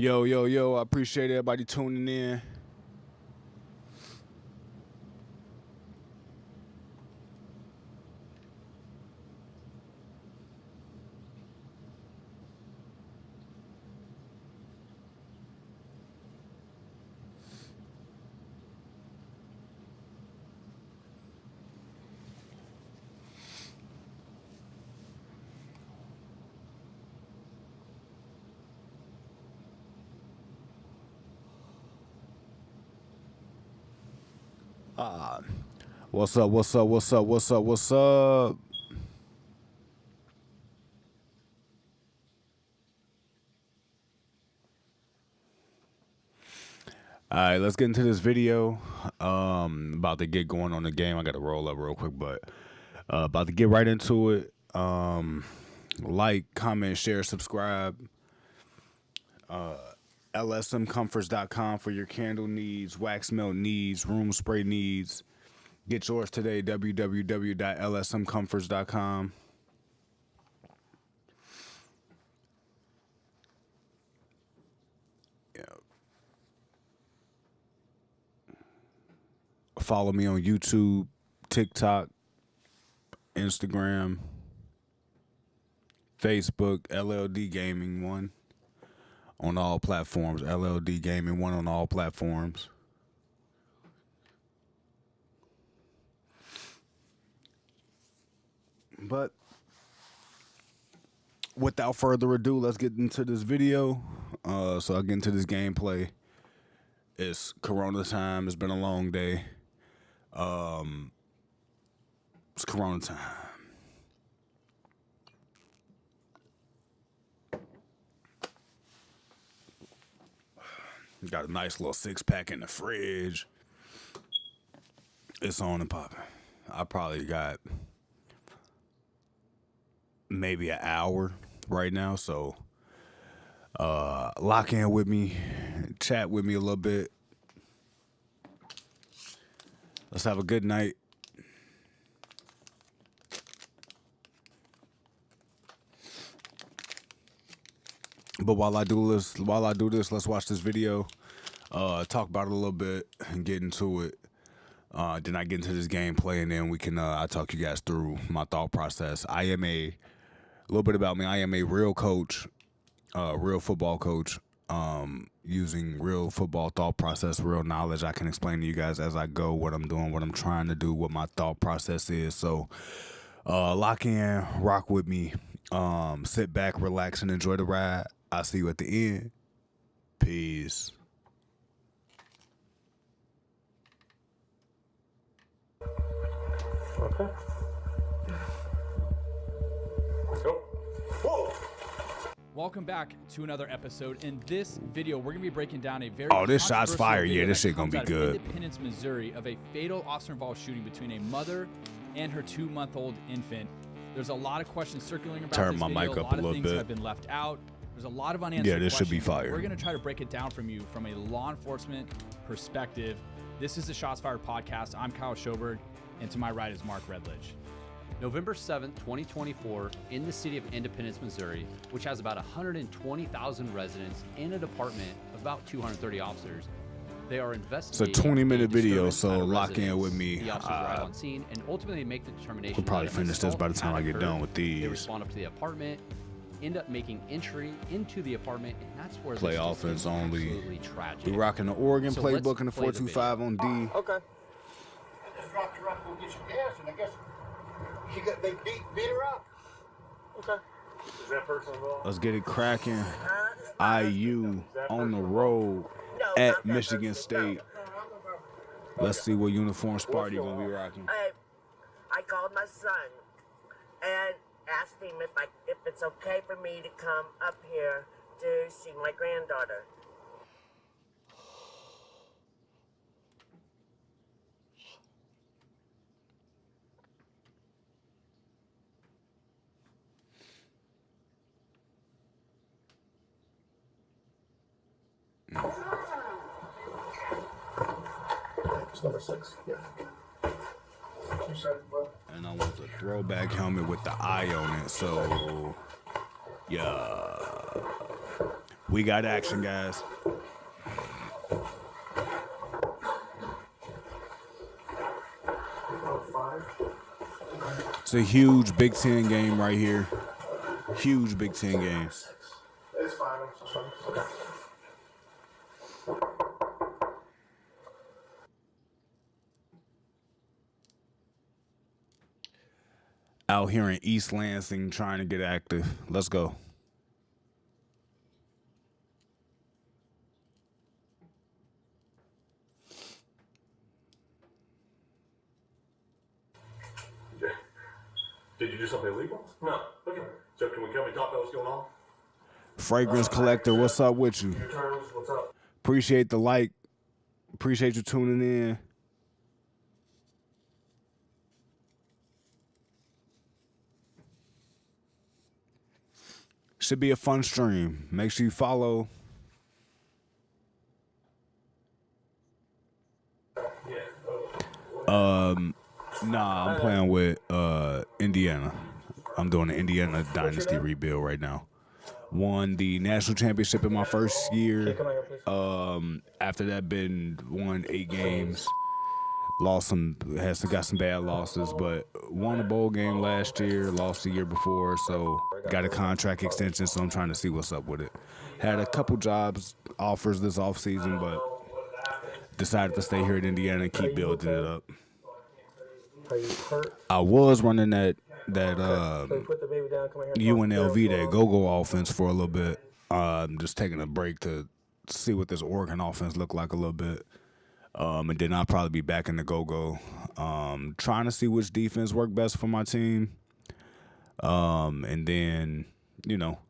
Yo, yo, yo, I appreciate everybody tuning in. What's up, what's up, what's up, what's up, what's up? Alright, let's get into this video. About to get going on the game. I gotta roll up real quick, but about to get right into it. Like, comment, share, subscribe. lsmcomforts.com for your candle needs, wax melt needs, room spray needs. Get yours today, www.lsmcomforts.com. Yeah. Follow me on YouTube, TikTok, Instagram, Facebook, LLD Gaming 1 on all platforms. LLD Gaming 1 on all platforms. But without further ado, let's get into this video. So I'll get into this gameplay. It's Corona time. It's been a long day. It's Corona time. Got a nice little 6-pack in the fridge. It's on and popping. I probably got maybe an hour right now, so lock in with me, chat with me a little bit. Let's have a good night. But while I do this, let's watch this video, talk about it a little bit, and get into it. Then I get into this gameplay, and then we can I'll talk you guys through my thought process. I am a little bit about me. I am a real coach, real football coach, using real football thought process, real knowledge. I can explain to you guys as I go what I'm doing, what I'm trying to do, what my thought process is. So lock in, rock with me, sit back, relax, and enjoy the ride. I'll see you at the end. Peace. Okay. Go. Whoa! Welcome back to another episode. In this video, we're gonna be breaking down a very this shot's fire. Yeah, this shit gonna be good. Independence, Missouri, of a fatal officer-involved shooting between a mother and her 2-month-old infant. There's a lot of questions circulating about Turn this my video. mic up a lot a little of things bit. have been left out. There's a lot of unanswered Yeah, this should questions. be fire. We're gonna try to break it down from you from a law enforcement perspective. This is the Shots Fired podcast. I'm Kyle Schoberg, and to my right is Mark Redledge. November 7th, 2024, in the city of Independence, Missouri, which has about 120,000 residents in a department of about 230 officers. They are investigating. It's a 20-minute video, disturbance so at a lock in residence. with me. The officers arrive on scene and ultimately make the determination. We'll probably that an finish this by the assault time I had get occurred. done with They these. respond up to the apartment, end up making entry into the apartment, and that's where Play this offense gets only. absolutely tragic. We rocking the Oregon So let's playbook and the play the 425 on D. Okay. I just dropped her off to go get some gas, and I guess they beat her up. Okay. Is that person involved? Let's get it cracking. IU on the road at Michigan State. Let's see what uniform Sparty gonna be rocking. I called my son and asked him if it's okay for me to come up here to see my granddaughter. It's number 6. Yeah. She said, well, And I want the throwback helmet with the eye on it. So, yeah. We got action, guys. It's a huge Big Ten game right here. Huge Big Ten games. It's fine. It's fine. Out here in East Lansing trying to get active. Let's go. Did you do something illegal? No. Okay. So can we come and talk about what's going on? Fragrance Collector, what's up with you? Your terms, what's up? Appreciate the like. Appreciate you tuning in. Should be a fun stream. Make sure you follow. Nah, I'm playing with Indiana. I'm doing the Indiana Dynasty rebuild right now. Won the national championship in my first year. After that, won 8 games. Got some bad losses, but won a bowl game last year, lost the year before, so got a contract extension, so I'm trying to see what's up with it. Had a couple jobs offers this offseason, but decided to stay here at Indiana and keep building it up. Are you hurt? I was running that So you put the baby down, come here. UNLV, that go-go offense for a little bit. Just taking a break to see what this Oregon offense looked like a little bit. And then I'll probably be back in the go-go. Trying to see which defense worked best for my team. And then,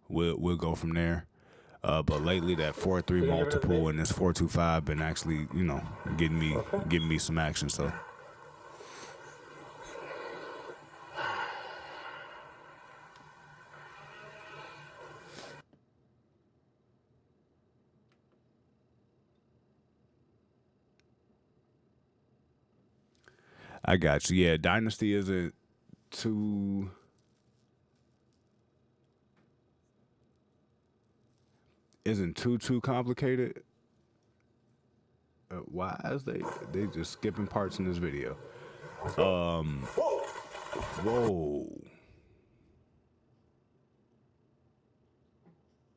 we'll go from there. But lately that 4-3 multiple and this 4-2-5 been actually, getting me some action, so. I got you. Yeah, Dynasty isn't too complicated. Why is they just skipping parts in this video? Whoa.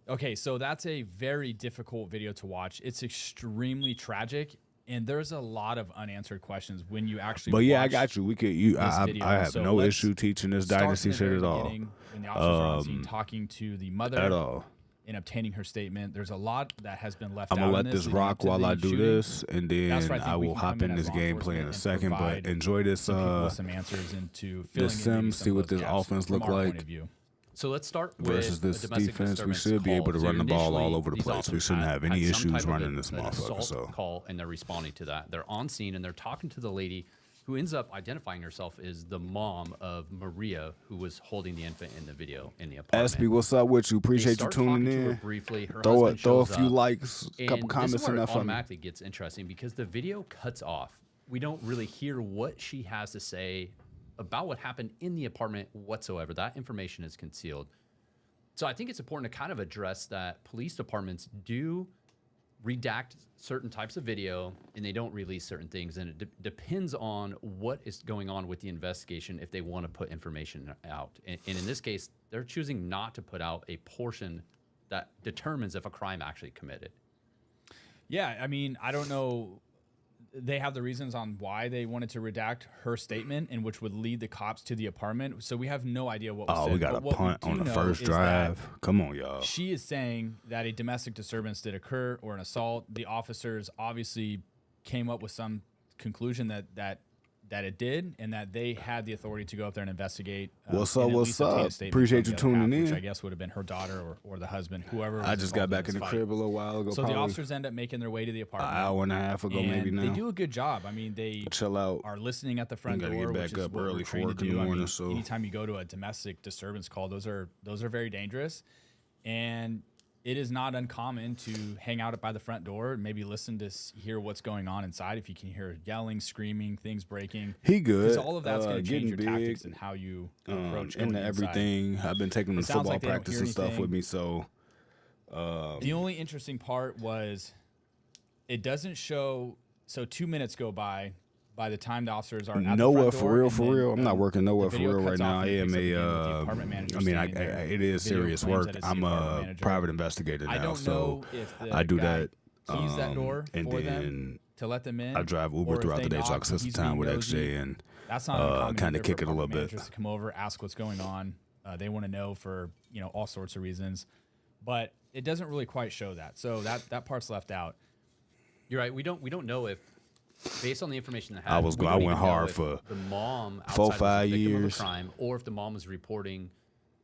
Okay, so that's a very difficult video to watch. It's extremely tragic, and there's a lot of unanswered questions when you actually. But yeah, I watch got you. I have So no let's issue teaching this start Dynasty from the shit very at all. beginning, when the officers are on scene talking to the mother At all. and obtaining her statement. There's a lot that has been left I'm out. gonna in let this leading up rock to while the I do shooting. this, and then That's where I think I we will can hop come in as this law gameplay in a enforcement second. and But provide enjoy this. some people with some answers into filling in maybe Sims, some see of what those this gaps offense from look our like. point of view. So let's start with Versus this a domestic defense, we disturbance should be able call. to So run the ball initially, all over the these place. We officers shouldn't have any had some issues type of running this an motherfucker. assault So call, and they're responding to that. They're on scene and they're talking to the lady who ends up identifying herself as the mom of Maria, who was holding the infant in the video in the apartment. Espy, what's up with you? They Appreciate you start tuning talking to her in. briefly. Her Throw a husband shows few up, likes, a couple and comments this is in where there it for me. automatically gets interesting because the video cuts off. We don't really hear what she has to say about what happened in the apartment whatsoever. That information is concealed. So I think it's important to kind of address that police departments do redact certain types of video and they don't release certain things. And it depends on what is going on with the investigation if they want to put information out. And in this case, they're choosing not to put out a portion that determines if a crime actually committed. Yeah, I mean, I don't know. They have the reasons on why they wanted to redact her statement, and which would lead the cops to the apartment. So we have no idea what was said. Oh, we got But a what we punt do on the know first is drive. that Come on, y'all. She is saying that a domestic disturbance did occur or an assault. The officers obviously came up with some conclusion that it did, and that they had the authority to go up there and investigate. What's and up, at what's least obtain a up? statement Appreciate from you the other tuning half, Which in. I guess would have been her daughter or the husband, whoever. I was just got involved back in this the fight. crib a little while ago. So the probably officers end up making their way to the an apartment. hour and a half ago, and maybe now. they do a good job. I mean, they Chill out. are listening at the front gotta door, get which back is up what early we're for trained work to in the do. I morning, mean, so- anytime you go to a domestic disturbance call, those are very dangerous, and it is not uncommon to hang out by the front door, maybe listen to hear what's going on inside. If you can hear yelling, screaming, things breaking, He good. because all of that's going to change your getting tactics big, and how you approach going into inside. everything. I've been taking them It sounds football like they don't practice hear and stuff anything. with me, so The only interesting part was it doesn't show. So 2 minutes go by the time the officers are at nowhere the front door, for real. I'm not working nowhere the for video real right cuts now. off I and it am picks up a. again with the apartment manager I mean, standing there. it is Video serious claims work. that it's the I'm apartment a manager. private investigator I now, don't so know if the I do guy that. keys that door and for then them to let them in. I drive Uber or if throughout they the day, so I knock, can spend some he's time being with nosy. XJ and That's not uncommon kind either of for kick it a little apartment bit. managers to come over, ask what's going on. They want to know for all sorts of reasons, but it doesn't really quite show that. So that part's left out. You're right. We don't know if, based on the information that I went hard for the mom 4, outside 5 was a victim years. of a crime, or if the mom was reporting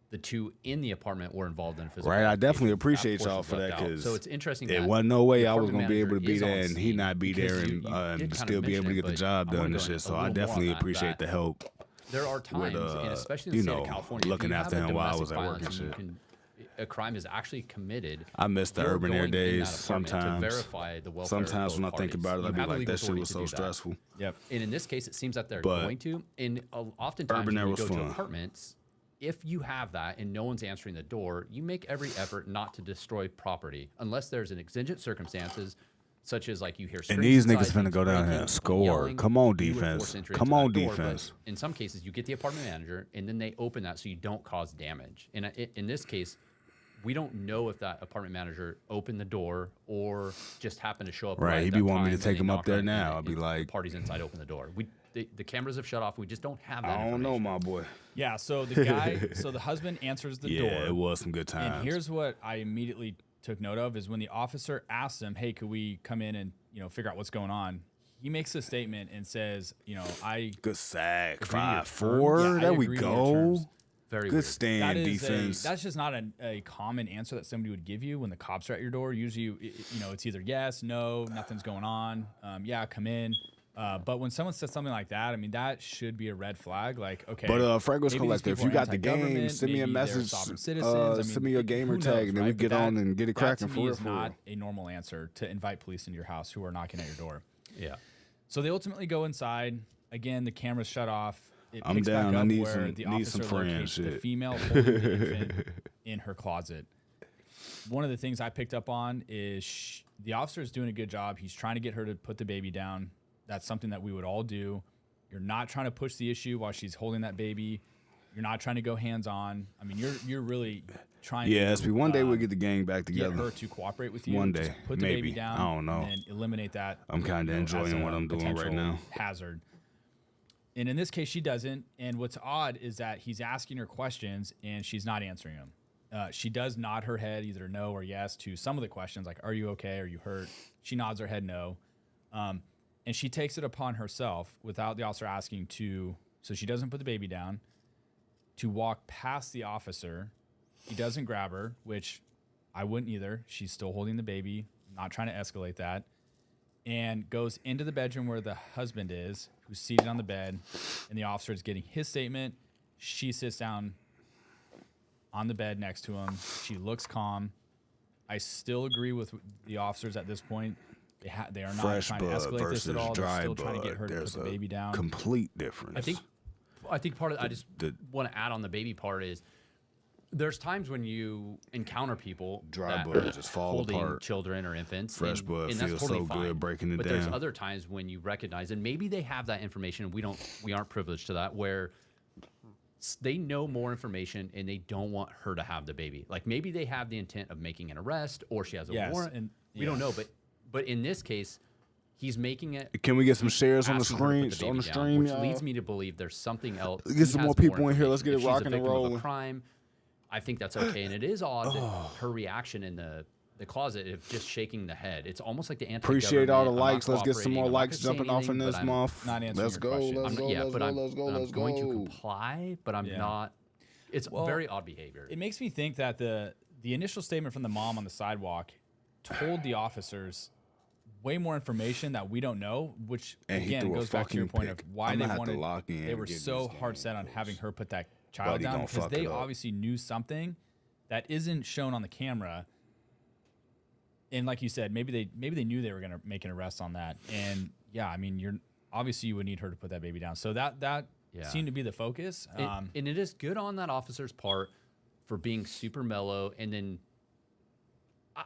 the two in the apartment were involved in physical. Right, I definitely altercation. appreciate That y'all for portion's that, left out. 'cause so it's interesting. it that wasn't no way the I was apartment gonna be able to manager be is on there and he scene not be because there you and did kind of still be able to mention get the it, job but I done wanna and go shit. in So a I little more definitely on that, appreciate that the help. There are times, and especially in the state of California, if looking you after have a him while I was domestic at work and violence shit. a crime is actually committed. I miss the you're urban air going in that days apartment sometimes. To verify the welfare of Sometimes both when I think parties. about it, You I'd be have the like, legal that shit authority was to so do that. stressful. Yep. And in this case, it seems that they're But going to. And oftentimes urban air when you was go to fun. apartments, if you have that and no one's answering the door, you make every effort not to destroy property unless there's an exigent circumstances, such as like you hear And these screams niggas inside, finna go down here breaking, and score. yelling, Come on, you would defense. force entry Come into on, that door, but defense. in some cases, you get the apartment manager and then they open that so you don't cause damage. And in this case, we don't know if that apartment manager opened the door or just happened to show up. Right, at he that be wanting me to time take and him they up there knock on it now. and I'd be the like, parties inside open the door. The cameras have shut off. We just don't have that. I don't know, information. my boy. Yeah. So the guy, so the husband answers the door. Yeah, it was some good times. And here's what I immediately took note of is when the officer asks him, "Hey, could we come in and figure out what's going on?" He makes a statement and says, "I Good sack. agree to your 5-4. terms. Yeah, I There we agree to your go. terms. Very Good weird. stand defense. That's just not a common answer that somebody would give you when the cops are at your door. Usually, it's either yes, no, nothing's going on. Yeah, come in. But when someone says something like that, I mean, that should be a red flag. Like, okay. But Fragrance maybe these Collector, if people you are got the game, anti-government, send me a maybe they're message. sovereign citizens. I mean, Send me your gamer who tag, knows, and then we right? get But on and get it cracking that for to me real. is not a normal answer to invite police into your house who are knocking at your door. Yeah. So they ultimately go inside. Again, the camera's shut off. It I'm picks down. back I up need where some- the need some officer friends, locates the shit. female holding the infant in her closet. One of the things I picked up on is the officer is doing a good job. He's trying to get her to put the baby down. That's something that we would all do. You're not trying to push the issue while she's holding that baby. You're not trying to go hands-on. I mean, you're really trying Yeah, to SP. One day we'll get the gang back together. get her to cooperate with you. One Just day, put the maybe. baby down. I don't know. And then eliminate that. I'm kinda as enjoying a what I'm doing right potential now. Hazard. And in this case, she doesn't. And what's odd is that he's asking her questions and she's not answering them. She does nod her head either no or yes to some of the questions, like, are you okay? Are you hurt? She nods her head no. And she takes it upon herself without the officer asking so she doesn't put the baby down, to walk past the officer. He doesn't grab her, which I wouldn't either. She's still holding the baby, not trying to escalate that, and goes into the bedroom where the husband is, who's seated on the bed, and the officer is getting his statement. She sits down on the bed next to him. She looks calm. I still agree with the officers at this point. They are not Fresh trying to bud escalate this versus at all. They're dry still trying to get bud. her to put There's the a baby down. complete difference. I think part of I just want to add on the baby part is there's times when you encounter people Dry that bud are just fall holding apart. children or infants. Fresh bud that's feels totally so fine. good breaking it but there's down. other times when you recognize, and maybe they have that information, and we aren't privileged to that, where they know more information and they don't want her to have the baby. Like maybe they have the intent of making an arrest, or she has a Yes, warrant. and we don't know, but in this case, he's making it. Can we get some shares on the asking her to put screen? baby On the down, stream, which y'all? leads me to believe there's something else. Get He some has more people in here. Let's get it information. If rocking and she's a victim of rolling. a crime, I think that's okay, and it is odd that her reaction in the closet of just shaking the head. It's almost like the anti-government. Appreciate all the I'm not likes. Let's get some cooperating, more I'm not likes gonna say jumping off in anything, this but I'm month. not answering Let's your go. question. Let's I'm go. not, yeah, Let's but go. I'm, Let's go. I'm Let's going to go. comply, but I'm not. It's very odd behavior. It makes me think that the initial statement from the mom on the sidewalk told the officers way more information that we don't know, which And he again threw a goes back to your fucking point pick. of why I'ma they have to wanted. lock in They and were get so this hard game set on close. having her put that child Buddy down gonna because fuck they it up. obviously knew something that isn't shown on the camera. And like you said, maybe they knew they were going to make an arrest on that. And yeah, I mean, you would need her to put that baby down. So that seemed to be the focus. And it is good on that officer's part for being super mellow and then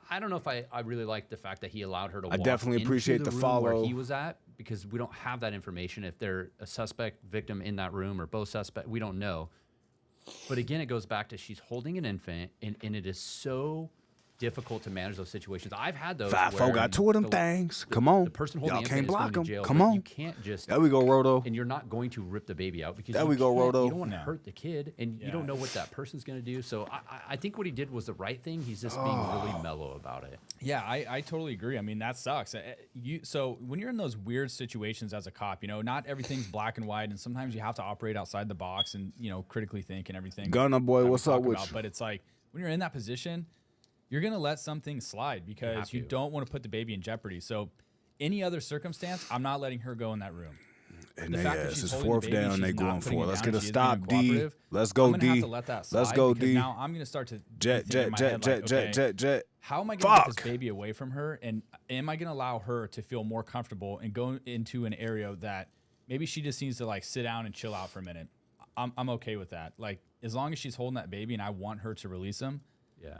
I don't know if I really like the fact that he allowed her to I walk definitely into appreciate the the room follow. where he was at, because we don't have that information. If they're a suspect victim in that room or both suspect, we don't know. But again, it goes back to she's holding an infant, and it is so difficult to manage those situations. I've had those. 5-4 got 2 of them things. Come on. The person holding Y'all the can't infant is block going them. to jail, Come but on. You can't just. There we go, Roto. And you're not going to rip the baby out because There we go, Roto. You don't want to hurt the kid, and you don't know what that person's going to do. So I think what he did was the right thing. He's just being really mellow about it. Yeah, I totally agree. I mean, that sucks. So when you're in those weird situations as a cop, you know, not everything's black and white, and sometimes you have to operate outside the box and, you know, critically think and everything. Gunna boy, that we what's up talk with about. you? But it's like when you're in that position, you're gonna let something slide because you don't want to put the baby in jeopardy. So any other circumstance, I'm not letting her go in that room. And The they fact that ass she's is holding the 4th baby, down. she's They not going putting for it it. Let's down, get a she is stop, being D. cooperative. Let's go, I'm gonna have D. to let that Let's slide go, because D. now I'm gonna start to Jet, think in my head, like, okay, jet. how am I going to get this Fuck. baby away from her? And am I going to allow her to feel more comfortable and go into an area that maybe she just needs to like sit down and chill out for a minute? I'm okay with that. Like, as long as she's holding that baby and I want her to release him, Yeah.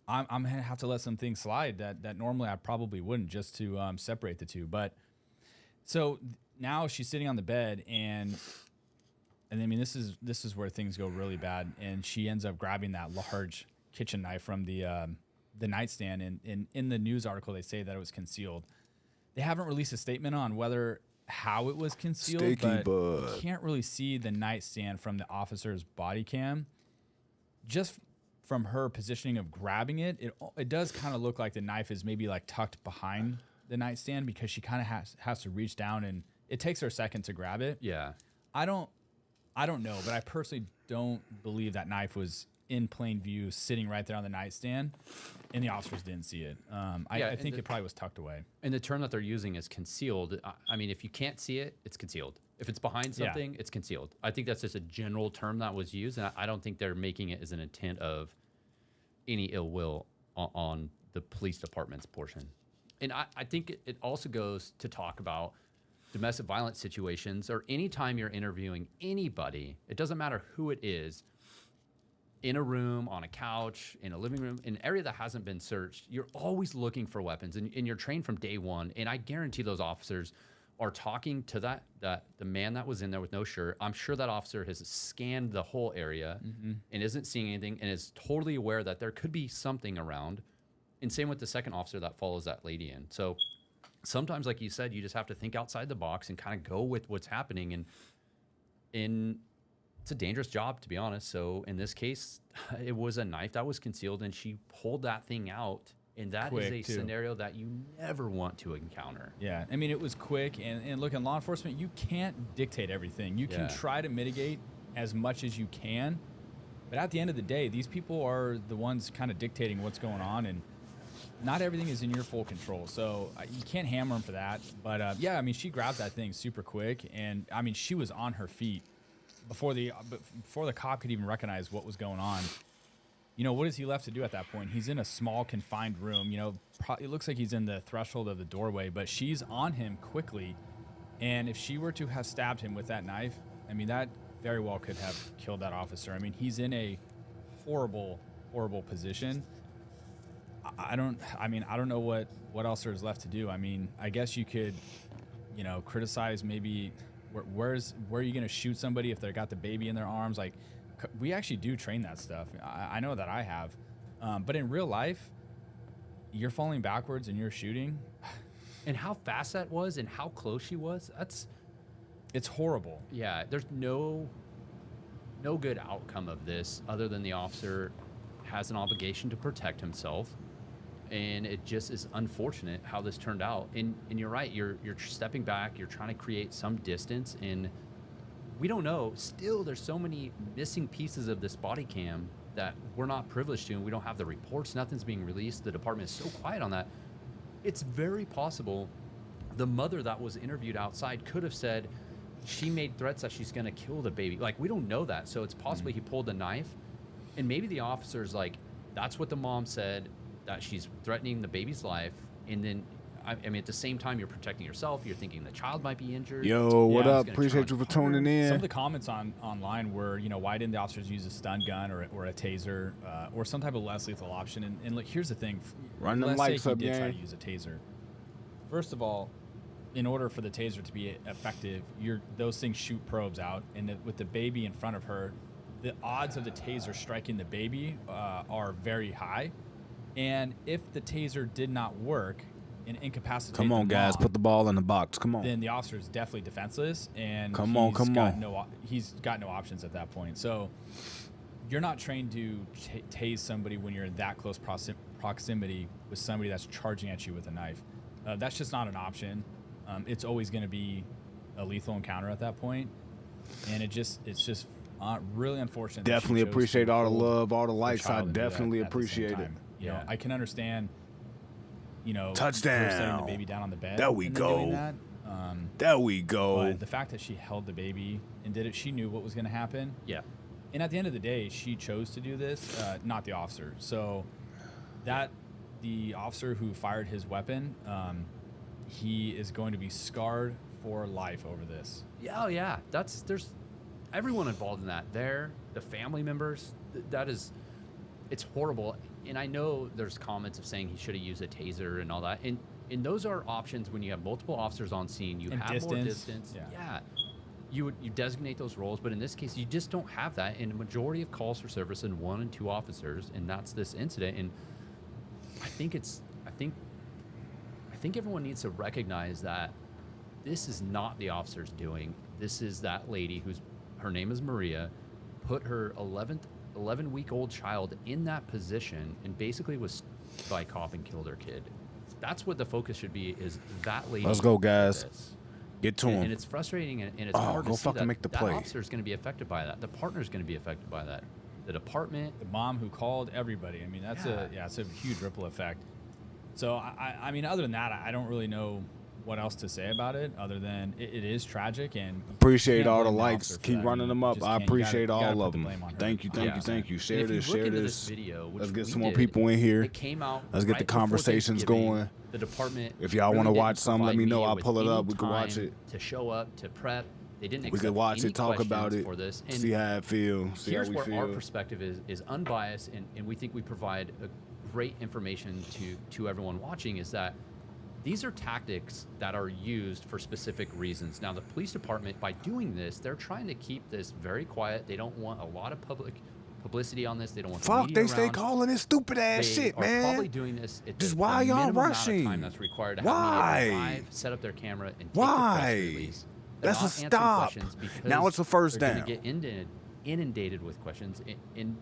I'm going to have to let some things slide that normally I probably wouldn't, just to separate the two. But so now she's sitting on the bed, and I mean, this is where things go really bad. And she ends up grabbing that large kitchen knife from the nightstand. And in the news article, they say that it was concealed. They haven't released a statement on how it was concealed, Sticky but bud. you can't really see the nightstand from the officer's body cam. Just from her positioning of grabbing it, it does kind of look like the knife is maybe like tucked behind the nightstand, because she kind of has to reach down, and it takes her a second to grab it. Yeah. I don't know, but I personally don't believe that knife was in plain view, sitting right there on the nightstand, and the officers didn't see it. I think it probably was tucked away. And the term that they're using is concealed. I mean, if you can't see it, it's concealed. If it's behind something, it's concealed. I think that's just a general term that was used, and I don't think they're making it as an intent of any ill will on the police department's portion. And I think it also goes to talk about domestic violence situations, or anytime you're interviewing anybody, it doesn't matter who it is, in a room, on a couch, in a living room, in an area that hasn't been searched, you're always looking for weapons, and you're trained from day one. And I guarantee those officers are talking to the man that was in there with no shirt. I'm sure that officer has scanned the whole area and isn't seeing anything, and is totally aware that there could be something around. And same with the second officer that follows that lady in. So sometimes, like you said, you just have to think outside the box and kind of go with what's happening. And it's a dangerous job, to be honest. So in this case, it was a knife that was concealed, and she pulled that thing out. And that Quick, is a too. scenario that you never want to encounter. Yeah, I mean, it was quick. And look, in law enforcement, you can't dictate everything. You can try to mitigate as much as you can. But at the end of the day, these people are the ones kind of dictating what's going on. And not everything is in your full control. So you can't hammer them for that. But yeah, I mean, she grabbed that thing super quick. And I mean, she was on her feet before the cop could even recognize what was going on. You know, what is he left to do at that point? He's in a small, confined room. You know, it looks like he's in the threshold of the doorway, but she's on him quickly. And if she were to have stabbed him with that knife, I mean, that very well could have killed that officer. I mean, he's in a horrible, horrible position. I don't know what else there's left to do. I mean, I guess you could, you know, criticize maybe where are you going to shoot somebody if they got the baby in their arms? Like, we actually do train that stuff. I know that I have. But in real life, you're falling backwards and you're shooting. And how fast that was and how close she was, it's horrible. Yeah, there's no good outcome of this other than the officer has an obligation to protect himself. And it just is unfortunate how this turned out. And you're right, you're stepping back, you're trying to create some distance, and we don't know. Still, there's so many missing pieces of this body cam that we're not privileged to, and we don't have the reports. Nothing's being released. The department is so quiet on that. It's very possible the mother that was interviewed outside could have said she made threats that she's going to kill the baby. Like, we don't know that. So it's possible he pulled the knife, and maybe the officer's like, that's what the mom said, that she's threatening the baby's life. And then I mean, at the same time, you're protecting yourself. You're thinking the child might be injured. Yo, what Yeah, up? Appreciate you for tuning in. Some of the comments online were, why didn't the officers use a stun gun or a taser or some type of less lethal option? And look, here's the thing. Run them Let's lights say he up, did try gang. to use a taser. First of all, in order for the taser to be effective, those things shoot probes out, and with the baby in front of her, the odds of the taser striking the baby are very high. And if the taser did not work and incapacitate Come on, the guys, mom, put the ball in the box. Come on. then the officer is definitely defenseless, and he's got no options at that point. So you're not trained to tase somebody when you're in that close proximity with somebody that's charging at you with a knife. That's just not an option. It's always going to be a lethal encounter at that point, and it's just really unfortunate. Definitely appreciate all the love, all the likes. I definitely at the same appreciate it. time. You know, I can understand. Her Touchdown. setting the baby down on the bed. There we and then doing go. that. There we go. But the fact that she held the baby and did it, she knew what was going to happen. Yeah. And at the end of the day, she chose to do this, not the officer. So the officer who fired his weapon, he is going to be scarred for life over this. Yeah, oh yeah. There's everyone involved in that. The family members. It's horrible. And I know there's comments of saying he should have used a taser and all that. And those are options when you have multiple officers on scene. You have more distance. Yeah. You designate those roles, but in this case, you just don't have that. In a majority of calls for service, in 1 and 2 officers, and that's this incident. And I think everyone needs to recognize that this is not the officer's doing. This is that lady her name is Maria, put her 11-week-old child in that position and basically was by cop and killed her kid. That's what the focus should be, is that lady. Let's go, guys. Get to him. And it's frustrating, and it's hard to see that make the that play. officer is going to be affected by that. The partner is going to be affected by that. The department. The mom who called, everybody. I mean, it's a huge ripple effect. So, I mean, other than that, I don't really know what else to say about it other than it is tragic, and appreciate all the likes. Keep running them up. I appreciate all of them. Thank you. Share this. Video, let's get some more people in here. It came out. Let's get the conversations going. The department. If y'all want to watch something, let me know. I'll pull it up. We can watch it. To show up, to prep. They didn't. We could watch it, talk about it, for this, see how it feels. Here's where our perspective is unbiased, and we think we provide a great information to everyone watching. Is that these are tactics that are used for specific reasons. Now, the police department, by doing this, they're trying to keep this very quiet. They don't want a lot of public publicity on this. They don't want the media they stay around. calling this stupid ass shit, They are man. probably doing this at Just the why y'all minimum amount of rushing? time that's required to Why? have media arrive, set up their camera, and take Why? the press release. They're That's not a answering stop. questions because Now it's a first they're down. Going to get inundated with questions. And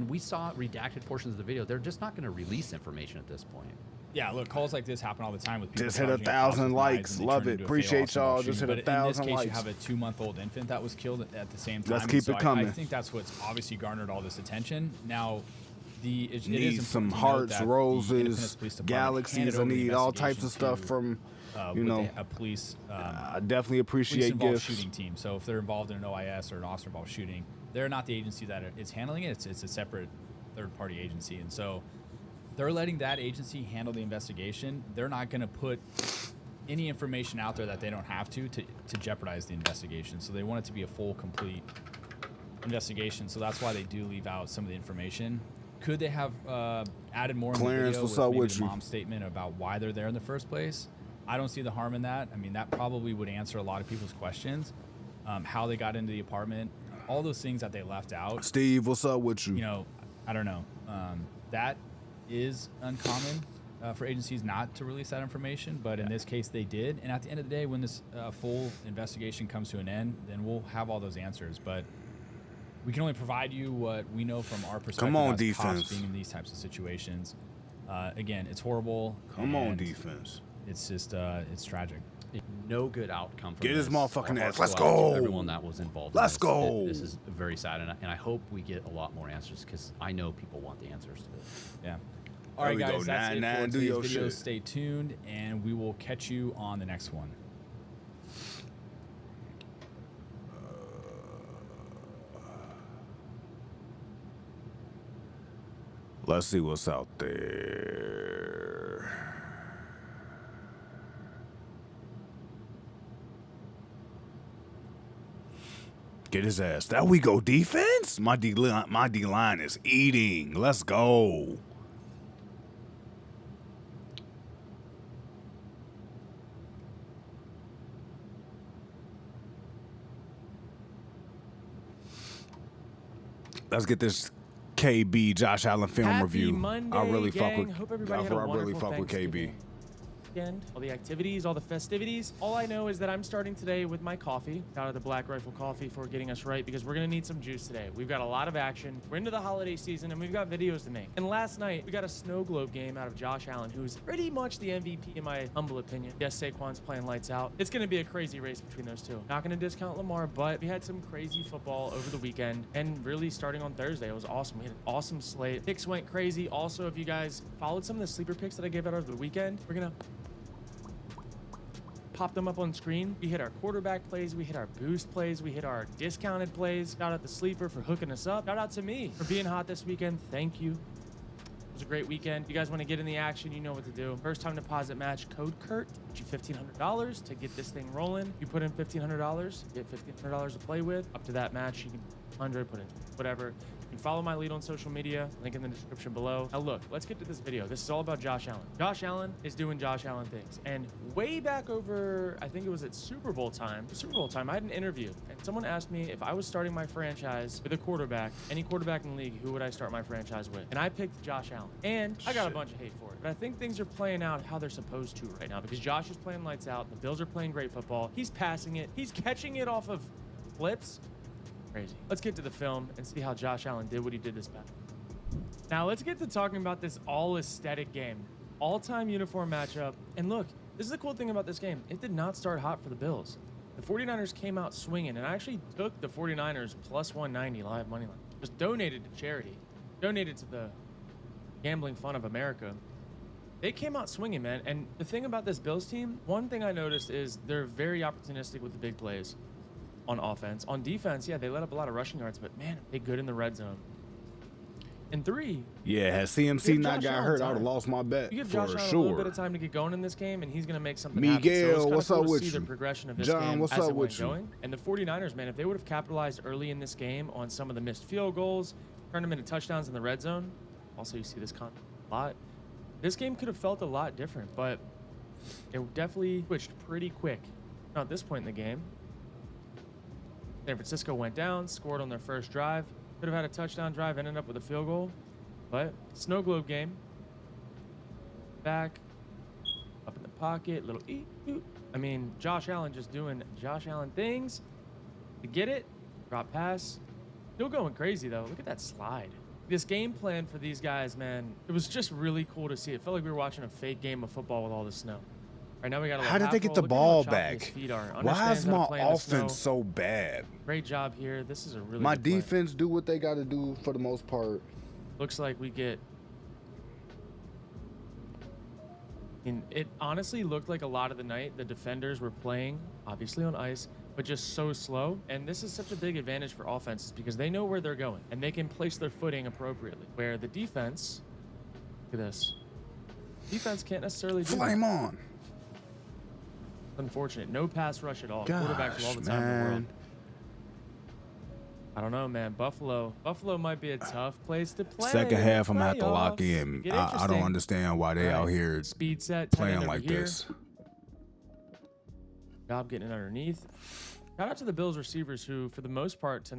we saw redacted portions of the video. They're just not going to release information at this point. Yeah, look, calls like this happen all the time with people. Just hit charging 1,000 with likes. knives and they Love turn it. into a Appreciate fatal y'all. shooting. Just hit But 1,000 in this case, likes. you have a 2-month-old infant that was killed at the same time. Let's keep so it coming. I think that's what's obviously garnered all this attention. Now, it is Need some important to note hearts, that the roses, Independence Police Department galaxies. handed I over the need all types of investigation stuff from, with a police. I definitely appreciate police-involved gifts. shooting team. So if they're involved in an OIS or an officer-involved shooting, they're not the agency that is handling it. It's a separate third-party agency, and so they're letting that agency handle the investigation. They're not going to put any information out there that they don't have to jeopardize the investigation. So they want it to be a full, complete investigation. So that's why they do leave out some of the information. Could they have added more in Clarence, the video what's up maybe with the you? mom's statement about why they're there in the first place? I don't see the harm in that. I mean, that probably would answer a lot of people's questions. How they got into the apartment, all those things that they left out. Steve, what's up with you? You know, I don't know. That is uncommon for agencies not to release that information, but in this case they did. And at the end of the day, when this full investigation comes to an end, then we'll have all those answers. But we can only provide you what we know from our perspective. Come on, as defense. cops being in these types of situations. Again, it's horrible. Come on, and defense. It's just, it's tragic. No good outcome from Get his this. motherfucking Our ass. hearts Let's go out to go. Everyone that was involved. Let's in this. go. This is very sad, and I hope we get a lot more answers because I know people want the answers to this. Yeah. All There right, we go. guys, that's it 9-9, for do today's your video. shit. Stay tuned, and we will catch you on the next one. Let's see what's out there. Get his ass. There we go. Defense. My D line is eating. Let's go. Let's get this KB Josh Allen film Happy review. Monday, I really gang. fuck with. Hope everybody had a I really wonderful fuck with KB. Thanksgiving weekend, all the activities, all the festivities. All I know is that I'm starting today with my coffee. Shout out to Black Rifle Coffee for getting us right, because we're gonna need some juice today. We've got a lot of action. We're into the holiday season and we've got videos to make. And last night we got a snow globe game out of Josh Allen, who's pretty much the MVP in my humble opinion. Yes, Saquon's playing lights out. It's gonna be a crazy race between those two. Not gonna discount Lamar, but we had some crazy football over the weekend, and really starting on Thursday, it was awesome. We had an awesome slate. Picks went crazy. Also, if you guys followed some of the sleeper picks that I gave out over the weekend, we're gonna pop them up on screen. We hit our quarterback plays, we hit our boost plays, we hit our discounted plays. Shout out to Sleeper for hooking us up. Shout out to me for being hot this weekend. Thank you. It was a great weekend. If you guys want to get in the action, you know what to do. First time deposit match, code Kurt, get you $1,500 to get this thing rolling. You put in $1,500, get $1,500 to play with. Up to that match, you can 100, put in whatever. You can follow my lead on social media, link in the description below. Now look, let's get to this video. This is all about Josh Allen. Josh Allen is doing Josh Allen things. And way back over, I think it was at Super Bowl time, I had an interview and someone asked me if I was starting my franchise with a quarterback, any quarterback in the league, who would I start my franchise with? And I picked Josh Allen. And I got a bunch of hate for it. But I think things are playing out how they're supposed to right now, because Josh is playing lights out. The Bills are playing great football. He's passing it. He's catching it off of flips. Crazy. Let's get to the film and see how Josh Allen did what he did this past. Now let's get to talking about this all aesthetic game, all-time uniform matchup. And look, this is the cool thing about this game. It did not start hot for the Bills. The 49ers came out swinging, and I actually took the 49ers plus 190 live money line. Just donated to charity, donated to the Gambling Fund of America. They came out swinging, man. And the thing about this Bills team, one thing I noticed is they're very opportunistic with the big plays. On offense. On defense, yeah, they let up a lot of rushing yards, but man, they good in the red zone. And 3. Yeah, has CMC not got hurt, I would have lost my bet You give for Josh Allen a sure. little bit of time to get going in this game, and he's going to make something happen. So Miguel, it's kinda what's cool up to with see you? the progression of this John, game what's as up it went with you? going. And the 49ers, man, if they would have capitalized early in this game on some of the missed field goals, turned them into touchdowns in the red zone. Also, you see this a lot. This game could have felt a lot different, but it definitely switched pretty quick. Now, at this point in the game, San Francisco went down, scored on their first drive. Could have had a touchdown drive, ended up with a field goal. But snow globe game. Back, up in the pocket, little eep, oop. I mean, Josh Allen just doing Josh Allen things. To get it, drop pass. Still going crazy, though. Look at that slide. This game plan for these guys, man, it was just really cool to see. It felt like we were watching a fake game of football with all the snow. Right now we got a How did they get the ball back? Why is my offense so bad? Great job here. This is a really my good play. defense do what they got to do for the most part. Looks like we get. And it honestly looked like a lot of the night the defenders were playing, obviously on ice, but just so slow. And this is such a big advantage for offenses because they know where they're going and they can place their footing appropriately. Where the defense, look at this, defense can't necessarily do Flame that. on. Unfortunate. No pass rush at all. Gosh, Quarterbacks with all the time in the world. I don't know, man. Buffalo might be a tough place to play. Second half, I'm gonna have to lock playoffs. in. Get I don't interesting. understand why they out here Speed set playing 10 like over here. this. Job getting it underneath. Shout out to the Bills receivers who, for the most part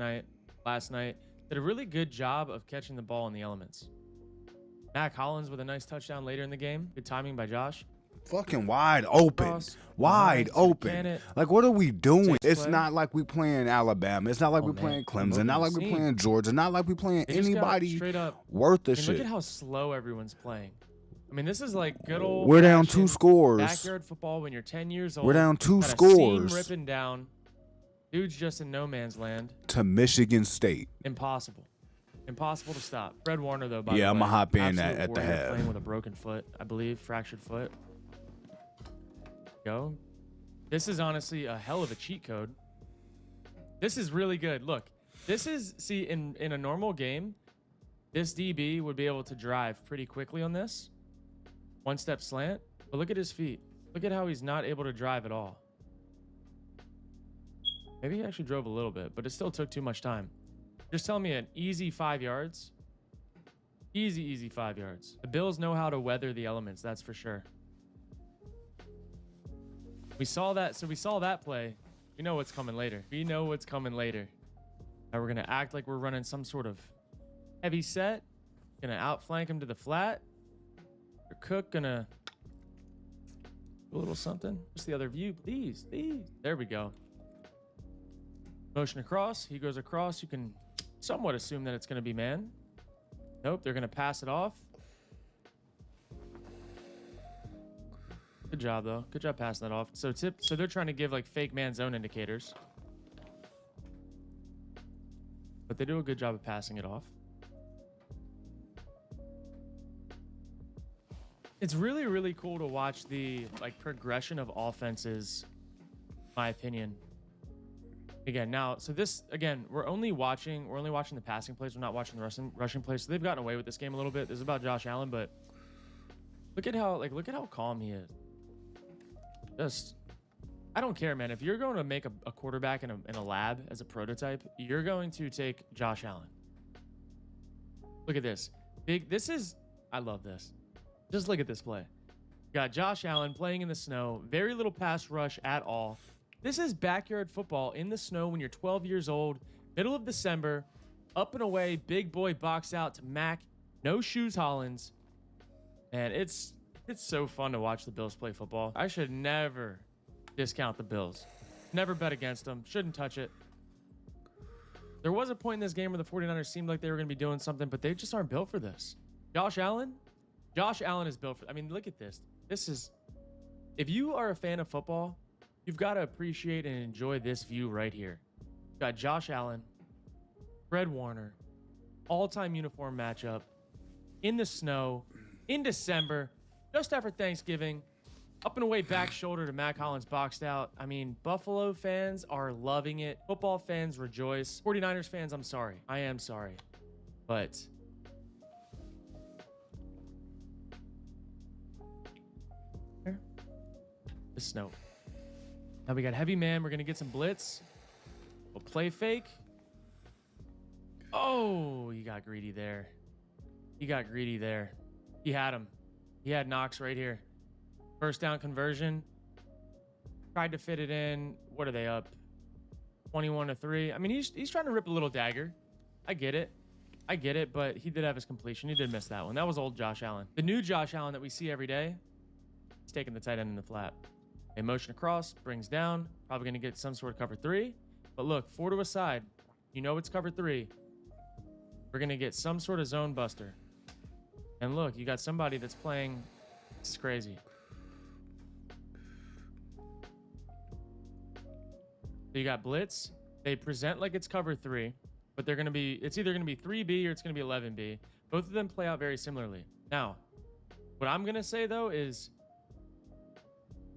last night, did a really good job of catching the ball in the elements. Mac Hollins with a nice touchdown later in the game. Good timing by Josh. Fucking wide open. Cross. Wide Nice. open. Can Like, what are we doing? Six It's play. not like we playing Alabama. It's not like we man. playing I'm Clemson. Not like we opening the playing Georgia. Not like we playing They just got anybody straight up. worth the I mean, look shit. at how slow everyone's playing. I mean, this is like good old. We're down 2 scores. Backyard football when you're 10 years old. We're down 2 Got a scores seam ripping down. Dude's just in no man's land. to Michigan State. Impossible. Impossible to stop. Fred Warner, though, by the way. Yeah, I'ma hop in absolute at the warrior, half. Playing with a broken foot, I believe. Fractured foot. Go. This is honestly a hell of a cheat code. This is really good. Look, this is, see, in a normal game, this DB would be able to drive pretty quickly on this. One step slant. But look at his feet. Look at how he's not able to drive at all. Maybe he actually drove a little bit, but it still took too much time. Just tell me an easy 5 yards. Easy 5 yards. The Bills know how to weather the elements, that's for sure. We saw that. So we saw that play. We know what's coming later. We know what's coming later. Now we're going to act like we're running some sort of heavy set. Going to outflank him to the flat. Your Cook going to do a little something. Just the other view, please. There we go. Motion across. He goes across. You can somewhat assume that it's going to be man. Nope. They're going to pass it off. Good job, though. Good job passing that off. So they're trying to give like fake man zone indicators. But they do a good job of passing it off. It's really, really cool to watch the like progression of offenses, in my opinion. Again, now, so this, again, we're only watching the passing plays. We're not watching the rushing plays. So they've gotten away with this game a little bit. This is about Josh Allen, but look at how calm he is. Just, I don't care, man. If you're going to make a quarterback in a lab as a prototype, you're going to take Josh Allen. Look at this. I love this. Just look at this play. Got Josh Allen playing in the snow. Very little pass rush at all. This is backyard football in the snow when you're 12 years old, middle of December, up and away, big boy box out to Mac. No shoes Hollins. And it's so fun to watch the Bills play football. I should never discount the Bills. Never bet against them. Shouldn't touch it. There was a point in this game where the 49ers seemed like they were going to be doing something, but they just aren't built for this. Josh Allen is built for, I mean, look at this. If you are a fan of football, you've got to appreciate and enjoy this view right here. You've got Josh Allen, Fred Warner, all-time uniform matchup in the snow in December, just after Thanksgiving, up and away back shoulder to Mac Hollins boxed out. I mean, Buffalo fans are loving it. Football fans rejoice. 49ers fans, I'm sorry. I am sorry. But the snow. Now we got heavy man. We're going to get some blitz. We'll play fake. Oh, he got greedy there. He had him. He had Knox right here. First down conversion. Tried to fit it in. What are they up? 21-3. I mean, he's trying to rip a little dagger. I get it, but he did have his completion. He did miss that one. That was old Josh Allen. The new Josh Allen that we see every day, he's taking the tight end in the flat. A motion across, brings down. Probably going to get some sort of cover 3. But look, 4 to a side. You know it's cover 3. We're going to get some sort of zone buster. And look, you got somebody that's playing. This is crazy. So you got blitz. They present like it's cover 3, but they're going to be, it's either going to be 3B or it's going to be 11B. Both of them play out very similarly. Now, what I'm going to say though is,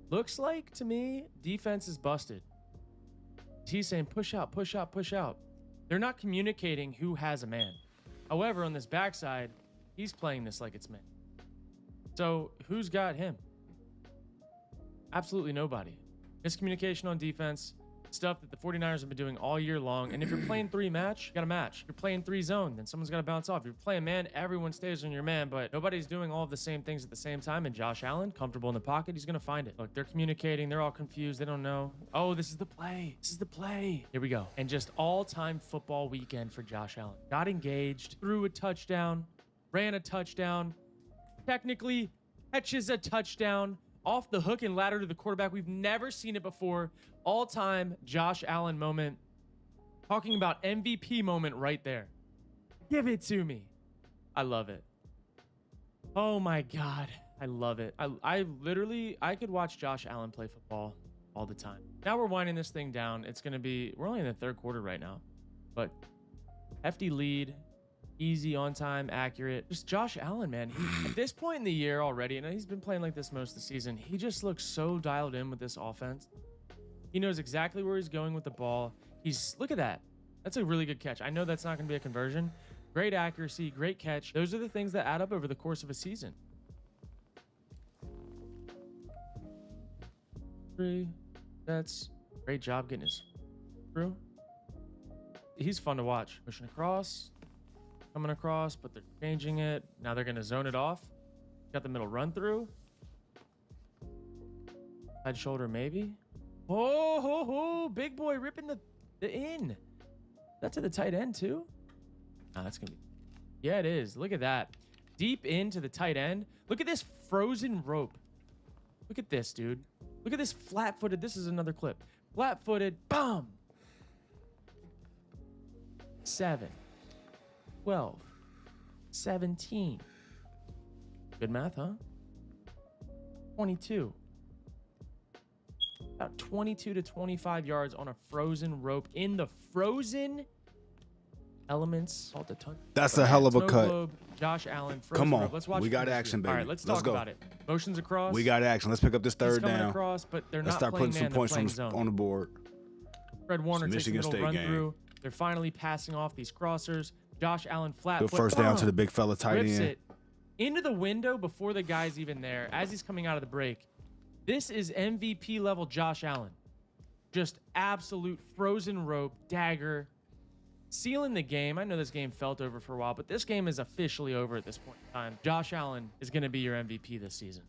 looks like to me, defense is busted. He's saying push out, push out, push out. They're not communicating who has a man. However, on this backside, he's playing this like it's man. So who's got him? Absolutely nobody. Miscommunication on defense. Stuff that the 49ers have been doing all year long. And if you're playing 3 match, you got to match. If you're playing 3 zone, then someone's got to bounce off. If you're playing man, everyone stays on your man, but nobody's doing all of the same things at the same time. And Josh Allen, comfortable in the pocket, he's going to find it. Look, they're communicating. They're all confused. They don't know. Oh, this is the play. This is the play. Here we go. And just all-time football weekend for Josh Allen. Got engaged, threw a touchdown, ran a touchdown, technically catches a touchdown, off the hook and ladder to the quarterback. We've never seen it before. All-time Josh Allen moment. Talking about MVP moment right there. Give it to me. I love it. Oh my God. I love it. I could watch Josh Allen play football all the time. Now we're winding this thing down. We're only in the 3rd quarter right now, but hefty lead. Easy, on time, accurate. Just Josh Allen, man. At this point in the year already, and he's been playing like this most of the season, he just looks so dialed in with this offense. He knows exactly where he's going with the ball. Look at that. That's a really good catch. I know that's not going to be a conversion. Great accuracy, great catch. Those are the things that add up over the course of a season. 3 sets. Great job getting his through. He's fun to watch. Pushing across, coming across, but they're changing it. Now they're going to zone it off. Got the middle run through. Side shoulder, maybe. Oh, ho, ho. Big boy ripping the in. That's at the tight end, too. Oh, that's going to be. Yeah, it is. Look at that. Deep into the tight end. Look at this frozen rope. Look at this, dude. Look at this flat-footed. This is another clip. Flat-footed. Boom. 7, 12, 17. Good math, huh? 22. About 22 to 25 yards on a frozen rope in the frozen elements. That's a hell of a Snow cut. Globe, Josh Allen. Come on. Rope. Let's watch We got this action, here. baby. All right, let's Let's talk go. about it. Motions across. We got action. Let's pick up this He's third coming down. across, but they're Let's not start playing putting some man, they're points playing zone. on the board. Fred Warner It's takes the Michigan middle State run game. through. They're finally passing off these crossers. Josh Allen flat Good foot, first down to boom, the big fella tight rips end. it into the window before the guy's even there as he's coming out of the break. This is MVP level Josh Allen. Just absolute frozen rope, dagger, sealing the game. I know this game felt over for a while, but this game is officially over at this point in time. Josh Allen is going to be your MVP this season.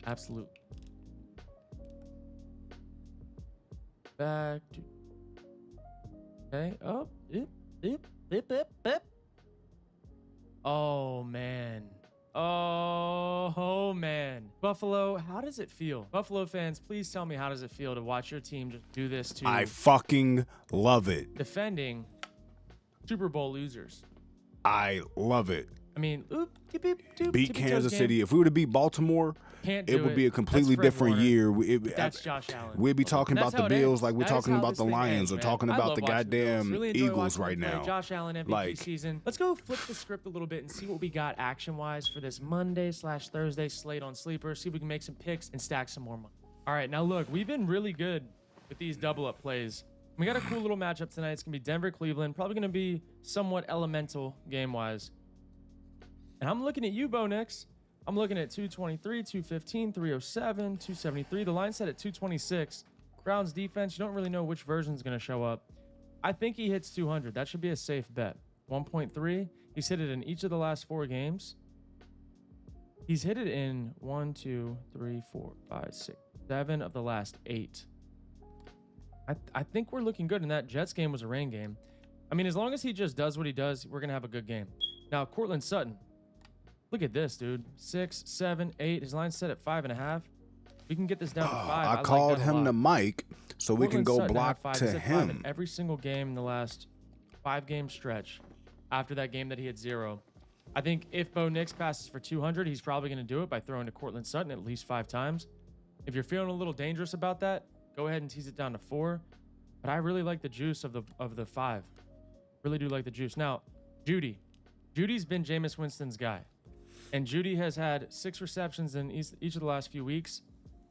Absolutely. Back to... Okay. Oh, Oh, man. Oh, man. Buffalo, how does it feel? Buffalo fans, please tell me, how does it feel to watch your team just do this to I fucking love it. defending Super Bowl losers? I love it. I mean, Beat Kansas City. If we were to beat Baltimore, Can't it do would be a That's completely Fred different Warner. year. That's Josh Allen. We'd be talking And about that's the how it Bills ends. like we're That is talking how about this the thing Lions ends, or man. talking I about love the watching Bills. goddamn Really enjoy Eagles watching right them play. now. Josh Allen MVP Like- season. Let's go flip the script a little bit and see what we got action-wise for this Monday/Thursday slate on Sleeper. See if we can make some picks and stack some more money. All right, now look, we've been really good with these double-up plays. We got a cool little matchup tonight. It's gonna be Denver-Cleveland. Probably gonna be somewhat elemental game-wise. And I'm looking at you, Bo Nix. I'm looking at 223, 215, 307, 273. The line set at 226. Browns defense, you don't really know which version's going to show up. I think he hits 200. That should be a safe bet. 1.3. He's hit it in each of the last 4 games. He's hit it in 1, 2, 3, 4, 5, 6, 7 of the last 8. I think we're looking good. And that Jets game was a rain game. I mean, as long as he just does what he does, we're going to have a good game. Now, Cortland Sutton. Look at this, dude. 6, 7, 8. His line's set at 5.5. We can get this down to 5. I called him the mic so we can go block to He's at 5 him. in every single game in the last 5-game stretch after that game that he had 0. I think if Bo Nix passes for 200, he's probably going to do it by throwing to Cortland Sutton at least 5 times. If you're feeling a little dangerous about that, go ahead and tease it down to 4. But I really like the juice of the 5. Really do like the juice. Now, Judy. Judy's been Jameis Winston's guy. And Judy has had 6 receptions in each of the last few weeks.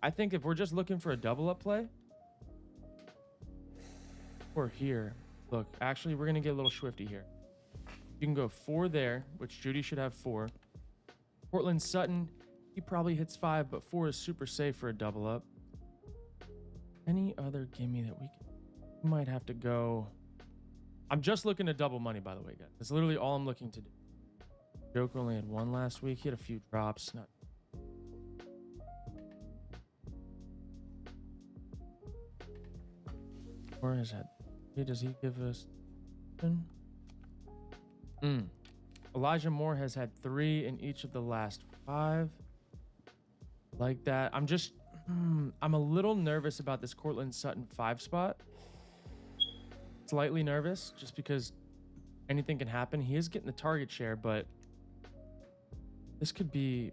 I think if we're just looking for a double-up play, or here, look, actually, we're going to get a little swifty here. You can go 4 there, which Judy should have 4. Cortland Sutton, he probably hits 5, but 4 is super safe for a double-up. Any other gimme that we might have to go? I'm just looking to double money, by the way, guys. That's literally all I'm looking to do. Joke only had 1 last week. He had a few drops. Where is that? Does he give us? Elijah Moore has had 3 in each of the last 5. Like that. I'm a little nervous about this Cortland Sutton 5 spot. Slightly nervous just because anything can happen. He is getting the target share, but this could be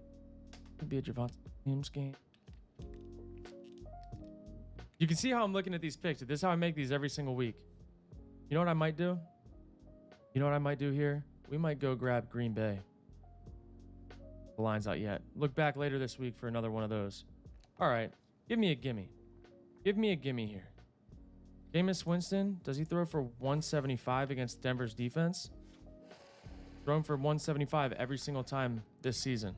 a Javonte Williams game. You can see how I'm looking at these picks. This is how I make these every single week. You know what I might do? You know what I might do here? We might go grab Green Bay. The line's out yet. Look back later this week for another one of those. All right. Give me a gimme. Give me a gimme here. Jameis Winston, does he throw for 175 against Denver's defense? Thrown for 175 every single time this season.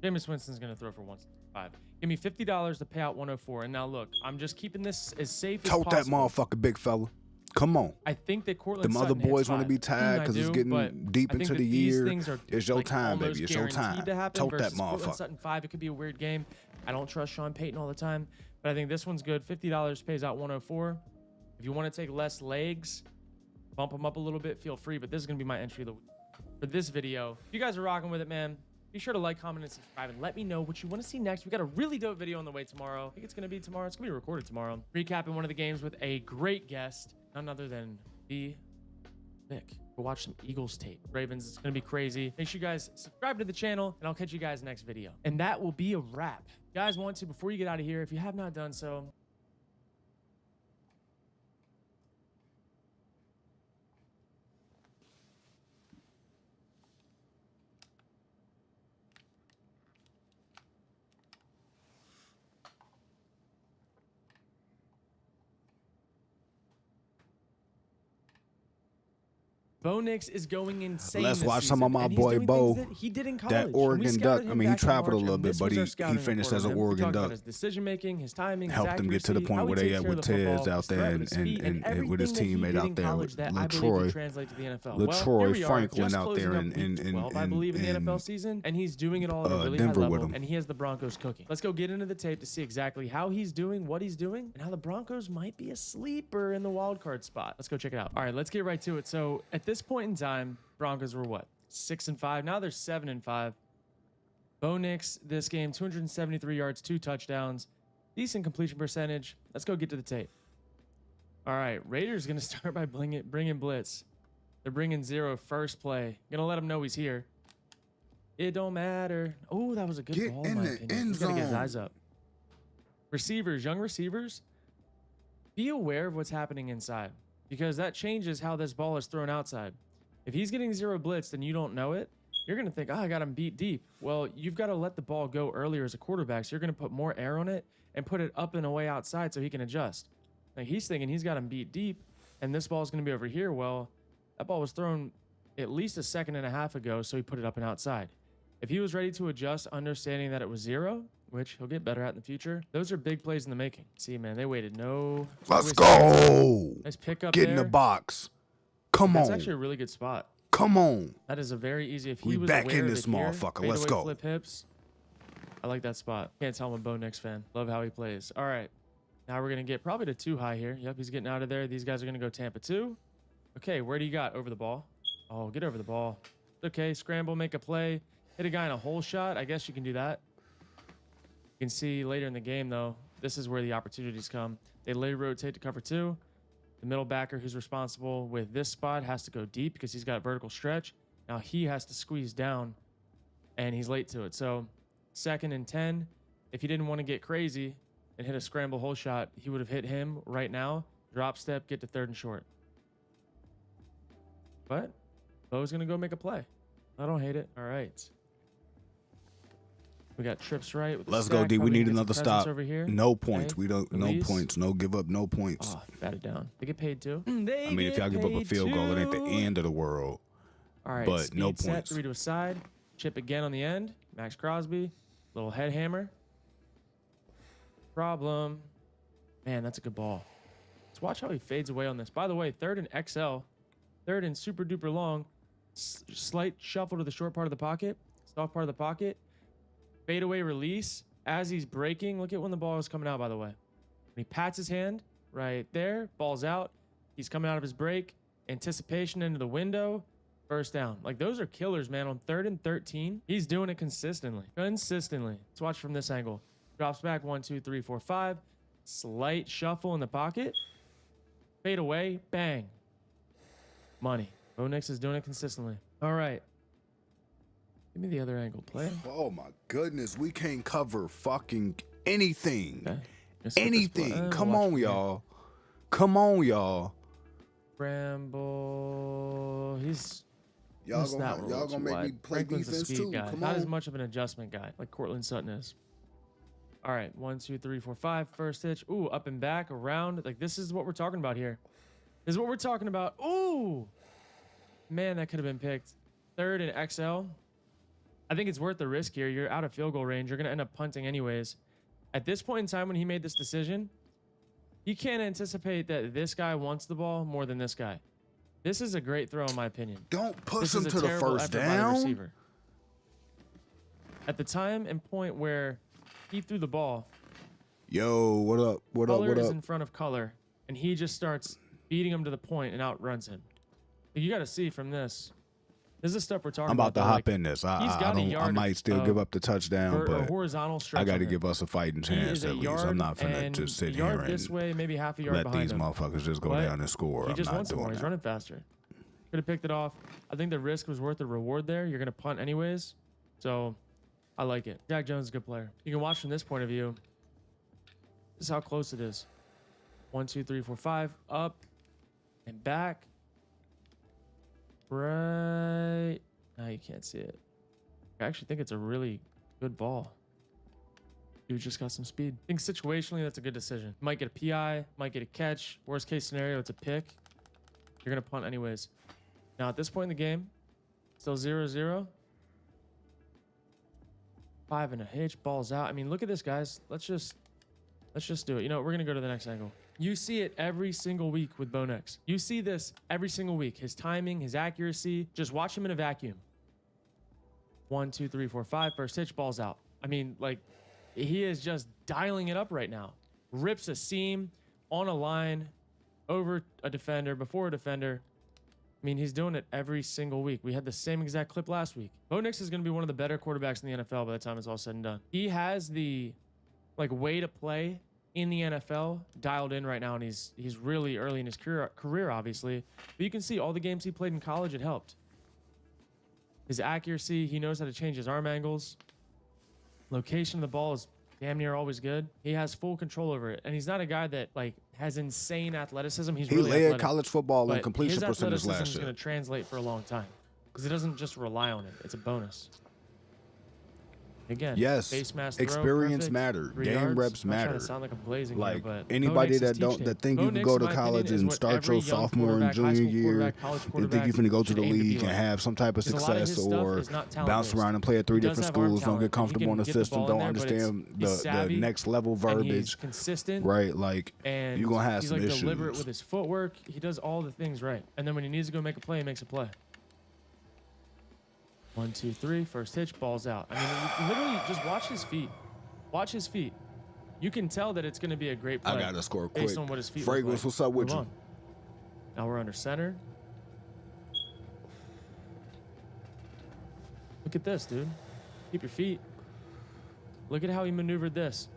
Jameis Winston's going to throw for 165. Give me $50 to pay out 104. And now look, I'm just keeping this as safe as Tote that possible. motherfucker, big fella. Come on. I think that Cortland Them other Sutton hits boys want to 5. be tired because it's getting deep into the year. It's your time, baby. It's your time. Tote that Cortland motherfucker. Sutton 5, it could be a weird game. I don't trust Sean Payton all the time, but I think this one's good. $50 pays out 104. If you want to take less legs, bump them up a little bit, feel free. But this is going to be my entry of the week for this video. If you guys are rocking with it, man, be sure to like, comment, and subscribe, and let me know what you want to see next. We got a really dope video on the way tomorrow. I think it's going to be tomorrow. It's going to be recorded tomorrow. Recapping one of the games with a great guest, none other than Nick. Go watch some Eagles tape. Ravens, it's going to be crazy. Make sure you guys subscribe to the channel, and I'll catch you guys next video. And that will be a wrap. If you guys want to, before you get out of here, if you have not done so, Bo Nix is going insane. Let's this watch some of season, my and he's boy doing Bo. things that he did in college. That When we Oregon scouted Duck. him I mean, he back in traveled a March, little and bit, this but was our he scouting finished report as on an him. We Oregon talked about Duck. his decision making, his timing, his Helped him get to the accuracy, point how where he they takes at care with of the football, Tez out his there threat and, with his feet, and with his everything that he teammate did out in there college with that I believe he LaTroy. translates to the NFL. Well, here LaTroy we are, Franklin just out there closing up in week 12, I believe, in the NFL season, and he's doing it all at a really Denver high with level, him. and he has the Broncos cooking. Let's go get into the tape to see exactly how he's doing, what he's doing, and how the Broncos might be a sleeper in the wild card spot. Let's go check it out. All right, let's get right to it. So at this point in time, Broncos were what? 6-5. Now they're 7-5. Bo Nix, this game, 273 yards, 2 touchdowns, decent completion percentage. Let's go get to the tape. All right, Raiders going to start by bringing blitz. They're bringing 0 first play. Going to let him know he's here. It don't matter. Oh, that was a good Get ball, in my the opinion. end He's got to get his zone. eyes up. Receivers, young receivers, be aware of what's happening inside, because that changes how this ball is thrown outside. If he's getting 0 blitz and you don't know it, you're going to think, oh, I got him beat deep. Well, you've got to let the ball go earlier as a quarterback, so you're going to put more air on it and put it up and away outside so he can adjust. Like, he's thinking he's got him beat deep, and this ball is going to be over here. Well, that ball was thrown at least a second and a half ago, so he put it up and outside. If he was ready to adjust, understanding that it was 0, which he'll get better at in the future, those are big plays in the making. See, man, they waited no. Let's go. Nice pick up Get there. in the box. Come That's on. actually a really good spot. Come on. That is a very easy. If he We was back aware in of this it here, motherfucker. Let's fadeaway go. Flip hips. I like that spot. Can't tell I'm a Bo Nix fan. Love how he plays. All right, now we're gonna get probably to 2 high here. Yep, he's getting out of there. These guys are gonna go Tampa 2. Okay, where do you got over the ball? Oh, get over the ball. Okay, scramble, make a play, hit a guy in a hole shot. I guess you can do that. You can see later in the game though, this is where the opportunities come. They later rotate to cover 2. The middle backer who's responsible with this spot has to go deep because he's got vertical stretch. Now he has to squeeze down, and he's late to it. So 2nd and 10, if he didn't want to get crazy and hit a scramble hole shot, he would have hit him right now, drop step, get to 3rd and short. But Bo's going to go make a play. I don't hate it. All right. We got trips right. With Let's go, D. We need another stop. Over here. No points. Okay. We don't. Release. No points. No give up. No points. Oh, batted down. They get paid too. I mean, if y'all give up a field goal, it ain't the end of the world. All right, but no speed set, points. 3 to a side. Chip again on the end. Max Crosby. Little head hammer. Problem. Man, that's a good ball. Let's watch how he fades away on this. By the way, 3rd and XL. 3rd and super duper long. Slight shuffle to the short part of the pocket. Soft part of the pocket. Fadeaway release as he's breaking. Look at when the ball is coming out, by the way. When he pats his hand right there, ball's out. He's coming out of his break. Anticipation into the window. First down. Like, those are killers, man. On 3rd and 13, he's doing it consistently. Let's watch from this angle. Drops back 1, 2, 3, 4, 5. Slight shuffle in the pocket. Fade away. Bang. Money. Bo Nix is doing it consistently. All right. Give me the other angle. Play. Oh my goodness, we can't cover fucking anything. Okay. Anything. Come on, y'all. Come on, y'all. Bramble. He's Y'all gonna make me play Franklin's defense a speed too. guy. Come Not on. as much of an adjustment guy like Cortland Sutton is. All right, 1, 2, 3, 4, 5. First hitch. Ooh, up and back, around. Like, this is what we're talking about here. This is what we're talking about. Ooh, man, that could have been picked. 3rd and XL. I think it's worth the risk here. You're out of field goal range. You're going to end up punting anyways. At this point in time, when he made this decision, he can't anticipate that this guy wants the ball more than this guy. This is a great throw, in my opinion. Don't push This him is to a the terrible first effort by the down. receiver. At the time and point where he threw the ball, Yo, what up? What up? Color What is up? in front of Color, and he just starts beating him to the point and outruns him. You got to see from this. This is the stuff we're talking I'm about to though. hop Like, in this. he's I got a don't. I yard might still of give up the touchdown, but horizontal stretch I got on to him. give us a fighting He chance is a at least. yard I'm not finna and just sit a yard here this and way, maybe half a yard let behind these him. motherfuckers just go But down and score. He I'm just not wants it more. doing He's that. running faster. Could have picked it off. I think the risk was worth the reward there. You're going to punt anyways. So I like it. Jack Jones is a good player. You can watch from this point of view. This is how close it is. 1, 2, 3, 4, 5. Up and back. Right. Now you can't see it. I actually think it's a really good ball. Dude just got some speed. I think situationally, that's a good decision. Might get a PI, might get a catch. Worst case scenario, it's a pick. You're going to punt anyways. Now, at this point in the game, still 0-0. 5 and a hitch, balls out. I mean, look at this, guys. Let's just do it. You know, we're going to go to the next angle. You see it every single week with Bo Nix. You see this every single week. His timing, his accuracy. Just watch him in a vacuum. 1, 2, 3, 4, 5. First hitch, balls out. I mean, like, he is just dialing it up right now. Rips a seam on a line, over a defender, before a defender. I mean, he's doing it every single week. We had the same exact clip last week. Bo Nix is going to be one of the better quarterbacks in the NFL by the time it's all said and done. He has the way to play in the NFL dialed in right now, and he's really early in his career, obviously. But you can see all the games he played in college, it helped. His accuracy, he knows how to change his arm angles. Location of the ball is damn near always good. He has full control over it, and he's not a guy that has insane athleticism. He led athletic, college football in but completion his percentage athleticism last is year. going to translate for a long time because it doesn't just rely on it. It's a bonus. Again, Yes, face mask throw, experience perfect. matter. 3 Game yards. reps I'm not trying matter. to sound like I'm blazing Like here, but anybody Bo Nix is that teaching it. think Bo you can Nix, go in to my opinion, college is and what start every your young sophomore and quarterback, high junior school year quarterback, college and think quarterback you're finna go to should the aim to be league and like. have some type of Because a lot of his success stuff or is not bounce talent-based. around and play at 3 He does different have arm schools, don't talent, get and he comfortable can in the get the system, ball in don't there, but understand he's the savvy, next level and verbiage, he's consistent, right? Like and you're gonna have he's some like issues. deliberate with his footwork. He does all the things right, and then when he needs to go make a play, he makes a play. 1, 2, 3. First hitch, balls out. I mean, you literally just watch his feet. Watch his feet. You can tell that it's going to be a great play. I gotta score quick. based on what his feet look Fragrance, like. what's up with Move you? on. Now we're under center. Look at this, dude. Keep your feet. Look at how he maneuvered this.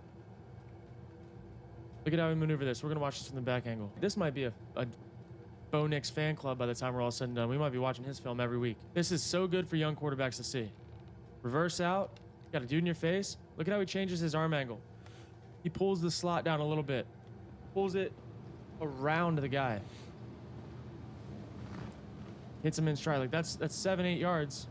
Look at how he maneuvered this. We're going to watch this from the back angle. This might be a Bo Nix fan club by the time we're all said and done. We might be watching his film every week. This is so good for young quarterbacks to see. Reverse out. Got a dude in your face. Look at how he changes his arm angle. He pulls the slot down a little bit. Pulls it around the guy. Hits him in stride. Like that's 7-8 yards.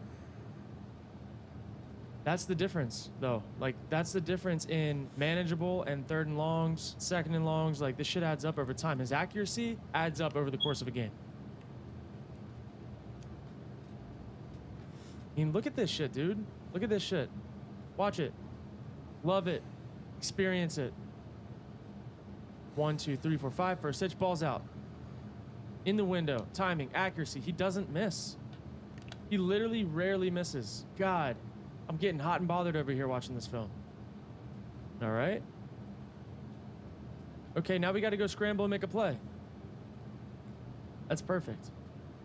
That's the difference, though. Like, that's the difference in manageable and 3rd and longs, 2nd and longs. Like, this shit adds up over time. His accuracy adds up over the course of a game. I mean, look at this shit, dude. Look at this shit. Watch it. Love it. Experience it. 1, 2, 3, 4, 5. First hitch, balls out. In the window. Timing, accuracy. He doesn't miss. He literally rarely misses. God. I'm getting hot and bothered over here watching this film. All right. Okay, now we got to go scramble and make a play. That's perfect.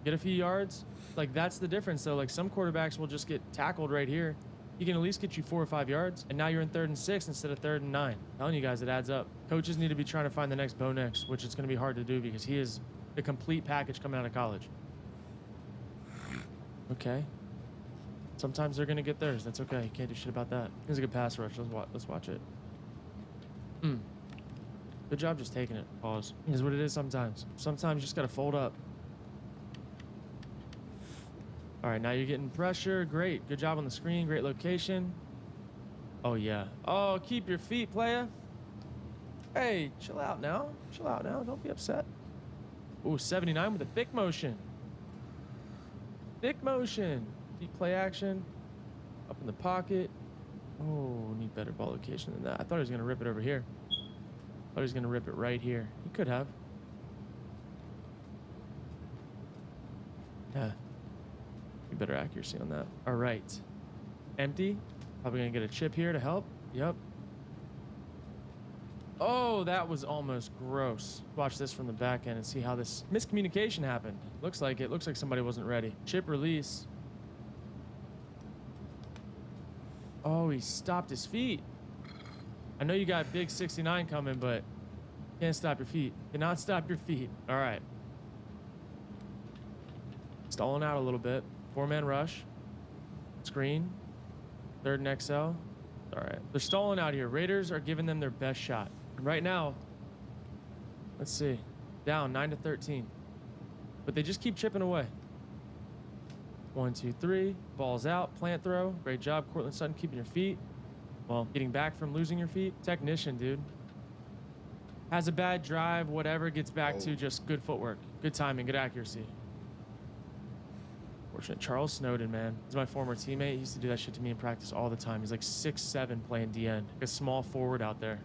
Get a few yards. Like, that's the difference, though. Like, some quarterbacks will just get tackled right here. He can at least get you 4 or 5 yards, and now you're in 3rd and 6 instead of 3rd and 9. I'm telling you guys, it adds up. Coaches need to be trying to find the next Bo Nix, which is going to be hard to do because he is the complete package coming out of college. Okay. Sometimes they're going to get theirs. That's okay. You can't do shit about that. Here's a good pass rush. Let's watch it. Good job just taking it. Pause. Here's what it is sometimes. Sometimes you just got to fold up. All right, now you're getting pressure. Great. Good job on the screen. Great location. Oh, yeah. Oh, keep your feet, playa. Hey, chill out now. Chill out now. Don't be upset. Ooh, 79 with a thick motion. Thick motion. Deep play action. Up in the pocket. Oh, need better ball location than that. I thought he was going to rip it over here. Thought he was going to rip it right here. He could have. Yeah. Be better accuracy on that. All right. Empty. Probably going to get a chip here to help. Yep. Oh, that was almost gross. Watch this from the back end and see how this miscommunication happened. Looks like it. Looks like somebody wasn't ready. Chip release. Oh, he stopped his feet. I know you got big 69 coming, but can't stop your feet. Cannot stop your feet. All right. Stalling out a little bit. 4-man rush. Screen. Third and XL. All right. They're stalling out here. Raiders are giving them their best shot. Right now, let's see. Down 9-13. But they just keep chipping away. 1, 2, 3. Ball's out. Plant throw. Great job, Cortland Sutton, keeping your feet. Well, getting back from losing your feet. Technician, dude. Has a bad drive, whatever, gets back to just good footwork. Good timing, good accuracy. Fortunate. Charles Snowden, man. He's my former teammate. He used to do that shit to me in practice all the time. He's like 6'7", playing D-end. Like a small forward out there.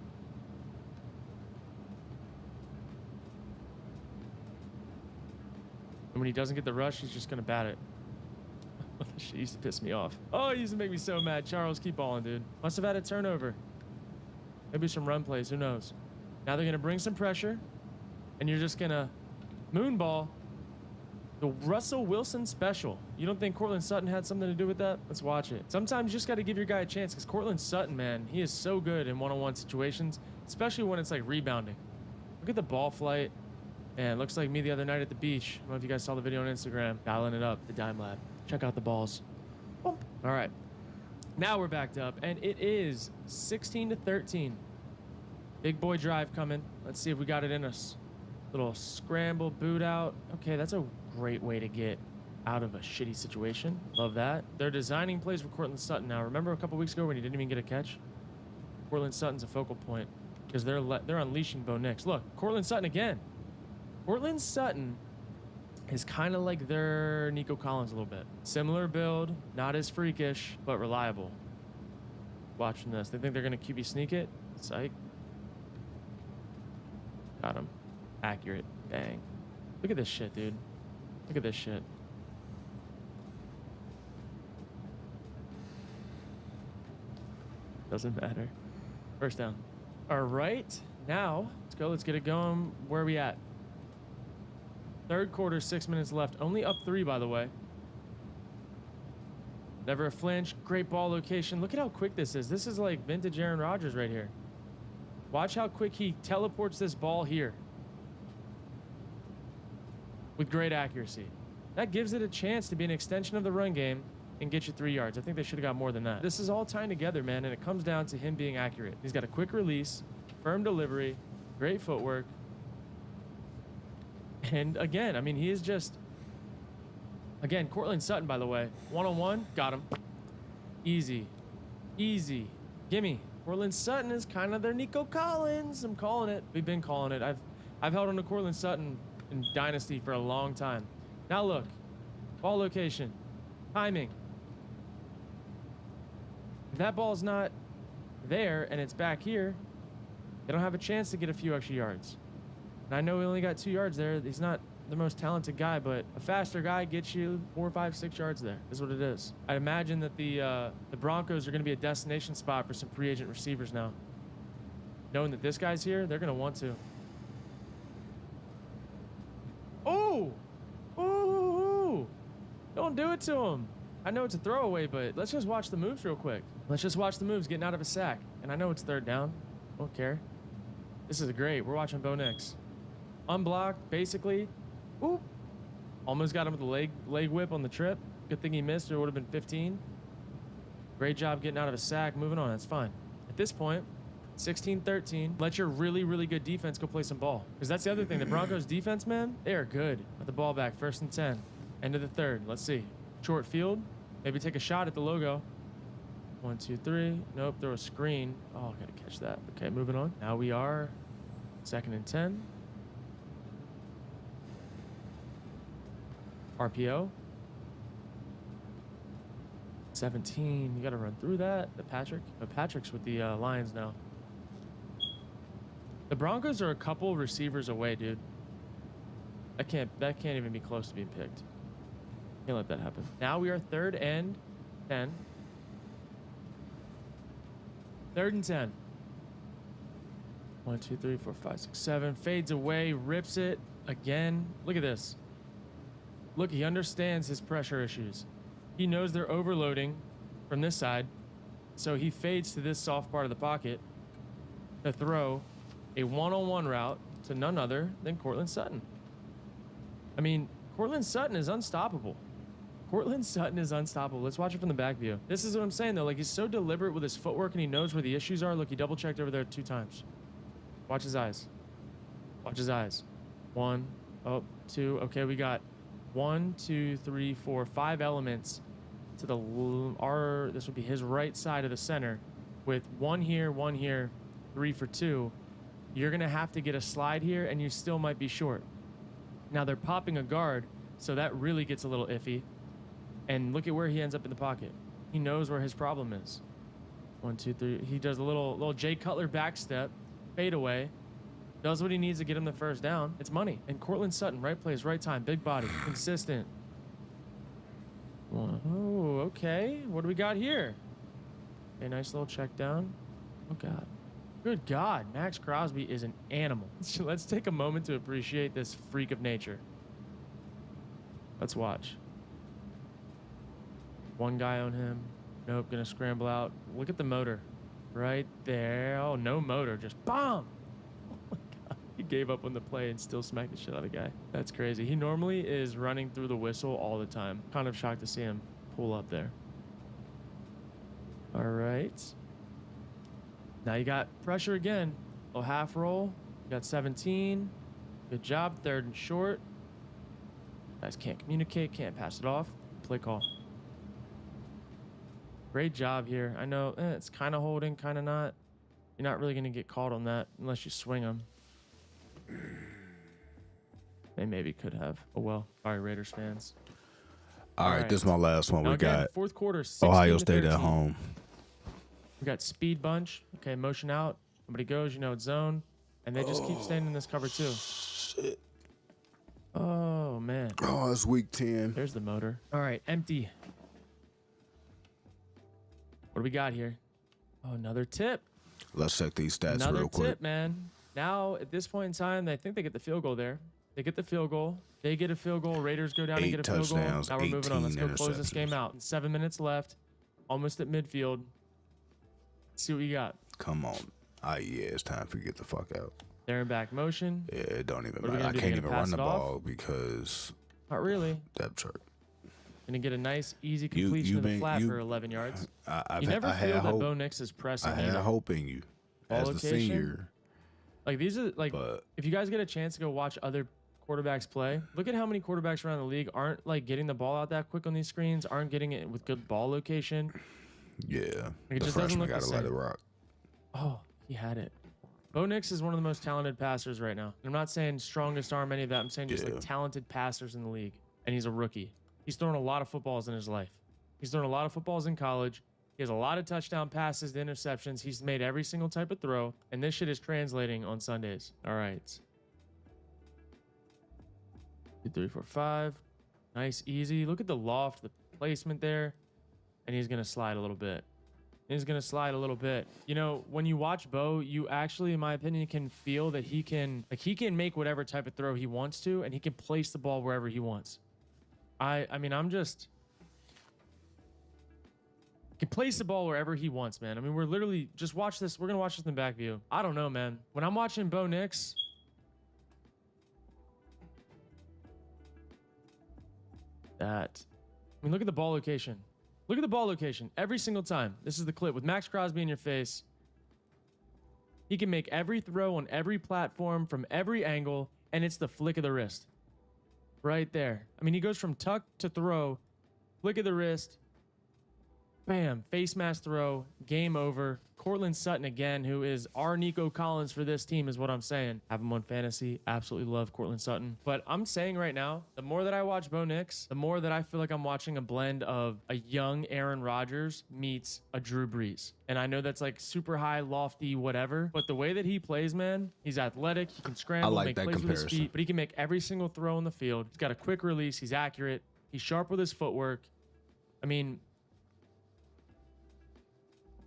And when he doesn't get the rush, he's just going to bat it. That shit used to piss me off. Oh, it used to make me so mad. Charles, keep balling, dude. Must have had a turnover. Maybe some run plays. Who knows? Now they're going to bring some pressure. And you're just going to moonball the Russell Wilson special. You don't think Cortland Sutton had something to do with that? Let's watch it. Sometimes you just got to give your guy a chance because Cortland Sutton, man, he is so good in one-on-one situations, especially when it's like rebounding. Look at the ball flight. And it looks like me the other night at the beach. I don't know if you guys saw the video on Instagram. Dialing it up, the Dime Lab. Check out the balls. Boom. All right. Now we're backed up, and it is 16-13. Big boy drive coming. Let's see if we got it in us. Little scramble, boot out. Okay, that's a great way to get out of a shitty situation. Love that. They're designing plays for Cortland Sutton now. Remember a couple weeks ago when he didn't even get a catch? Cortland Sutton's a focal point because they're unleashing Bo Nix. Look, Cortland Sutton again. Cortland Sutton is kind of like their Nico Collins a little bit. Similar build, not as freakish, but reliable. Watching this. They think they're going to QB sneak it. Psych. Got him. Accurate. Bang. Look at this shit, dude. Look at this shit. Doesn't matter. First down. All right. Now, let's go. Let's get it going. Where are we at? Third quarter, 6 minutes left. Only up 3, by the way. Never a flinch. Great ball location. Look at how quick this is. This is like vintage Aaron Rodgers right here. Watch how quick he teleports this ball here. With great accuracy. That gives it a chance to be an extension of the run game and get you 3 yards. I think they should have got more than that. This is all tying together, man, and it comes down to him being accurate. He's got a quick release, firm delivery, great footwork. And again, I mean, he is just... Again, Cortland Sutton, by the way. One-on-one, got him. Easy. Easy. Gimme. Cortland Sutton is kind of their Nico Collins. I'm calling it. We've been calling it. I've held on to Cortland Sutton in Dynasty for a long time. Now look. Ball location. Timing. If that ball's not there and it's back here, they don't have a chance to get a few extra yards. And I know he only got 2 yards there. He's not the most talented guy, but a faster guy gets you 4, 5, 6 yards there. Is what it is. I'd imagine that the Broncos are going to be a destination spot for some free agent receivers now. Knowing that this guy's here, they're going to want to. Oh! Oh! Don't do it to him. I know it's a throwaway, but let's just watch the moves real quick. Let's just watch the moves getting out of a sack. And I know it's third down. Don't care. This is great. We're watching Bo Nix. Unblocked, basically. Oop. Almost got him with the leg whip on the trip. Good thing he missed, or it would have been 15. Great job getting out of a sack. Moving on. That's fine. At this point, 16-13. Let your really, really good defense go play some ball. Because that's the other thing. The Broncos defense, man, they are good. At the ball back. 1st and 10. End of the third. Let's see. Short field. Maybe take a shot at the logo. 1, 2, 3. Nope. Throw a screen. Oh, I got to catch that. Okay, moving on. Now we are 2nd and 10. RPO. 17. You got to run through that. The Patrick. Patrick's with the Lions now. The Broncos are a couple receivers away, dude. That can't even be close to being picked. Can't let that happen. Now we are 3rd and 10. 3rd and 10. 1, 2, 3, 4, 5, 6, 7. Fades away, rips it again. Look at this. Look, he understands his pressure issues. He knows they're overloading from this side. So he fades to this soft part of the pocket to throw a one-on-one route to none other than Cortland Sutton. I mean, Cortland Sutton is unstoppable. Cortland Sutton is unstoppable. Let's watch it from the back view. This is what I'm saying, though. Like, he's so deliberate with his footwork, and he knows where the issues are. Look, he double-checked over there 2 times. Watch his eyes. Watch his eyes. 1, 2. Okay, we got 1, 2, 3, 4, 5 elements to the this would be his right side of the center, with 1 here, 3 for 2. You're gonna have to get a slide here, and you still might be short. Now they're popping a guard, so that really gets a little iffy. And look at where he ends up in the pocket. He knows where his problem is. 1, 2, 3. He does a little Jay Cutler back step, fade away, does what he needs to get him the first down. It's money. And Cortland Sutton, right place, right time, big body, consistent. Oh, okay. What do we got here? A nice little check down. Oh God. Good God, Max Crosby is an animal. Let's take a moment to appreciate this freak of nature. Let's watch. 1 guy on him. Nope, gonna scramble out. Look at the motor. Right there. Oh, no motor, just bomb. Oh my God. He gave up on the play and still smacked the shit out of the guy. That's crazy. He normally is running through the whistle all the time. Kind of shocked to see him pull up there. All right. Now you got pressure again. Little half roll. You got 17. Good job. 3rd and short. Guys can't communicate, can't pass it off. Play call. Great job here. I know it's kind of holding, kind of not. You're not really going to get caught on that unless you swing them. They maybe could have. Oh well. Sorry, Raiders fans. All right, this is my last one. Now We again, got 4th quarter. Ohio 16 to State at 13. home. We got speed bunch. Okay, motion out. Nobody goes. You know it's zone, and they just keep staying in this cover too. Shit. Oh man. Oh, it's week 10. There's the motor. All right, empty. What do we got here? Oh, another tip. Let's check these stats Another real quick. tip, man. Now, at this point in time, I think they get the field goal there. They get the field goal. They get a field goal. Raiders go down and 8 get a field goal. touchdowns, Now we're moving on. Let's go 18 close this game interceptions. out. 7 minutes left. Almost at midfield. Let's see what we got. Come on. Yeah, it's time for you to get the fuck out. They're in back motion. Yeah, it don't even What are we matter. I gonna do? can't You even gonna run pass the it off? ball because Not really. depth chart. Gonna get a nice, easy You- completion you of the been- flat you- for 11 yards. I You never had feel that hope. Bo Nix is pressing I had either. hope in you Ball as the location? senior, Like these are like, but if you guys get a chance to go watch other quarterbacks play, look at how many quarterbacks around the league aren't like getting the ball out that quick on these screens, aren't getting it with good ball location. yeah, It the just doesn't freshman look the got to let it same. rock. Oh, he had it. Bo Nix is one of the most talented passers right now. I'm not saying strongest arm, any of that. I'm saying just Yeah. like talented passers in the league. And he's a rookie. He's thrown a lot of footballs in his life. He's thrown a lot of footballs in college. He has a lot of touchdown passes to interceptions. He's made every single type of throw. And this shit is translating on Sundays. All right. 2, 3, 4, 5. Nice, easy. Look at the loft, the placement there. And he's going to slide a little bit. He's going to slide a little bit. You know, when you watch Bo, you actually, in my opinion, can feel that he can make whatever type of throw he wants to, and he can place the ball wherever he wants. I mean, I'm just... He can place the ball wherever he wants, man. I mean, we're literally... Just watch this. We're going to watch this in the back view. I don't know, man. When I'm watching Bo Nix... I mean, look at the ball location. Look at the ball location every single time. This is the clip with Max Crosby in your face. He can make every throw on every platform from every angle, and it's the flick of the wrist. Right there. I mean, he goes from tuck to throw, flick of the wrist, bam, face mask throw, game over. Cortland Sutton again, who is our Nico Collins for this team, is what I'm saying. Have him on fantasy. Absolutely love Cortland Sutton. But I'm saying right now, the more that I watch Bo Nix, the more that I feel like I'm watching a blend of a young Aaron Rodgers meets a Drew Brees. And I know that's like super high, lofty, whatever. But the way that he plays, man, he's athletic. He can scramble, like make that plays with his comparison. feet, but he can make every single throw on the field. He's got a quick release. He's accurate. He's sharp with his footwork. I mean,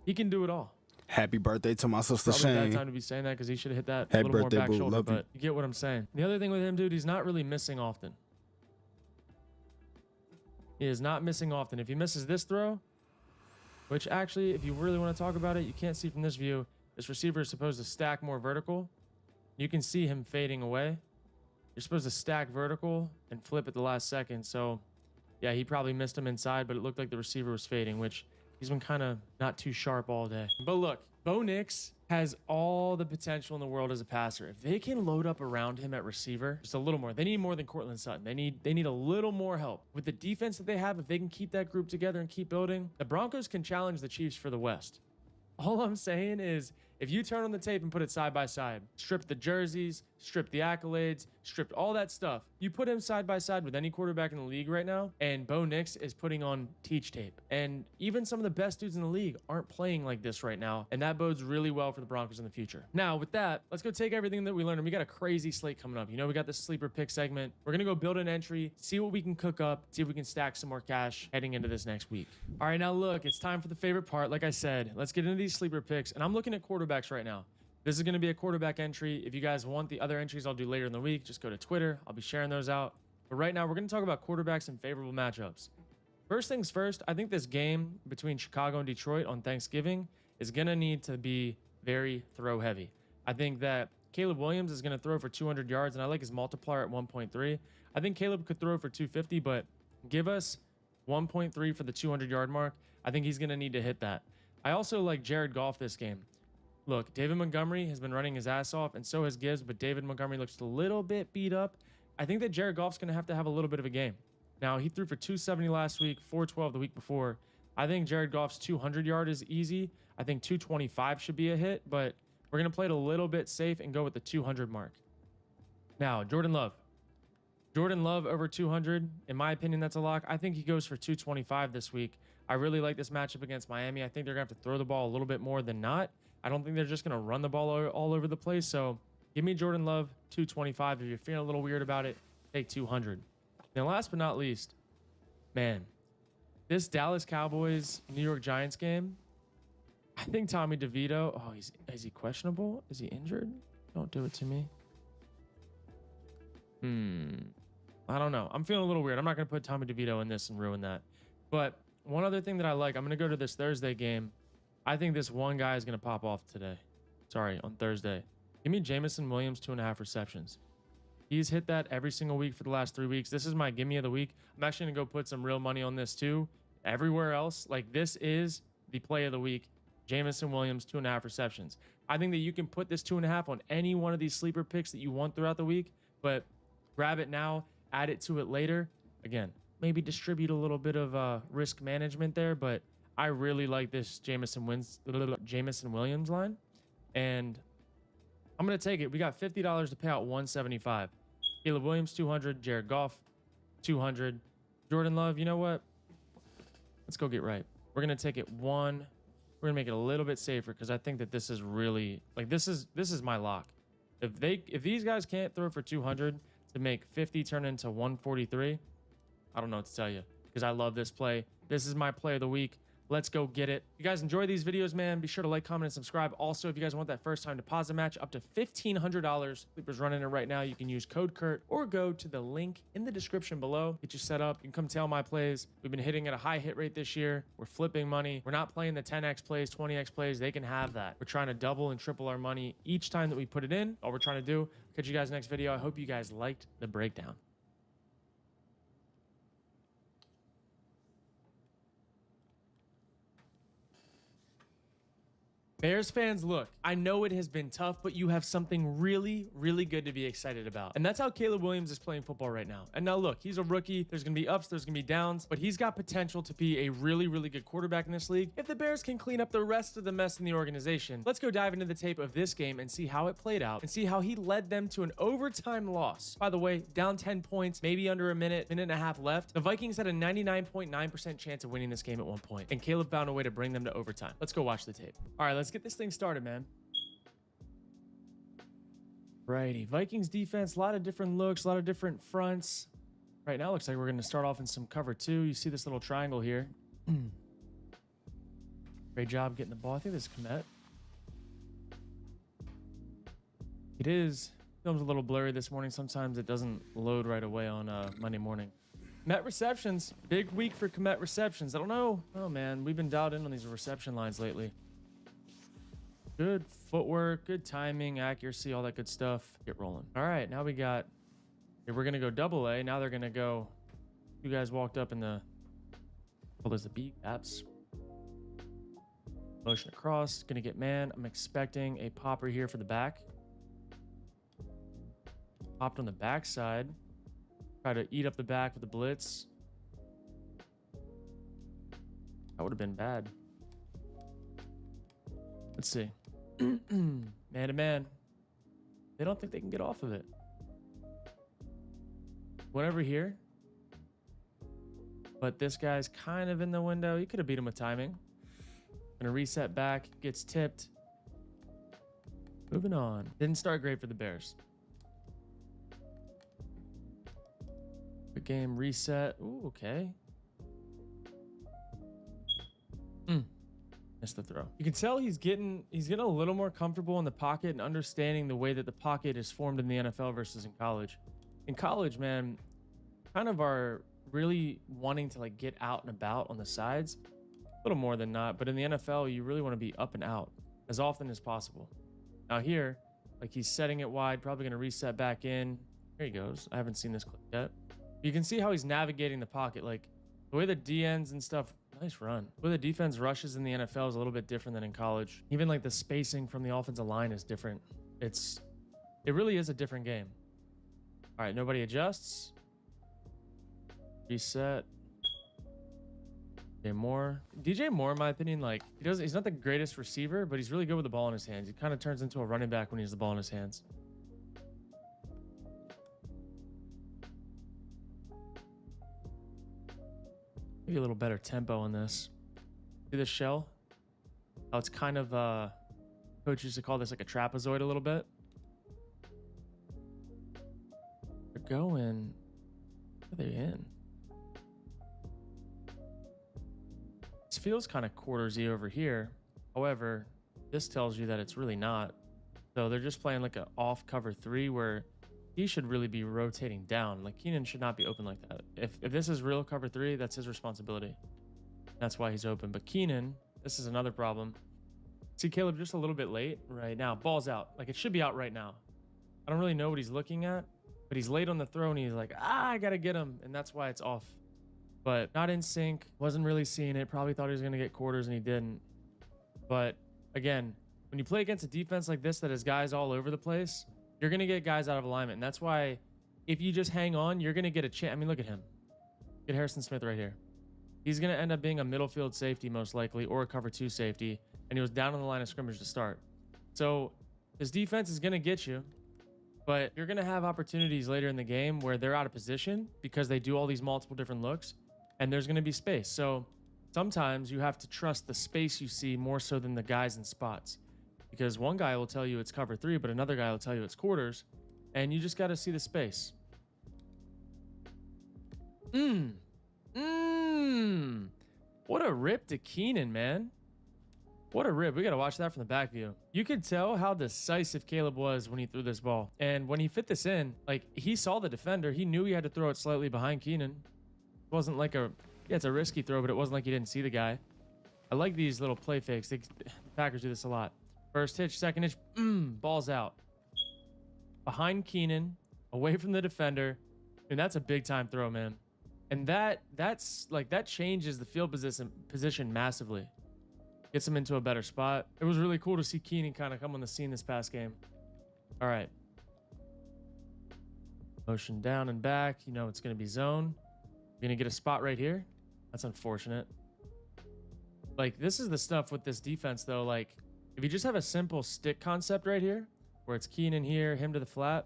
he can do it all. Happy birthday to my sister Probably a bad Shane. time to be saying that because he should have hit that Happy a little more birthday, back boo. shoulder. Love you. But you get what I'm saying. The other thing with him, dude, he's not really missing often. He is not missing often. If he misses this throw, which actually, if you really want to talk about it, you can't see from this view. This receiver is supposed to stack more vertical. You can see him fading away. You're supposed to stack vertical and flip at the last second. So, yeah, he probably missed him inside, but it looked like the receiver was fading, which he's been kind of not too sharp all day. But look, Bo Nix has all the potential in the world as a passer. If they can load up around him at receiver just a little more, they need more than Cortland Sutton. They need a little more help. With the defense that they have, if they can keep that group together and keep building, the Broncos can challenge the Chiefs for the West. All I'm saying is, if you turn on the tape and put it side by side, strip the jerseys, strip the accolades, stripped all that stuff, you put him side by side with any quarterback in the league right now, and Bo Nix is putting on teach tape. And even some of the best dudes in the league aren't playing like this right now, and that bodes really well for the Broncos in the future. Now, with that, let's go take everything that we learned, and we got a crazy slate coming up. You know, we got this sleeper pick segment. We're gonna go build an entry, see what we can cook up, see if we can stack some more cash heading into this next week. All right, now look, it's time for the favorite part. Like I said, let's get into these sleeper picks, and I'm looking at quarterbacks right now. This is going to be a quarterback entry. If you guys want the other entries I'll do later in the week, just go to Twitter. I'll be sharing those out. But right now, we're going to talk about quarterbacks and favorable matchups. First things first, I think this game between Chicago and Detroit on Thanksgiving is going to need to be very throw heavy. I think that Caleb Williams is going to throw for 200 yards, and I like his multiplier at 1.3. I think Caleb could throw for 250, but give us 1.3 for the 200-yard mark. I think he's going to need to hit that. I also like Jared Goff this game. Look, David Montgomery has been running his ass off, and so has Gibbs, but David Montgomery looks a little bit beat up. I think that Jared Goff's going to have a little bit of a game. Now, he threw for 270 last week, 412 the week before. I think Jared Goff's 200-yard is easy. I think 225 should be a hit, but we're going to play it a little bit safe and go with the 200 mark. Now, Jordan Love. Jordan Love over 200. In my opinion, that's a lock. I think he goes for 225 this week. I really like this matchup against Miami. I think they're going to have to throw the ball a little bit more than not. I don't think they're just going to run the ball all over the place. So give me Jordan Love, 225. If you're feeling a little weird about it, take 200. Now, last but not least, man, this Dallas Cowboys New York Giants game, I think Tommy DeVito, is he questionable? Is he injured? Don't do it to me. I don't know. I'm feeling a little weird. I'm not going to put Tommy DeVito in this and ruin that. But one other thing that I like, I'm going to go to this Thursday game. I think this one guy is going to pop off today. Sorry, on Thursday. Give me Jamison Williams, 2.5 receptions. He's hit that every single week for the last 3 weeks. This is my gimme of the week. I'm actually going to go put some real money on this too. Everywhere else, like this is the play of the week. Jamison Williams, 2.5 receptions. I think that you can put this 2.5 on any one of these sleeper picks that you want throughout the week, but grab it now, add it to it later. Again, maybe distribute a little bit of risk management there, but I really like this Jamison Williams line, and I'm going to take it. We got $50 to pay out 175. Caleb Williams, 200. Jared Goff, 200. Jordan Love, you know what? Let's go get right. We're going to take it one. We're going to make it a little bit safer because I think that this is really, like, this is my lock. If these guys can't throw for 200 to make 50 turn into 143, I don't know what to tell you because I love this play. This is my play of the week. Let's go get it. If you guys enjoy these videos, man, be sure to like, comment, and subscribe. Also, if you guys want that first time deposit match up to $1,500, Sleeper's running it right now. You can use code Kurt or go to the link in the description below. Get you set up. You can come tail my plays. We've been hitting at a high hit rate this year. We're flipping money. We're not playing the 10x plays, 20x plays. They can have that. We're trying to double and triple our money each time that we put it in. All we're trying to do. Catch you guys next video. I hope you guys liked the breakdown. Bears fans, look, I know it has been tough, but you have something really, really good to be excited about. And that's how Caleb Williams is playing football right now. And now look, he's a rookie. There's going to be ups, there's going to be downs, but he's got potential to be a really, really good quarterback in this league if the Bears can clean up the rest of the mess in the organization. Let's go dive into the tape of this game and see how it played out and see how he led them to an overtime loss. By the way, down 10 points, maybe under a minute and a half left. The Vikings had a 99.9% chance of winning this game at one point, and Caleb found a way to bring them to overtime. Let's go watch the tape. All right, let's get this thing started, man. Righty, Vikings defense, a lot of different looks, a lot of different fronts. Right now, looks like we're going to start off in some cover 2. You see this little triangle here. Great job getting the ball. I think this is Komet. It is. Film's a little blurry this morning. Sometimes it doesn't load right away on Monday morning. Komet receptions. Big week for Komet receptions. I don't know. Oh, man. We've been dialed in on these reception lines lately. Good footwork, good timing, accuracy, all that good stuff. Get rolling. All right, now we got... We're going to go double A. Now they're going to go... You guys walked up in the... Well, there's the B gaps. Motion across. Going to get man. I'm expecting a popper here for the back. Popped on the backside. Try to eat up the back with the blitz. That would have been bad. Let's see. Man to man. They don't think they can get off of it. Went over here. But this guy's kind of in the window. He could have beat him with timing. Gonna reset back. Gets tipped. Moving on. Didn't start great for the Bears. Good game. Reset. Ooh, okay. Missed the throw. You can tell he's getting a little more comfortable in the pocket and understanding the way that the pocket is formed in the NFL versus in college. In college, man, kind of are really wanting to like get out and about on the sides, a little more than not. But in the NFL, you really want to be up and out as often as possible. Now here, like he's setting it wide, probably going to reset back in. There he goes. I haven't seen this clip yet. You can see how he's navigating the pocket, like the way the DNs and stuff. Nice run. The way the defense rushes in the NFL is a little bit different than in college. Even like the spacing from the offensive line is different. It really is a different game. All right, nobody adjusts. Reset. DJ Moore, in my opinion, like he's not the greatest receiver, but he's really good with the ball in his hands. He kind of turns into a running back when he has the ball in his hands. Maybe a little better tempo on this. See this shell? Oh, it's kind of coach used to call this like a trapezoid a little bit. They're going. Where are they in? This feels kind of quartersy over here. However, this tells you that it's really not. So they're just playing like an off cover 3 where he should really be rotating down. Like Keenan should not be open like that. If this is real cover 3, that's his responsibility. That's why he's open. But Keenan, this is another problem. See Caleb just a little bit late right now. Ball's out. Like it should be out right now. I don't really know what he's looking at, but he's late on the throw and he's like, I gotta get him. And that's why it's off. But not in sync. Wasn't really seeing it. Probably thought he was gonna get quarters and he didn't. But again, when you play against a defense like this that has guys all over the place, you're going to get guys out of alignment. And that's why if you just hang on, you're going to get a chance. I mean, look at him. Get Harrison Smith right here. He's going to end up being a middle field safety most likely, or a cover 2 safety. And he was down on the line of scrimmage to start. So his defense is going to get you, but you're going to have opportunities later in the game where they're out of position because they do all these multiple different looks and there's going to be space. So sometimes you have to trust the space you see more so than the guys in spots. Because one guy will tell you it's cover 3, but another guy will tell you it's quarters. And you just got to see the space. What a rip to Keenan, man. What a rip. We got to watch that from the back view. You could tell how decisive Caleb was when he threw this ball. And when he fit this in, like he saw the defender. He knew he had to throw it slightly behind Keenan. It wasn't like yeah, it's a risky throw, but it wasn't like he didn't see the guy. I like these little play fakes. The Packers do this a lot. First hitch, second hitch, ball's out. Behind Keenan, away from the defender. And that's a big time throw, man. And that changes the field position massively. gets him into a better spot. It was really cool to see Keenan kind of come on the scene this past game. All right. Motion down and back. You know it's going to be zone. You're going to get a spot right here. That's unfortunate. Like, this is the stuff with this defense, though. Like, if you just have a simple stick concept right here, where it's Keenan here, him to the flat.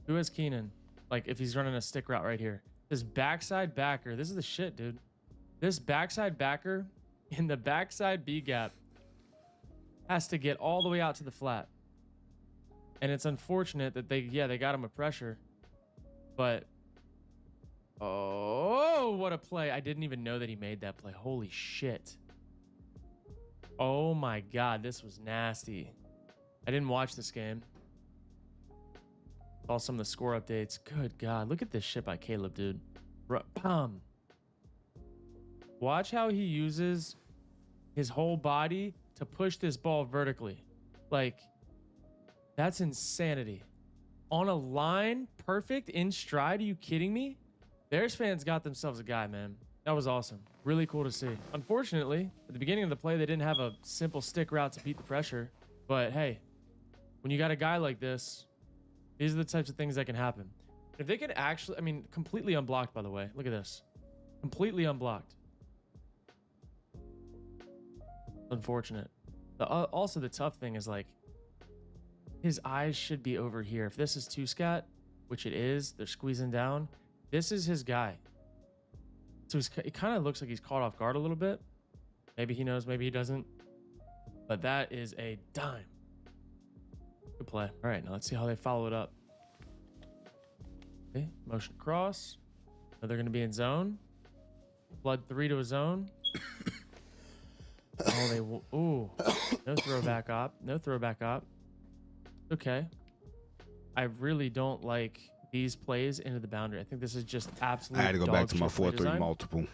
Who has Keenan? Like, if he's running a stick route right here. This backside backer. This is the shit, dude. This backside backer in the backside B gap has to get all the way out to the flat. And it's unfortunate that they got him with pressure. But, oh, what a play. I didn't even know that he made that play. Holy shit. Oh my God, this was nasty. I didn't watch this game. Saw some of the score updates. Good God, look at this shit by Caleb, dude. Bam. Watch how he uses his whole body to push this ball vertically. Like, that's insanity. On a line, perfect, in stride. Are you kidding me? Bears fans got themselves a guy, man. That was awesome. Really cool to see. Unfortunately, at the beginning of the play, they didn't have a simple stick route to beat the pressure. But hey, when you got a guy like this, these are the types of things that can happen. If they could actually, I mean, completely unblocked, by the way. Look at this. Completely unblocked. Unfortunate. Also, the tough thing is, like, his eyes should be over here. If this is two scat, which it is, they're squeezing down. This is his guy. So it kind of looks like he's caught off guard a little bit. Maybe he knows, maybe he doesn't. But that is a dime. Good play. All right, now let's see how they follow it up. Okay, motion across. Now they're going to be in zone. Flood 3 to a zone. Oh, they will. Ooh. No throwback op. No throwback op. Okay. I really don't like these plays into the boundary. I think this is just absolutely. I had to go back to my 4-3 multiple.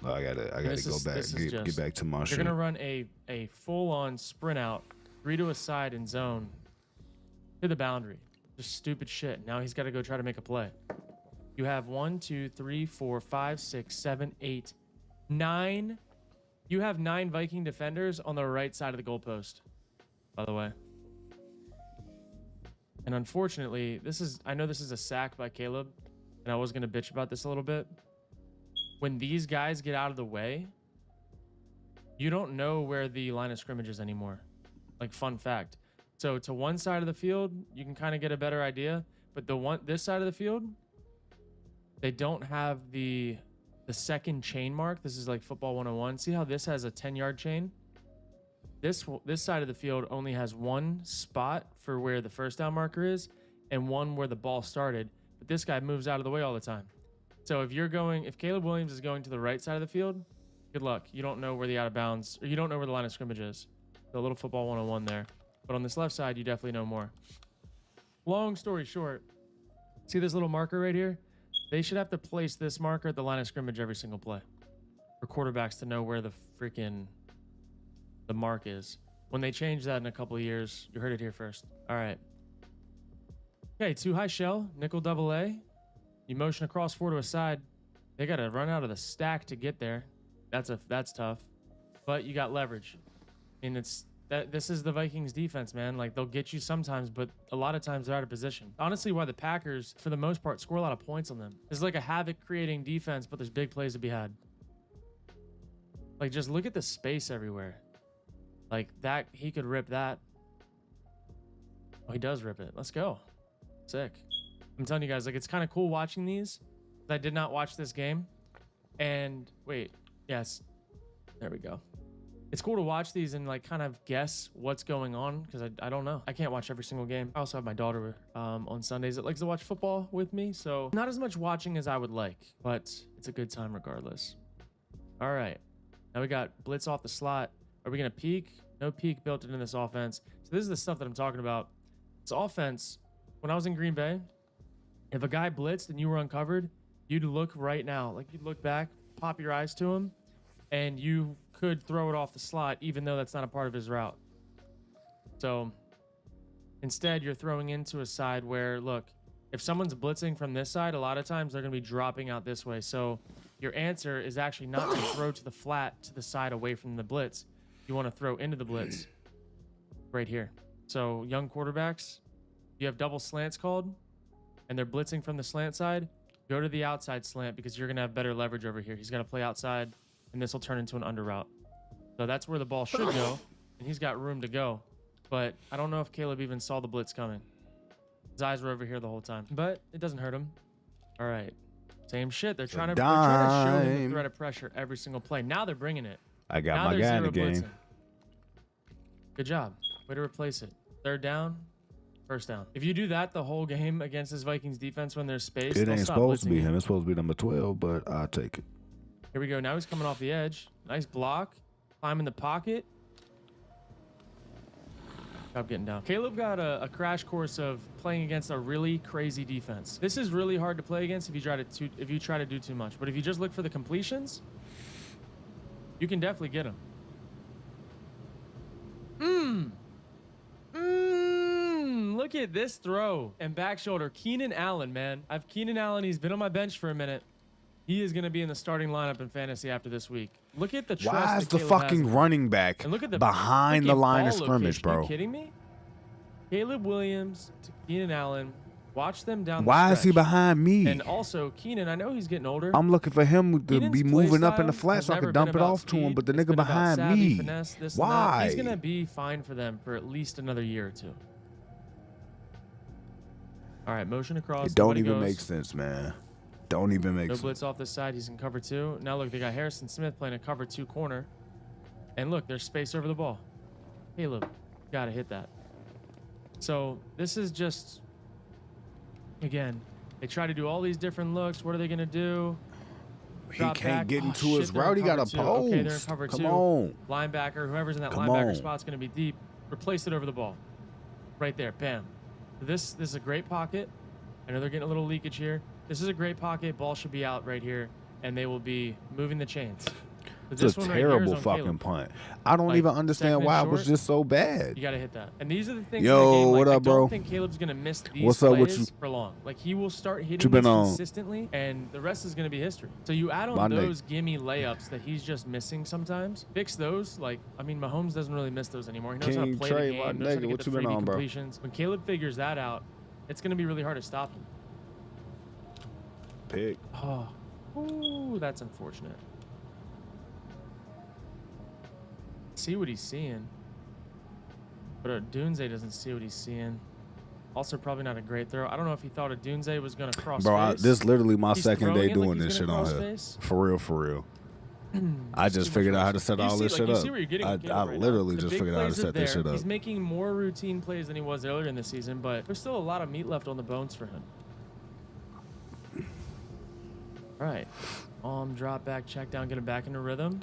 I gotta go back. Get back to my shit. You're gonna run a full-on sprint out, 3 to a side in zone to the boundary. Just stupid shit. Now he's got to go try to make a play. You have 1, 2, 3, 4, 5, 6, 7, 8, 9. You have 9 Viking defenders on the right side of the goalpost, by the way. And unfortunately, I know this is a sack by Caleb, and I was going to bitch about this a little bit. When these guys get out of the way, you don't know where the line of scrimmage is anymore. Like, fun fact. So to one side of the field, you can kind of get a better idea, but this side of the field, they don't have the second chain mark. This is like football 101. See how this has a 10-yard chain? This side of the field only has one spot for where the first down marker is and one where the ball started, but this guy moves out of the way all the time. So if Caleb Williams is going to the right side of the field, good luck. You don't know where the out of bounds, or you don't know where the line of scrimmage is. So a little football 101 there. But on this left side, you definitely know more. Long story short, see this little marker right here? They should have to place this marker at the line of scrimmage every single play for quarterbacks to know where the mark is. When they change that in a couple of years, you heard it here first. All right. Okay, 2 high shell, nickel double A. You motion across 4 to a side. They got to run out of the stack to get there. That's tough. But you got leverage. And this is the Vikings defense, man. Like, they'll get you sometimes, but a lot of times they're out of position. Honestly, why the Packers, for the most part, score a lot of points on them. It's like a havoc-creating defense, but there's big plays to be had. Like, just look at the space everywhere. Like, that, he could rip that. Oh, he does rip it. Let's go. Sick. I'm telling you guys, like, it's kind of cool watching these. I did not watch this game. And, wait. Yes. There we go. It's cool to watch these and, like, kind of guess what's going on, because I don't know. I can't watch every single game. I also have my daughter on Sundays that likes to watch football with me, so not as much watching as I would like, but it's a good time regardless. All right. Now we got blitz off the slot. Are we going to peek? No peek built into this offense. So this is the stuff that I'm talking about. This offense, when I was in Green Bay, if a guy blitzed and you were uncovered, you'd look right now. Like, you'd look back, pop your eyes to him, and you could throw it off the slot, even though that's not a part of his route. So instead, you're throwing into a side where, look, if someone's blitzing from this side, a lot of times they're going to be dropping out this way. So your answer is actually not to throw to the flat to the side away from the blitz. you want to throw into the blitz right here. So young quarterbacks, you have double slants called, and they're blitzing from the slant side. Go to the outside slant because you're going to have better leverage over here. He's going to play outside, and this will turn into an under route. So that's where the ball should go, and he's got room to go. But I don't know if Caleb even saw the blitz coming. His eyes were over here the whole time, but it doesn't hurt him. All right. Same shit. They're trying to show him the threat of pressure every single play. Now they're bringing it. I got now my guy in the game. Blitzing. Good job. Way to replace it. Third down, first down. If you do that the whole game against this Vikings defense when there's space, It ain't supposed to be him. You. It's supposed to be number 12, but I'll take it. Here we go. Now he's coming off the edge. Nice block. Climb in the pocket. Job getting down. Caleb got a crash course of playing against a really crazy defense. This is really hard to play against if you try to do too much. But if you just look for the completions, you can definitely get them. Look at this throw and back shoulder. Keenan Allen, man. I've Keenan Allen. He's been on my bench for a minute. He is going to be in the starting lineup in fantasy after this week. Look at the trust. Why is the fucking running back behind the line of scrimmage, bro? Are you kidding me? Caleb Williams to Keenan Allen. Watch them down the Why is he behind me? And also, Keenan, I know he's getting older. I'm looking for him to Keenan's be moving up in the play flat style so I has can dump it never been off about to him, speed. but the It's nigga been about behind savvy, me. finesse, this and that. Why? He's going to be fine for them for at least another year or two. All right, motion across. It don't Nobody even goes. make sense, man. Don't even make No sense. blitz off this side. He's in cover two. Now look, they got Harrison Smith playing a cover two corner. And look, there's space over the ball. Caleb, got to hit that. So this is just, again, they try to do all these different looks. What are they going to do? He Drop can't back. get Oh, into shit, his they're in route. He got cover a two. pose. Okay, they're in cover Come two. on. Linebacker, whoever's in that Come linebacker on. spot's going to be deep. Replace it over the ball. Right there, bam. This is a great pocket. I know they're getting a little leakage here. This is a great pocket. Ball should be out right here, and they will be moving the chains. But It's a one right here is terrible on fucking Caleb. punt. I don't Like, even understand segment why it was short, just so bad. You got to hit that. And these are the things Yo, in the game, like, what up, I bro? don't think Caleb's going to miss these What's up with plays you? for long. Like, he will start you hitting been these on? consistently, and the rest is going to be history. So you add on My those gimme layups that he's just missing sometimes. Fix those. Like, I mean, Mahomes doesn't really miss those anymore. He knows how to King play Trey, the my game, knows how to nigga, get what the you been freebie on, bro? completions. When Caleb figures that out, it's going to be really hard to stop him. Pick. Oh, ooh, that's unfortunate. See what he's seeing. But Dunze doesn't see what he's seeing. Also, probably not a great throw. I don't know if he thought Dunze was going to cross Bro, face. this literally my He's second day throwing it like doing he's this gonna shit on cross here. face. For real, for real. I just too figured much out how to pressure. set You all see, this like, shit you up. see where you're getting with I Caleb right now. literally The just big figured out how to plays are set this there. shit up. He's making more routine plays than he was earlier in the season, but there's still a lot of meat left on the bones for him. All right. Drop back, check down, get him back into rhythm.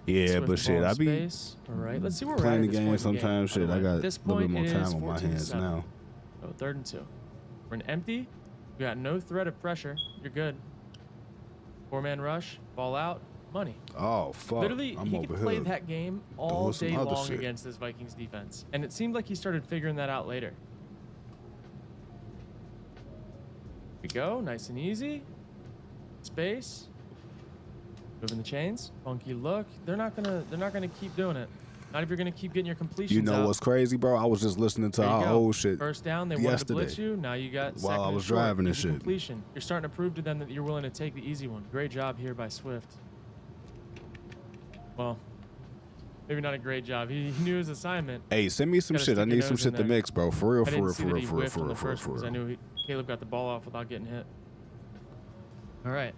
Yeah, Swift but shit, ball I be space. All right, let's see where we're playing at the at this game point in the sometimes. game, Shit, by I the way. got At this a little bit point, more it time is on my 14 to hands 7. now. Oh, 3rd and 2. We're in empty. We got no threat of pressure. You're good. 4-man rush, ball out, money. Oh, fuck. Literally, I'm he over could play here. that game all Doing some day other long shit. against this Vikings defense. And it seemed like he started figuring that out later. Here we go, nice and easy. Space. Moving the chains. Funky look. They're not gonna keep doing it. Not if you're gonna keep getting your completions You know out. what's crazy, bro? I was just listening to There you our go. old shit. First down, they wanted to blitz yesterday you. Now you got while second I and was short. driving and Easy shit. completion. You're starting to prove to them that you're willing to take the easy one. Great job here by Swift. Well, maybe not a great job. He knew his assignment. Hey, send me some Gotta shit. I stick your need some nose shit in to there. mix, bro. For real, I for didn't real, see for that real, he for real, whiffed for on real, the for real, first one because I for real. knew Caleb got the ball off without getting hit. All right.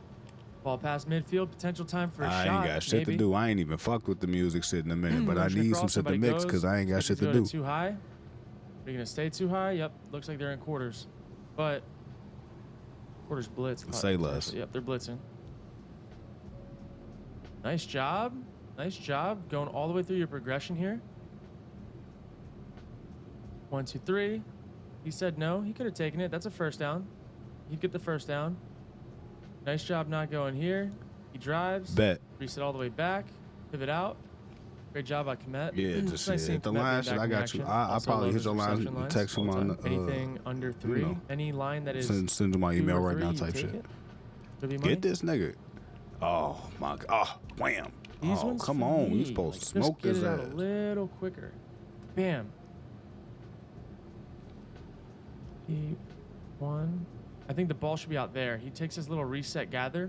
Ball past midfield. Potential time for a I shot. ain't got shit maybe. to do. I ain't even fucked with the music shit in a minute, but I Motion need some across, shit to somebody mix goes. because I ain't got Looks shit like to he's do. going too high. Are you gonna stay too high? Yep. Looks like they're in quarters. But quarters blitz. Say less. Yep, they're blitzing. Nice job. Nice job. Going all the way through your progression here. 1, 2, 3. He said no. He could have taken it. That's a first down. He'd get the first down. Nice job not going here. He drives. Bet. Reset all the way back. Pivot out. Great job by Komet. Yeah, It's just nice seeing hit the Komet being line shit. back I in got you. action. I Also probably love hit his your line, reception lines text him all the on time. Anything under 3, know. any line that is send my 2 email or right 3, now you type take shit. it. Could be money. Get this nigga. Oh my god. Oh, wham. These Oh, ones come for on. me. You supposed to Just smoke get his it out ass. a little quicker. Bam. Keep one. I think the ball should be out there. He takes his little reset gather,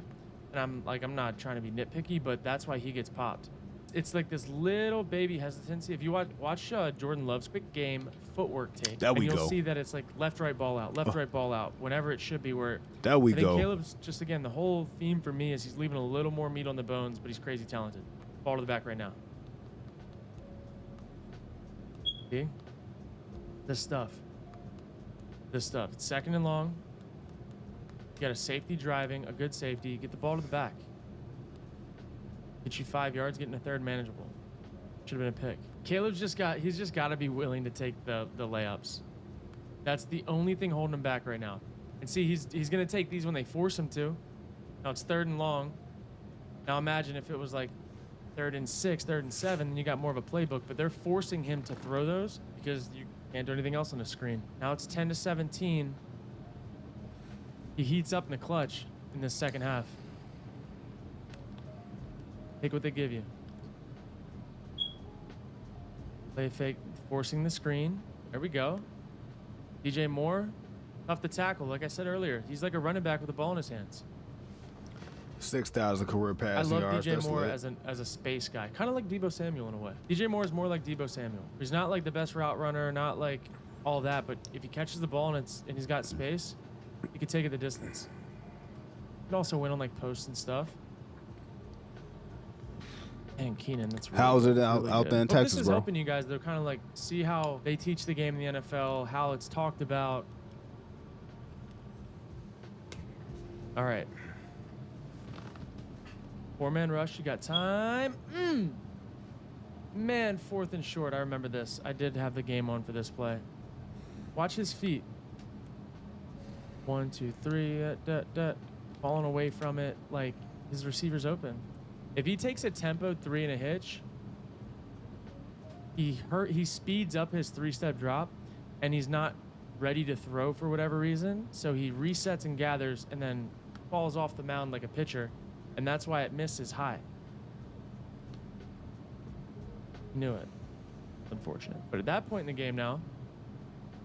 and I'm not trying to be nitpicky, but that's why he gets popped. It's like this little baby hesitancy. If you watch Jordan Love's quick game footwork tape, There we and you'll go. see that it's like left, right, ball out, left, right, ball out, whenever it should be. Where There we I think go. Caleb's just, again, the whole theme for me is he's leaving a little more meat on the bones, but he's crazy talented. Ball to the back right now. See? This stuff. It's second and long. You got a safety driving, a good safety. Get the ball to the back. Get you 5 yards, getting a third manageable. Should have been a pick. Caleb's just got to be willing to take the layups. That's the only thing holding him back right now. And see, he's going to take these when they force him to. Now it's third and long. Now imagine if it was like 3rd and 6, 3rd and 7, then you got more of a playbook, but they're forcing him to throw those because you can't do anything else on the screen. Now it's 10-17. He heats up in the clutch in this second half. Take what they give you. Play fake, forcing the screen. There we go. DJ Moore, tough to tackle. Like I said earlier, he's like a running back with the ball in his hands. 6,000 career I passing love yards. DJ That's Moore lit. as a space guy, kind of like Debo Samuel in a way. DJ Moore is more like Debo Samuel. He's not like the best route runner, not like all that, but if he catches the ball and he's got space, he can take it the distance. He can also win on like posts and stuff. And Keenan, that's really, How's it really out good. there in Hope Texas, this is bro? helping you guys. They're kind of like see how they teach the game in the NFL, how it's talked about. All right. 4-man rush. You got time. Man, 4th and short. I remember this. I did have the game on for this play. Watch his feet. 1, 2, 3. Falling away from it. Like his receiver's open. If he takes a tempo 3 and a hitch, he speeds up his 3-step drop, and he's not ready to throw for whatever reason. So he resets and gathers, and then falls off the mound like a pitcher, and that's why it misses high. Knew it. Unfortunate. But at that point in the game now,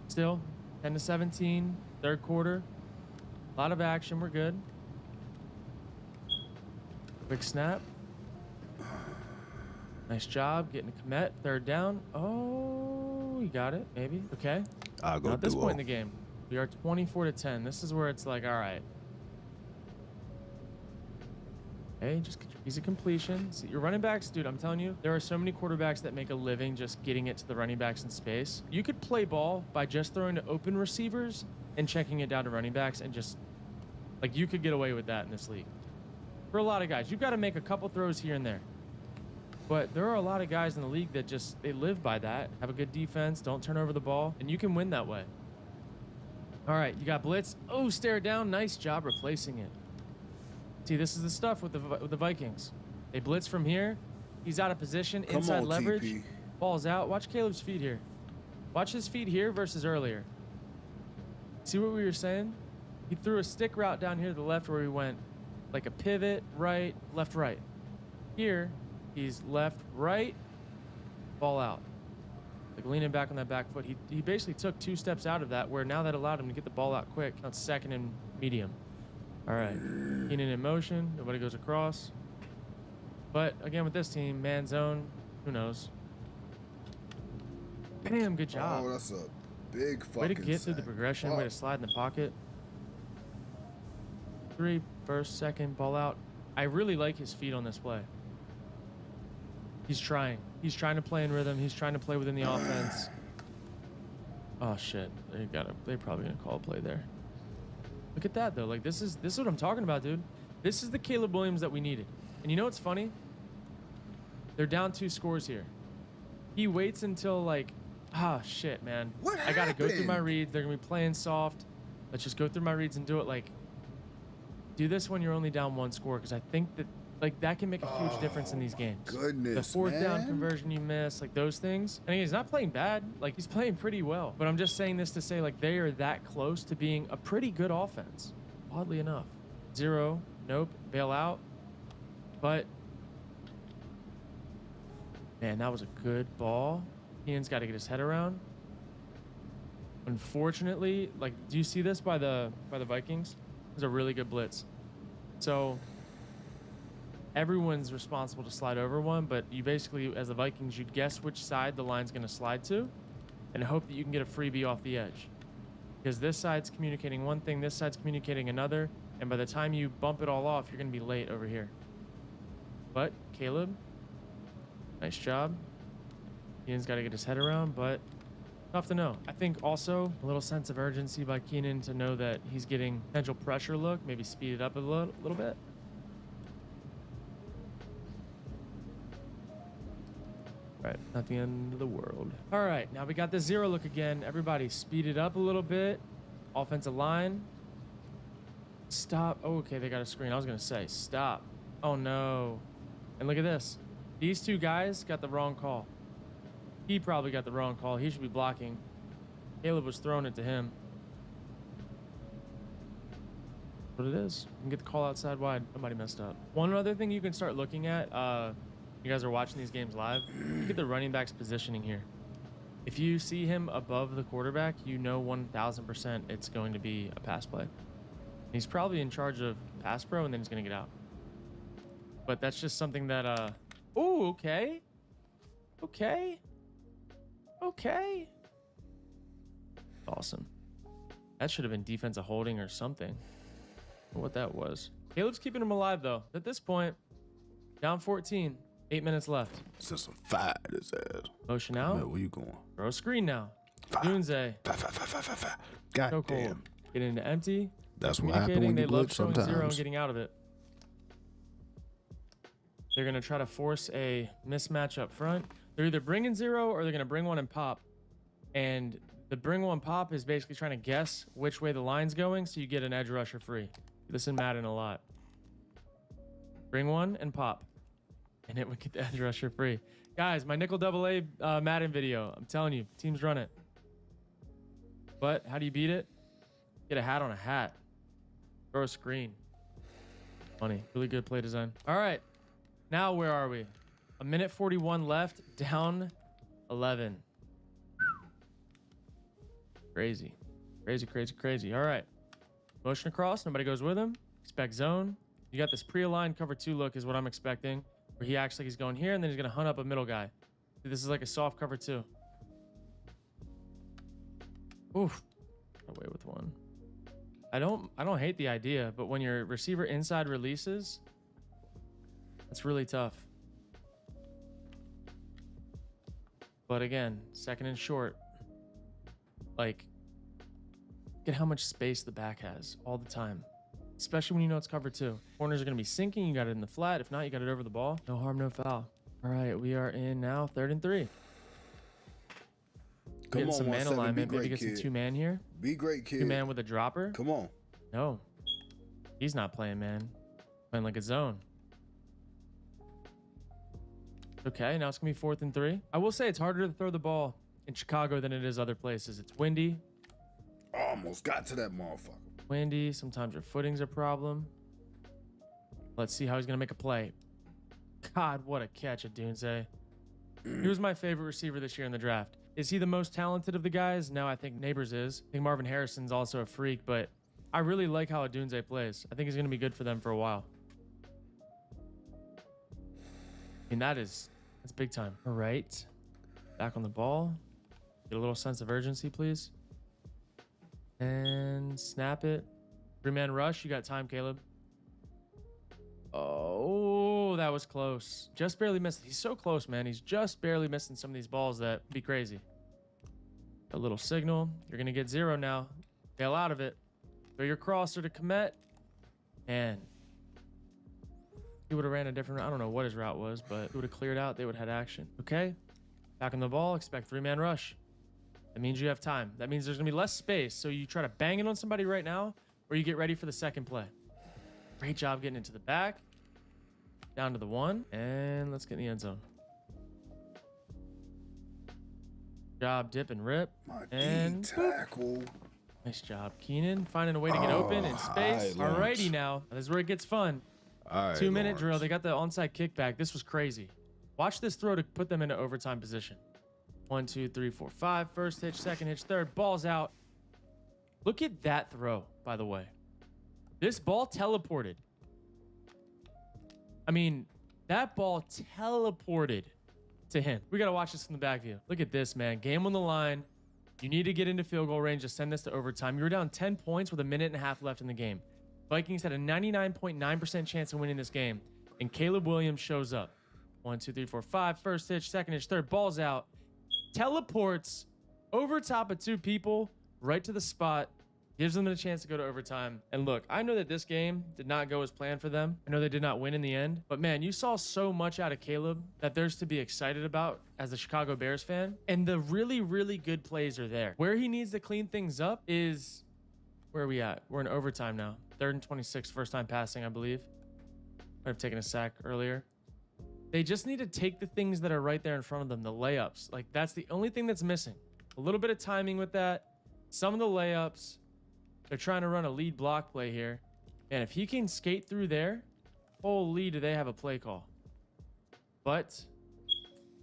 still 10-17, third quarter, a lot of action. We're good. Quick snap. Nice job getting a commit. Third down. Oh, you got it. Maybe. Okay. I'll go Now at this duo. point in the game, we are 24-10. This is where it's like, all right. Hey, just get your easy completion. See, your running backs, dude, I'm telling you, there are so many quarterbacks that make a living just getting it to the running backs in space. You could play ball by just throwing to open receivers and checking it down to running backs, and just, like, you could get away with that in this league. For a lot of guys, you've got to make a couple throws here and there. But there are a lot of guys in the league that just, they live by that. Have a good defense, don't turn over the ball, and you can win that way. All right, you got blitz. Oh, stare down. Nice job replacing it. See, this is the stuff with the Vikings. They blitz from here. He's out of position, Come inside on, leverage. TP. Ball's out. Watch Caleb's feet here. Watch his feet here versus earlier. See what we were saying? He threw a stick route down here to the left where he went like a pivot, right, left, right. Here, he's left, right, ball out. Like leaning back on that back foot. He basically took 2 steps out of that, where now that allowed him to get the ball out quick. Now it's second and medium. All right, Keenan in motion. Nobody goes across. But again, with this team, man zone, who knows? Bam, good job. Oh, that's a big fucking Way to get through the sack. progression. Way to slide in the pocket. 3, first, second, ball out. I really like his feet on this play. He's trying. He's trying to play in rhythm. He's trying to play within the offense. Oh shit! They're probably gonna call a play there. Look at that though. Like this is what I'm talking about, dude. This is the Caleb Williams that we needed. And you know what's funny? They're down 2 scores here. He waits until like, shit, man. What I gotta go through my happened? reads. They're gonna be playing soft. Let's just go through my reads and do it. Like, do this when you're only down 1 score, because I think that like that can make a huge difference in these games. Goodness, The 4th down man. conversion you miss, like those things. And again, he's not playing bad. Like he's playing pretty well. But I'm just saying this to say like they are that close to being a pretty good offense. Oddly enough. 0, nope, bail out. But Man, that was a good ball. Ian's got to get his head around. Unfortunately, like, do you see this by the Vikings? It's a really good blitz. So everyone's responsible to slide over one, but you basically, as the Vikings, you'd guess which side the line's going to slide to and hope that you can get a freebie off the edge. Because this side's communicating one thing, this side's communicating another, and by the time you bump it all off, you're going to be late over here. But Caleb, nice job. Ian's got to get his head around, but tough to know. I think also a little sense of urgency by Keenan to know that he's getting potential pressure look, maybe speed it up a little bit. All right, not the end of the world. All right, now we got the zero look again. Everybody speed it up a little bit. Offensive line. Stop. Oh, okay, they got a screen. I was gonna say stop. Oh no. And look at this. These two guys got the wrong call. He probably got the wrong call. He should be blocking. Caleb was throwing it to him. What it is. You can get the call outside wide. Somebody messed up. One other thing you can start looking at, you guys are watching these games live, look at the running back's positioning here. If you see him above the quarterback, you know 1000% it's going to be a pass play. He's probably in charge of pass pro, and then he's going to get out. But that's just something that, oh, okay. Okay. Okay. Awesome. That should have been defensive holding or something. What that was. Caleb's keeping him alive, though. At this point, down 14. 8 minutes left. It's just a fight, his ass. Motion out. Man, where you going? Throw a screen now. Doonze. God So cool. damn. Get into empty. That's what happened when They you love blitz showing zero and sometimes. getting out of it. They're going to try to force a mismatch up front. They're either bringing zero or they're going to bring one and pop. And the bring one pop is basically trying to guess which way the line's going so you get an edge rusher free. This in Madden a lot. Bring one and pop. And it would get the edge rusher free. Guys, my nickel AA Madden video. I'm telling you, teams run it. But how do you beat it? Get a hat on a hat. Throw a screen. Funny. Really good play design. All right. Now where are we? 1:41 left. Down 11. Crazy. Crazy, crazy, crazy. All right. Motion across. Nobody goes with him. Expect zone. You got this pre-aligned cover 2 look is what I'm expecting. Where he acts like he's going here, and then he's going to hunt up a middle guy. This is like a soft cover 2. Oof. Away with one. I don't hate the idea, but when your receiver inside releases, that's really tough. But again, second and short. Like, look at how much space the back has all the time. Especially when you know it's cover 2. Corners are going to be sinking. You got it in the flat. If not, you got it over the ball. No harm, no foul. All right, we are in now 3rd and 3. Come Getting on, some man 17, alignment. be Maybe great, get some kid. 2-man here. Be great, kid. 2-man with a dropper. Come on. No, he's not playing, man. Playing like a zone. Okay, now it's going to be 4th and 3. I will say it's harder to throw the ball in Chicago than it is other places. It's windy. Almost got to that motherfucker. Windy. Sometimes your footing's a problem. Let's see how he's going to make a play. God, what a catch at Doonse. He was my favorite receiver this year in the draft. Is he the most talented of the guys? No, I think Neighbors is. I think Marvin Harrison's also a freak, but I really like how Doonse plays. I think he's going to be good for them for a while. I mean, that's big time. All right. Back on the ball. Get a little sense of urgency, please. And snap it. 3-man rush. You got time, Caleb. Oh, that was close. Just barely missed. He's so close, man. He's just barely missing some of these balls that would be crazy. A little signal. You're going to get 0 now. Bail out of it. Throw your crosser to Komet. And he would have ran a different route. I don't know what his route was, but it would have cleared out. They would have had action. Okay. Back on the ball. Expect 3-man rush. That means you have time. That means there's going to be less space. So you try to bang it on somebody right now, or you get ready for the second play. Great job getting into the back. Down to the 1. And let's get in the end zone. Job, dip, and rip. My And tackle. nice job, Keenan. Finding a way to get open in space. all right, Alrighty now. This is where it gets fun. All right, 2-minute Lawrence. drill. They got the onside kickback. This was crazy. Watch this throw to put them into overtime position. 1, 2, 3, 4, 5. First hitch, second hitch, third. Ball's out. Look at that throw, by the way. This ball teleported. I mean, that ball teleported to him. We got to watch this from the back view. Look at this, man. Game on the line. You need to get into field goal range to send this to overtime. You were down 10 points with a minute and a half left in the game. Vikings had a 99.9% chance of winning this game, and Caleb Williams shows up. 1, 2, 3, 4, 5. First hitch, second hitch, third. Ball's out. Teleports over top of 2 people right to the spot. Gives them a chance to go to overtime. And look, I know that this game did not go as planned for them. I know they did not win in the end. But man, you saw so much out of Caleb that there's to be excited about as a Chicago Bears fan. And the really, really good plays are there. Where he needs to clean things up is... Where are we at? We're in overtime now. 3rd and 26, first time passing, I believe. Might have taken a sack earlier. They just need to take the things that are right there in front of them, the layups. Like, that's the only thing that's missing. A little bit of timing with that. Some of the layups. They're trying to run a lead block play here. And if he can skate through there, holy, do they have a play call. But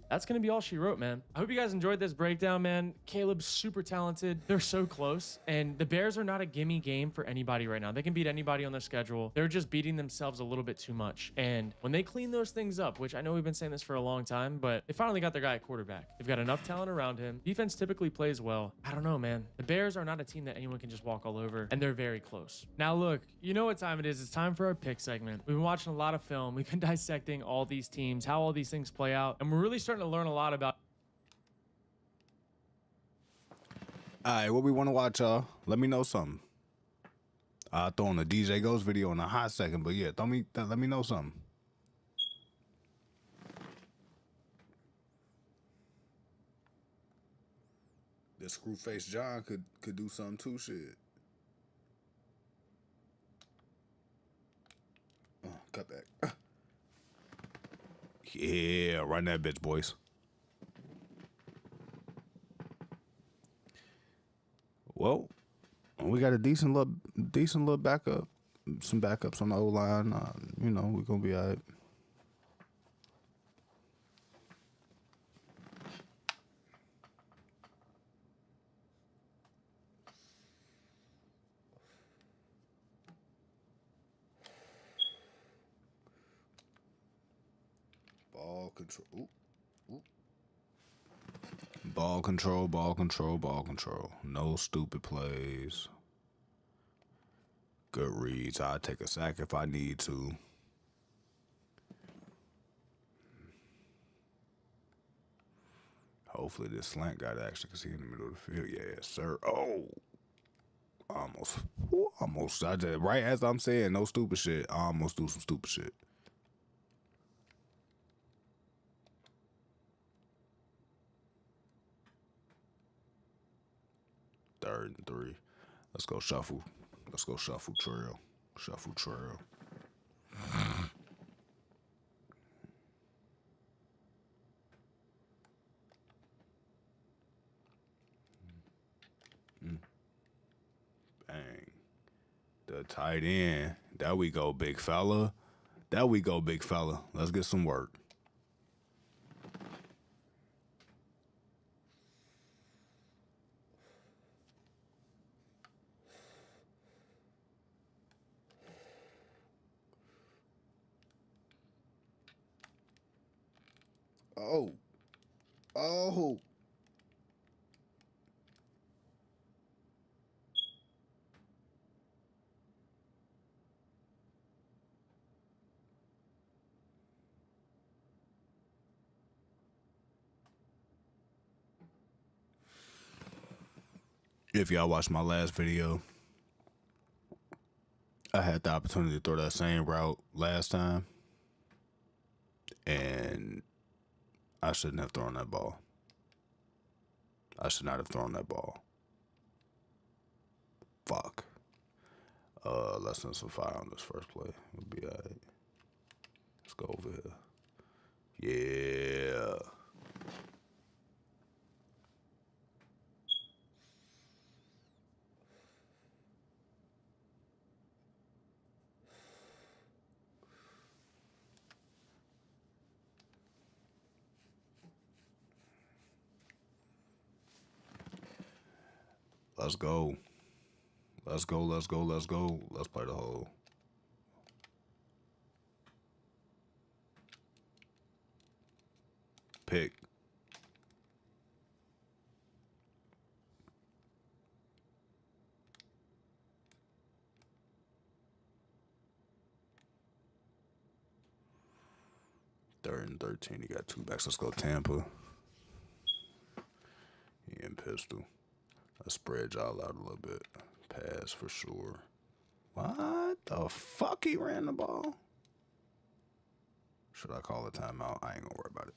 that's going to be all she wrote, man. I hope you guys enjoyed this breakdown, man. Caleb's super talented. They're so close. And the Bears are not a gimme game for anybody right now. They can beat anybody on their schedule. They're just beating themselves a little bit too much. And when they clean those things up, which I know we've been saying this for a long time, but they finally got their guy at quarterback. They've got enough talent around him. Defense typically plays well. I don't know, man. The Bears are not a team that anyone can just walk all over, and they're very close. Now, look, you know what time it is. It's time for our pick segment. We've been watching a lot of film. We've been dissecting all these teams, how all these things play out, and we're really starting to learn a lot about. All right, what we want to watch, y'all? Let me know something. I'll throw on the DJ Ghost video in a hot second, but yeah, let me know something. This Screwface John could do something too, shit. Cut back. Yeah, run that bitch, boys. Well, we got a decent little backup, some backups on the O-line. You know, we're gonna be all right. Ball control. Ooh. Ball control, ball control, ball control. No stupid plays. Good reads. I'll take a sack if I need to. Hopefully this slant guy actually can see in the middle of the field. Yeah, sir. Oh. Almost. I did right as I'm saying, no stupid shit. I almost do some stupid shit. Third and 3. Let's go shuffle. Let's go shuffle trail. Shuffle trail. Bang. The tight end. There we go, big fella. There we go, big fella. Let's get some work. Oh. If y'all watched my last video, I had the opportunity to throw that same route last time, and I shouldn't have thrown that ball. I should not have thrown that ball. Fuck. Let's send some fire on this first play. We'll be all right. Let's go over here. Yeah. Let's go. Let's go, let's go, let's go. Let's play the whole. Pick. Third and 13. He got 2 backs. Let's go Tampa. He in pistol. Let's spread y'all out a little bit. Pass for sure. What the fuck? He ran the ball? Should I call a timeout? I ain't gonna worry about it.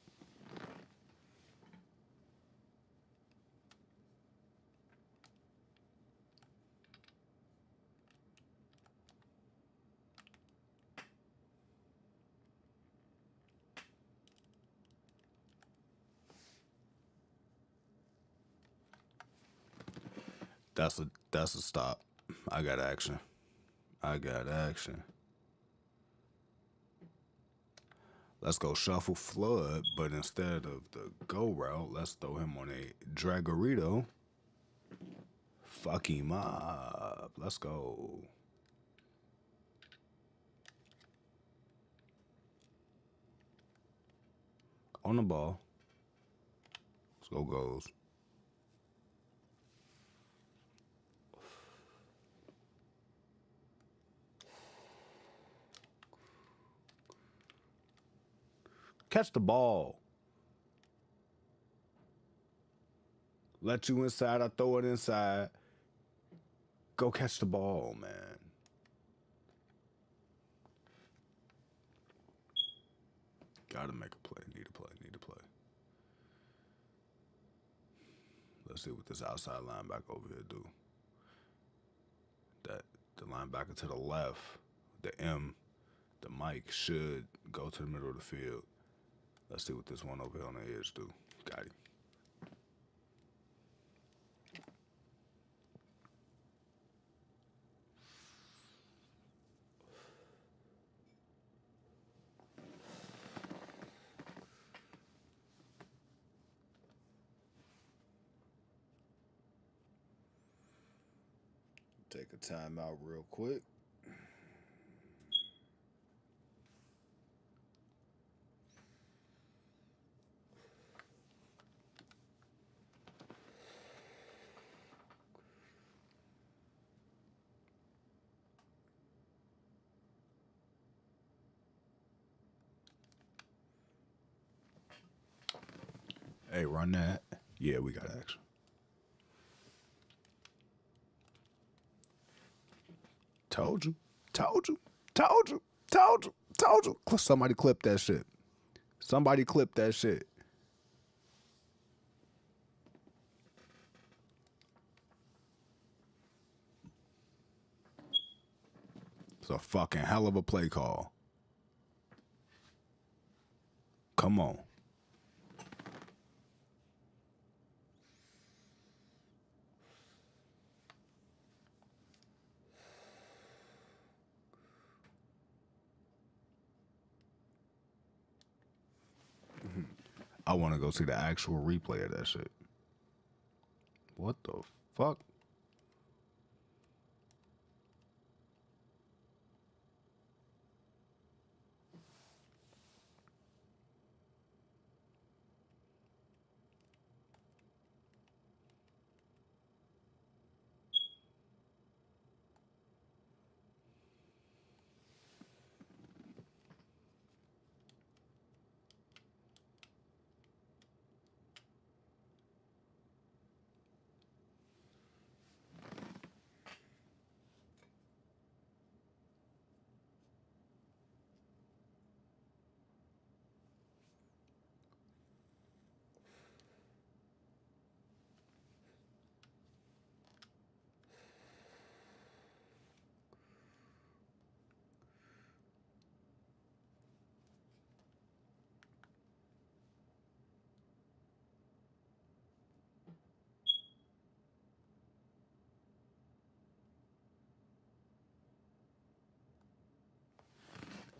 That's a stop. I got action. I got action. Let's go shuffle flood, but instead of the go route, let's throw him on a Dragorito. Fuck him up. Let's go. On the ball. Let's go goals. Catch the ball. Let you inside, I throw it inside. Go catch the ball, man. Gotta make a play. Need a play. Need a play. Let's see what this outside linebacker over here do. That the linebacker to the left, the M, the Mike should go to the middle of the field. Let's see what this one over here on the edge do. Got him. Take a timeout real quick. Hey, run that. Yeah, we got action. Told you. Told you. Told you. Told you. Told you. Somebody clip that shit. Somebody clip that shit. It's a fucking hell of a play call. Come on. I want to go see the actual replay of that shit. What the fuck?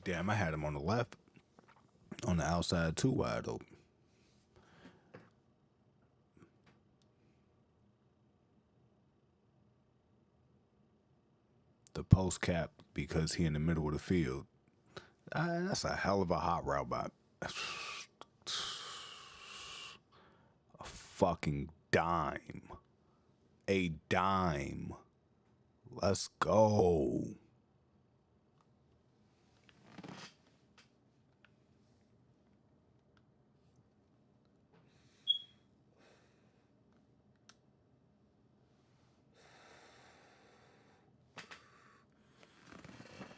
Damn, I had him on the left, on the outside too wide open. the post cap because he in the middle of the field. That's a hell of a hot route by a fucking dime. A dime. Let's go.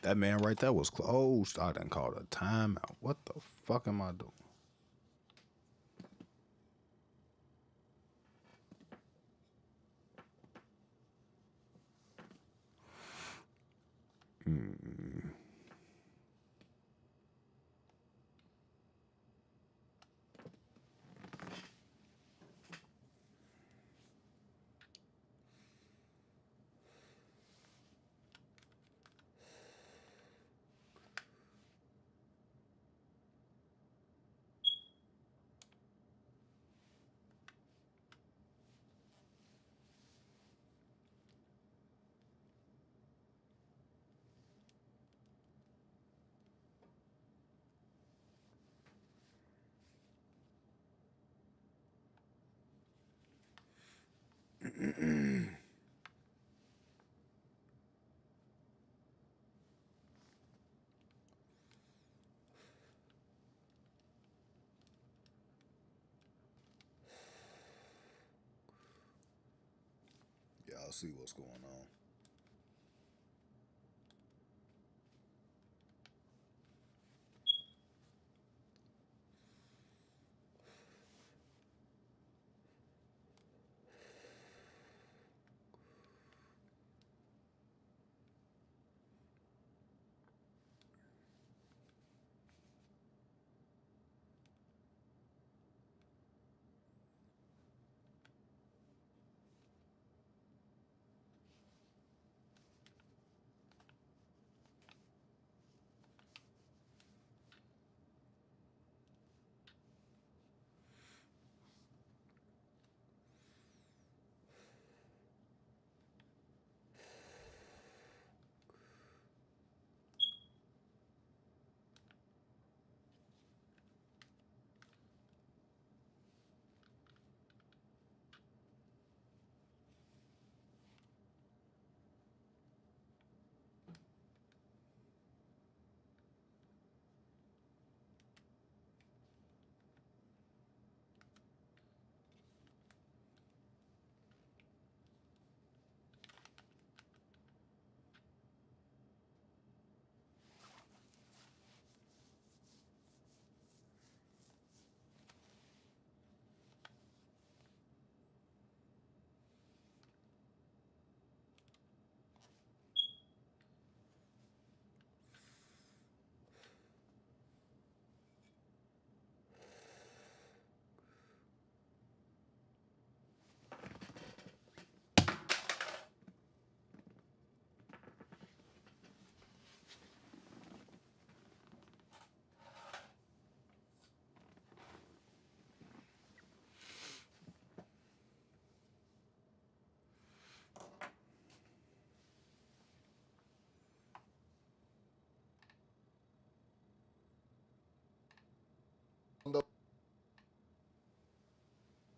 That man right there was closed. I done called a timeout. What the fuck am I doing? Yeah, I'll see what's going on.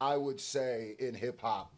I would say in hip hop,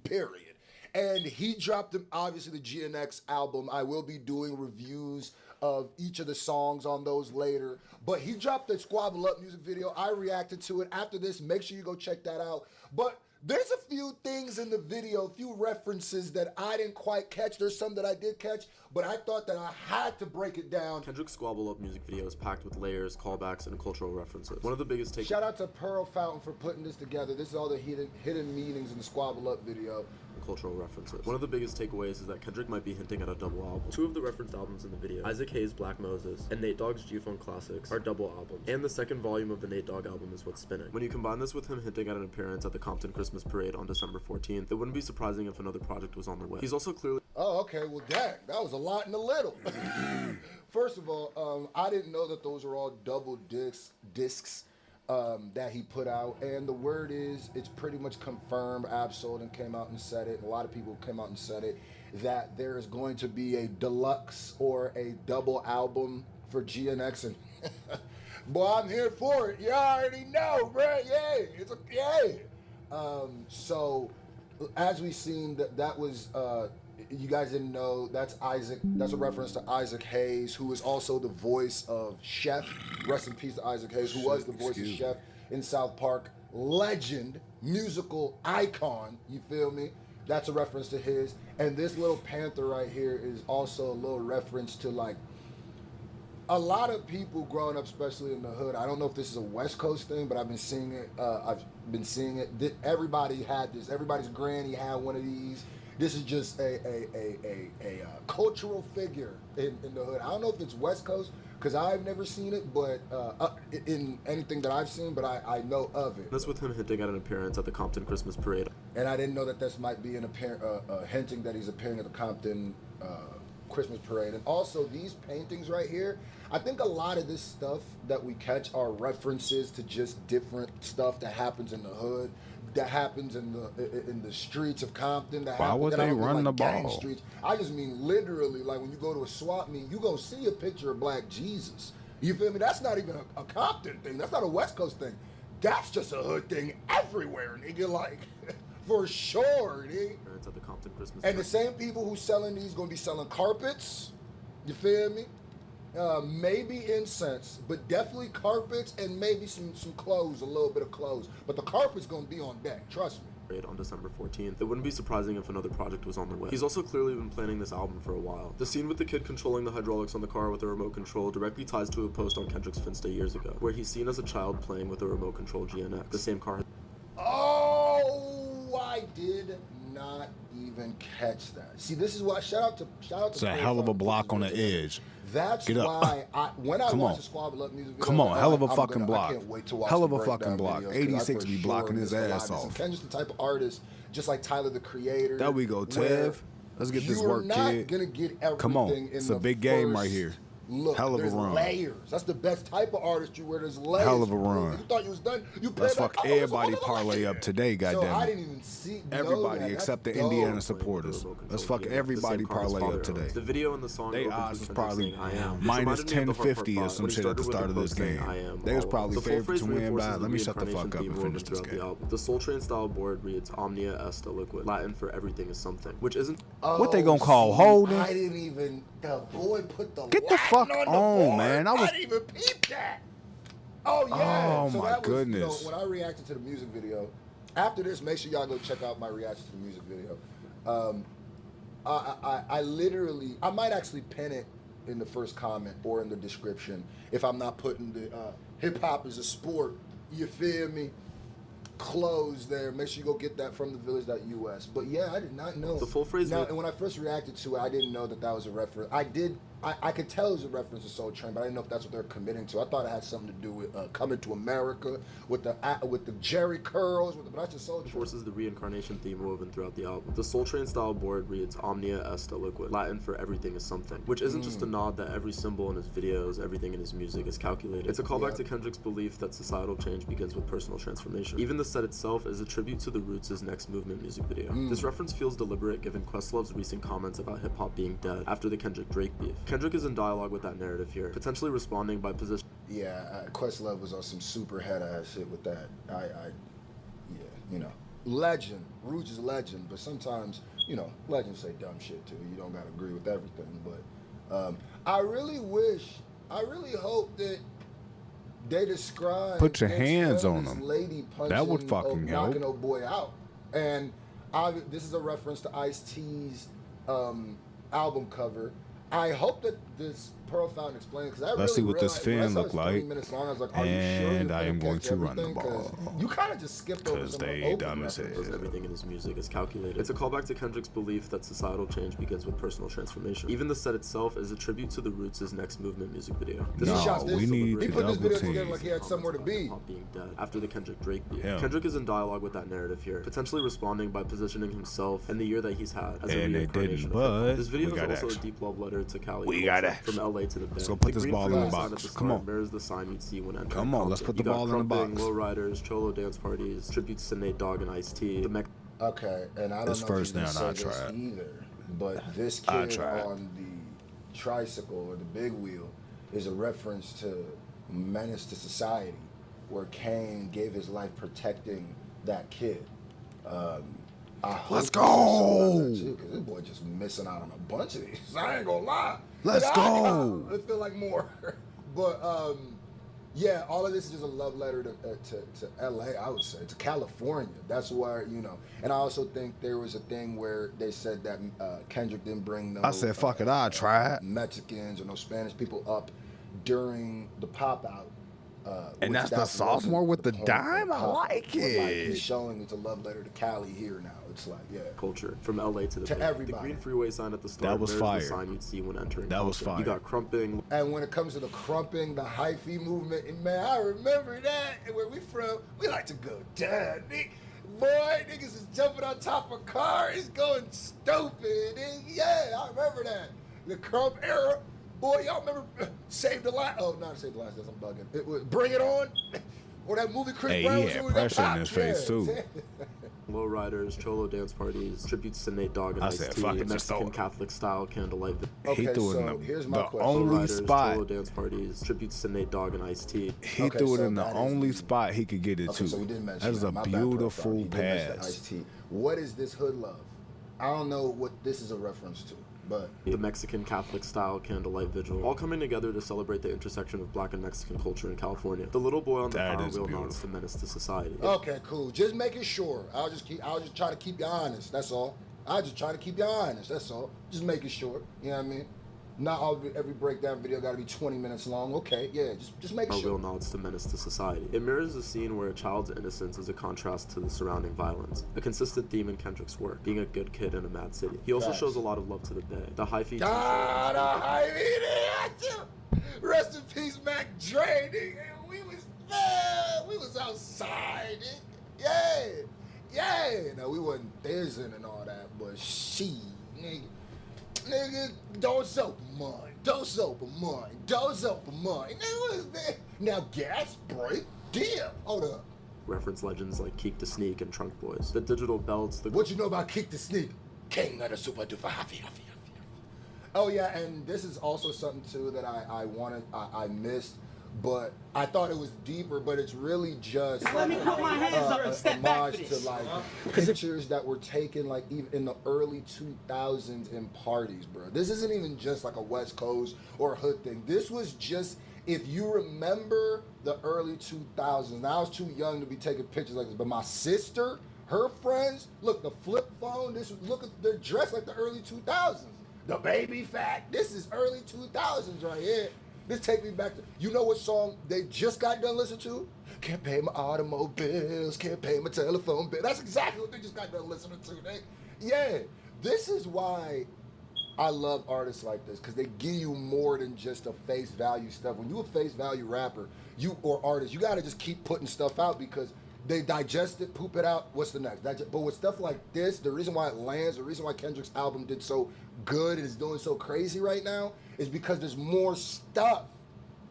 period. And he dropped them, obviously the GNX album. I will be doing reviews of each of the songs on those later. But he dropped the Squabble Up music video. I reacted to it. After this, make sure you go check that out. But there's a few things in the video, a few references that I didn't quite catch. There's some that I did catch, but I thought that I had to break it down. Kendrick's Squabble Up music video is packed with layers, callbacks, and cultural references. One of the biggest Shout out to Pearl Fountain for putting this together. This is all the hidden meanings in the Squabble Up video. Cultural references. One of the biggest takeaways is that Kendrick might be hinting at a double album. Two of the referenced albums in the video, Isaac Hayes' Black Moses and Nate Dogg's G-Funk Classics, are double albums. And the second volume of the Nate Dogg album is what's spinning. When you combine this with him hinting at an appearance at the Compton Christmas Parade on December 14th, it wouldn't be surprising if another project was on the way. He's also clearly... Oh, okay. Well, dang. That was a lot in a little. First of all, I didn't know that those were all double discs. that he put out, and the word is it's pretty much confirmed. Absol came out and said it. A lot of people came out and said it, that there is going to be a deluxe or a double album for GNX, and boy, I'm here for it. You already know, bro. Yay! It's a yay. So as we seen, that was you guys didn't know, that's Isaac. That's a reference to Isaac Hayes, who is also the voice of Chef. Rest in peace to Isaac Hayes, who was the voice of Chef in South Park. Legend, musical icon. You feel me? That's a reference to his. And this little panther right here is also a little reference to, like, a lot of people growing up, especially in the hood. I don't know if this is a West Coast thing, but I've been seeing it. Everybody had this. Everybody's granny had one of these. This is just a cultural figure in the hood. I don't know if it's West Coast, because I've never seen it, but in anything that I've seen, but I know of it. That's with him hinting at an appearance at the Compton Christmas Parade. And I didn't know that this might be hinting that he's appearing at the Compton Christmas Parade. And also these paintings right here, I think a lot of this stuff that we catch are references to just different stuff that happens in the hood, that happens in the streets of Compton. Why would they run the ball? Streets. I just mean literally, like when you go to a swap meet, you gonna see a picture of Black Jesus. You feel me? That's not even a Compton thing. That's not a West Coast thing. That's just a hood thing everywhere, nigga. Like, for sure, nigga. At the Compton Christmas and the same people who selling these gonna be selling carpets. You feel me? Maybe incense, but definitely carpets, and maybe some clothes, a little bit of clothes. But the carpet's gonna be on deck, trust me. On December 14th. It wouldn't be surprising if another project was on the way. He's also clearly been planning this album for a while. The scene with the kid controlling the hydraulics on the car with a remote control directly ties to a post on Kendrick's Finsta years ago, where he's seen as a child playing with a remote control GNX, the same car. Oh, I did not even catch that. See, this is why shout out to it's a hell of a block on the edge. That's why when I watch the Squad Love music video, come on, hell of a fucking block. I can't wait to watch hell of the a fucking block. videos, 86 be blocking his ass off. Kendrick's the type of artist, just like Tyler the Creator. There we go, Tev. Let's get this work, kid. You're not gonna get everything. Come on, in it's a big game right here. Look, hell of a run. Layers. That's the best type of artist you wear. There's layers. Hell of a run. You thought you was done. Let's fuck everybody parlay up today, goddamn. So I didn't even see everybody except the Indiana supporters. Let's fuck everybody parlay up today. The video and the song. They odds was probably minus 1050 or some shit at the start of this game. They was probably favored to win by. Let me shut the fuck up and finish this game. The Soul Train style board reads Omnia Est Liquid, Latin for everything is something, which isn't. What they gonna call holding? I didn't even. The boy put the. Get the fuck on, man. I didn't even peep that. Oh yeah. Oh so my goodness. When I reacted to the music video, after this, make sure y'all go check out my reaction to the music video. I literally, I might actually pin it in the first comment or in the description if I'm not putting the hip hop is a sport. You feel me? Clothes there. Make sure you go get that from thevillage.us. But yeah, I did not know. The full phrase. Now, and when I first reacted to it, I didn't know that was a reference. I could tell it was a reference to Soul Train, but I didn't know if that's what they're committing to. I thought it had something to do with Coming to America, with the Jerry curls, but that's just Soul Train. Forces the reincarnation theme woven throughout the album. The Soul Train style board reads Omnia Est Liquid, Latin for everything is something, which isn't just a nod that every symbol in his videos, everything in his music is calculated. It's a callback to Kendrick's belief that societal change begins with personal transformation. Even the set itself is a tribute to the Roots' Next Movement music video. This reference feels deliberate given Questlove's recent comments about hip-hop being dead after the Kendrick-Drake beef. Kendrick is in dialogue with that narrative here, potentially responding by position. Yeah, Questlove was on some super head-ass shit with that. Yeah, you know. Legend. Roots is legend, but sometimes, you know, legends say dumb shit too. You don't gotta agree with everything, but I really hope that they describe. Put your hands on them. Lady that would fucking help. Knocking old boy out. And this is a reference to Ice-T's album cover. I hope that this Pearl Fountain explains, because I really Let's see what this fin look like. Long, I was like, and I am going to run the ball. You kind of just skipped over some they dumb as hell. Everything in his music is calculated. It's a callback to Kendrick's belief that societal change begins with personal transformation. Even the set itself is a tribute to the Roots' Next Movement music video. We need to put this video team. together like he had somewhere to be. Being dead after the Kendrick-Drake beef. Kendrick is in dialogue with that narrative here, potentially responding by positioning himself and the year that he's had as a reincarnation. But this video is also a deep love letter to Cali from LA to the Bay. Let's go put this green ball in freeway the sign box. at the Come start on. mirrors the sign you'd see when entering Come on, let's Compton. put the You got ball in the crumping, box. lowriders, cholo dance parties, tributes to Nate Dogg and Ice-T. Okay, and I don't This know first if you down, can I say this tried. either, but this I kid tried. on the tricycle or the big wheel is a reference to Menace to Society, where Kane gave his life protecting that kid. I hope Let's this is something go! like that too, 'cause this boy just missing out on a bunch of these. I ain't gonna lie. Let's go! I feel like more, but yeah, all of this is just a love letter to LA, I would say, to California. That's where, you know, and I also think there was a thing where they said that Kendrick didn't bring no I said, fuck it, I tried. Mexicans or no Spanish people up during the pop out. And which that's the that sophomore wasn't with the point of dime? I pop-out. like But, like, it. he's showing it's a love letter to Cali here now. It's like, yeah. Culture from LA to the To Bay. everybody. The green freeway sign at the start That was mirrors fire. the sign you'd see when entering That was Compton. You fire. got crumping. And when it comes to the crumping, the hyphy movement, and man, I remember that. And where we from, we like to go down, nigga. Boy, niggas is jumping on top of cars, going stupid. And yeah, I remember that. The crump era. Boy, y'all remember Save the Last? Oh, not Save the Last, I'm bugging. It was Bring It On. Or that movie Chris Hey, Brown he was had in with pressure that in his pop. face, too. Lowriders, cholo dance parties, tributes to Nate Dogg and I said, Ice-T, fuck it, just Mexican throw it. Catholic style candlelight. He Okay, threw it so in here's the my question. only Lowriders, spot. cholo dance parties, tributes to Nate Dogg and Ice-T. He Okay, threw it so in the that is only the- spot he could get it Okay, to. so we didn't mention That is that. a My bad, Pro beautiful Star. He did mention pass. Ice-T. What is this hood love? I don't know what this is a reference to, but The Mexican Catholic style candlelight vigil, all coming together to celebrate the intersection of Black and Mexican culture in California. The little boy on the That power is wheel nods beautiful. to Menace to Society. okay, cool. Just making sure. I'll just try to keep you honest. That's all. I'll just try to keep you honest. That's all. Just making sure. You know what I mean? Not every breakdown video got to be 20 minutes long. Okay, yeah, just making Power sure. wheel nods to Menace to Society. It mirrors a scene where a child's innocence is a contrast to the surrounding violence. A consistent theme in Kendrick's work, being a good kid in a mad city. He also Facts. shows a lot of love to the Bay. The hyphy God, t-shirt. I mean, rest in peace, Mac Dre, nigga. We was outside, nigga. Yeah. Now we wasn't thizzing and all that, but she, nigga, don't open mine, don't open mine, don't open mine. Nigga, what is that? Now gas break, damn. Hold up. Reference legends like Keek the Sneak and Trunk Boys. The digital belts, the What you know about Kick the Sneak? King of the super duper happy. Oh yeah, and this is also something too that I missed, but I thought it was deeper, but it's really just Let me put my hands up and step back for homage this. to like pictures that were taken like even in the early 2000s in parties, bro. This isn't even just like a West Coast or a hood thing. This was just, if you remember the early 2000s, and I was too young to be taking pictures like this, but my sister, her friends, look, the flip phone, they're dressed like the early 2000s. The baby fat, this is early 2000s right here. This take me back to, you know what song they just got done listening to? Can't pay my automobiles, can't pay my telephone bill. That's exactly what they just got done listening to. Yeah, this is why I love artists like this, because they give you more than just a face value stuff. When you a face value rapper, or artist, you gotta just keep putting stuff out because they digest it, poop it out, what's the next? But with stuff like this, the reason why it lands, the reason why Kendrick's album did so good and is doing so crazy right now is because there's more stuff.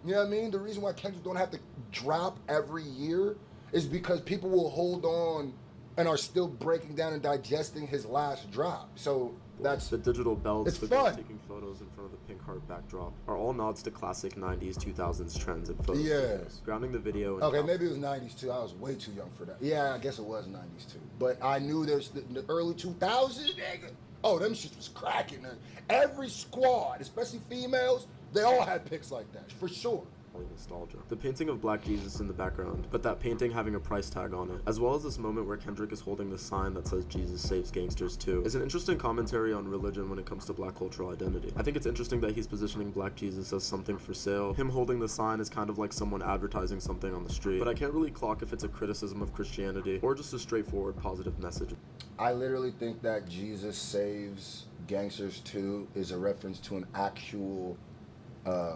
You know what I mean? The reason why Kendrick don't have to drop every year is because people will hold on and are still breaking down and digesting his last drop. So that's the digital belts, it's the fun. girls taking photos in front of the pink heart backdrop are all nods to classic 90s, 2000s trends and photos. Yeah. Grounding the video in Okay, maybe it was 90s too. I was way too young for that. Yeah, I guess it was 90s too. But I knew there's the early 2000s, nigga. Oh, them shit was cracking. Man. Every squad, especially females, they all had pics like that, for sure. nostalgia. The painting of Black Jesus in the background, but that painting having a price tag on it, as well as this moment where Kendrick is holding the sign that says Jesus saves gangsters too, is an interesting commentary on religion when it comes to Black cultural identity. I think it's interesting that he's positioning Black Jesus as something for sale. Him holding the sign is kind of like someone advertising something on the street, but I can't really clock if it's a criticism of Christianity or just a straightforward positive message. I literally think that Jesus saves gangsters too is a reference to an actual